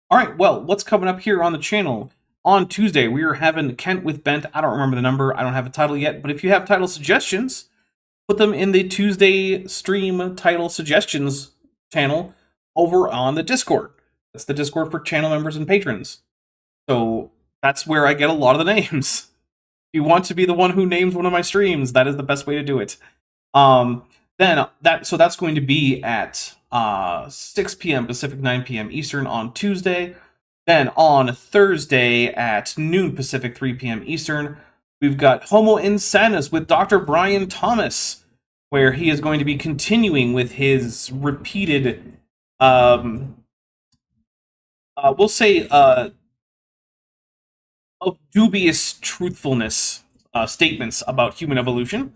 All right, well, what's coming up here on the channel? On Tuesday, we are having Kent with Bent. I don't remember the number. I don't have a title yet, but if you have title suggestions, put them in the Tuesday stream title suggestions channel over on the Discord. That's the Discord for channel members and patrons. So that's where I get a lot of the names. If you want to be the one who names one of my streams, that is the best way to do it. So that's going to be at 6 p.m. Pacific, 9 p.m. Eastern on Tuesday. Then on Thursday at noon Pacific, 3 p.m. Eastern, we've got Homo Insanus with Dr. Brian Thomas, where he is going to be continuing with his repeated, we'll say, of dubious truthfulness statements about human evolution.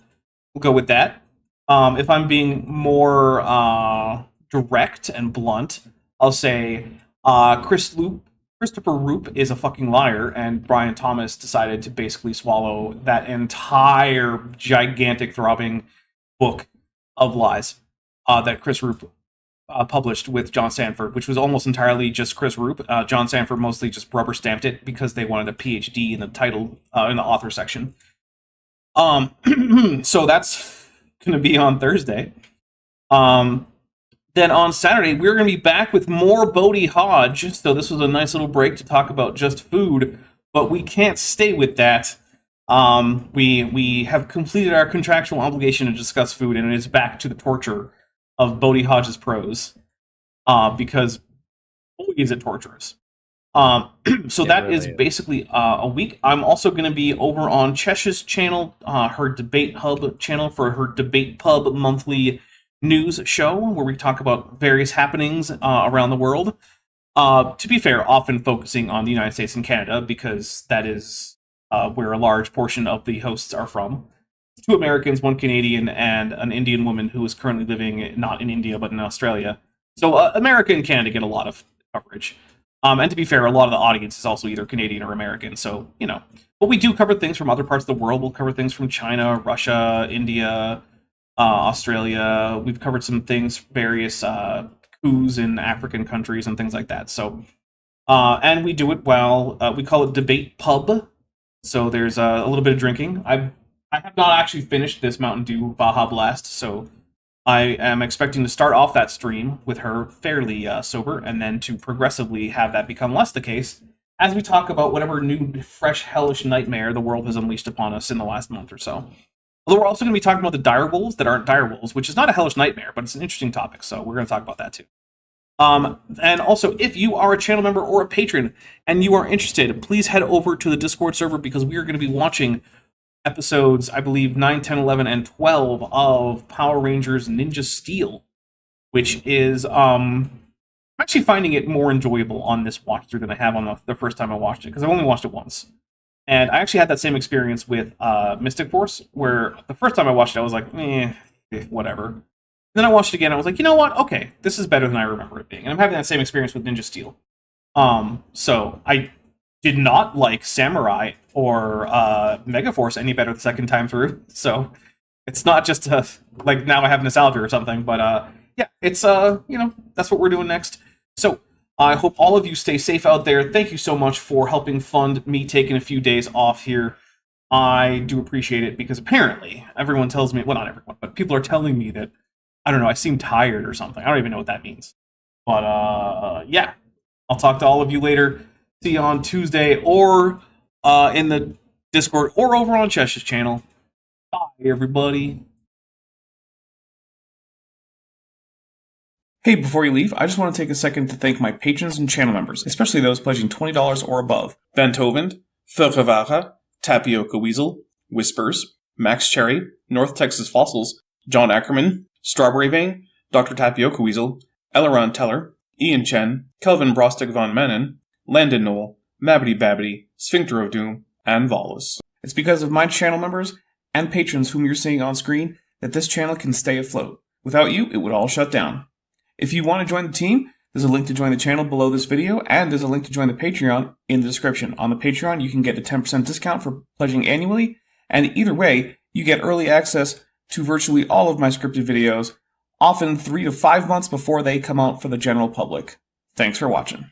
We'll go with that. If I'm being more direct and blunt, I'll say Christopher Roop is a fucking liar, and Brian Thomas decided to basically swallow that entire gigantic throbbing book of lies that Chris Roop published with John Sanford, which was almost entirely just Chris Roop. John Sanford mostly just rubber stamped it because they wanted a PhD in the title, in the author section. So that's going to be on Thursday. Then on Saturday, we're going to be back with more Bodhi Hodge. So this was a nice little break to talk about just food, but we can't stay with that. We have completed our contractual obligation to discuss food, and it is back to the torture of Bodhi Hodge's prose, because boy, is it torturous. So that really is basically a week. I'm also going to be over on Chesh's channel, her Debate Hub channel, for her Debate Pub monthly news show, where we talk about various happenings around the world. To be fair, often focusing on the United States and Canada because that is where a large portion of the hosts are from. 2 Americans, 1 Canadian, and an Indian woman who is currently living not in India but in Australia. So America and Canada get a lot of coverage. And to be fair, a lot of the audience is also either Canadian or American. So, but we do cover things from other parts of the world. We'll cover things from China, Russia, India, Australia. We've covered some things, various coups in African countries and things like that. So, and we do it well. We call it Debate Pub. So there's a little bit of drinking. I have not actually finished this Mountain Dew Baja Blast, so I am expecting to start off that stream with her fairly sober, and then to progressively have that become less the case as we talk about whatever new, fresh, hellish nightmare the world has unleashed upon us in the last month or so. Although we're also going to be talking about the dire wolves that aren't dire wolves, which is not a hellish nightmare, but it's an interesting topic, so we're going to talk about that too. And also, if you are a channel member or a patron and you are interested, please head over to the Discord server because we are going to be watching episodes, I believe, 9, 10, 11, and 12 of Power Rangers Ninja Steel, which is, I'm actually finding it more enjoyable on this watch through than I have on the first time I watched it, because I've only watched it once. And I actually had that same experience with Mystic Force, where the first time I watched it, I was like, whatever. Then I watched it again, I was like, you know what? Okay, this is better than I remember it being. And I'm having that same experience with Ninja Steel. So I did not like Samurai or Megaforce any better the second time through. So it's not just like now I have nostalgia or something, but yeah, it's that's what we're doing next. So I hope all of you stay safe out there. Thank you so much for helping fund me taking a few days off here. I do appreciate it because apparently everyone tells me, well, not everyone, but people are telling me that, I don't know, I seem tired or something. I don't even know what that means. But yeah, I'll talk to all of you later. See you on Tuesday or in the Discord or over on Chesh's channel. Bye, everybody. Hey, before you leave, I just want to take a second to thank my patrons and channel members, especially those pledging $20 or above. Van Tovend, Ferrevara, Tapioca Weasel, Whispers, Max Cherry, North Texas Fossils, John Ackerman, Strawberry Vein, Dr. Tapioca Weasel, Elleron Teller, Ian Chen, Kelvin Brostek von Mennen, Landon Knoll, Mabbity Babbity, Sphincter of Doom, and Volus. It's because of my channel members and patrons whom you're seeing on screen that this channel can stay afloat. Without you, it would all shut down. If you want to join the team, there's a link to join the channel below this video, and there's a link to join the Patreon in the description. On the Patreon, you can get a 10% discount for pledging annually, and either way, you get early access to virtually all of my scripted videos, often 3 to 5 months before they come out for the general public. Thanks for watching.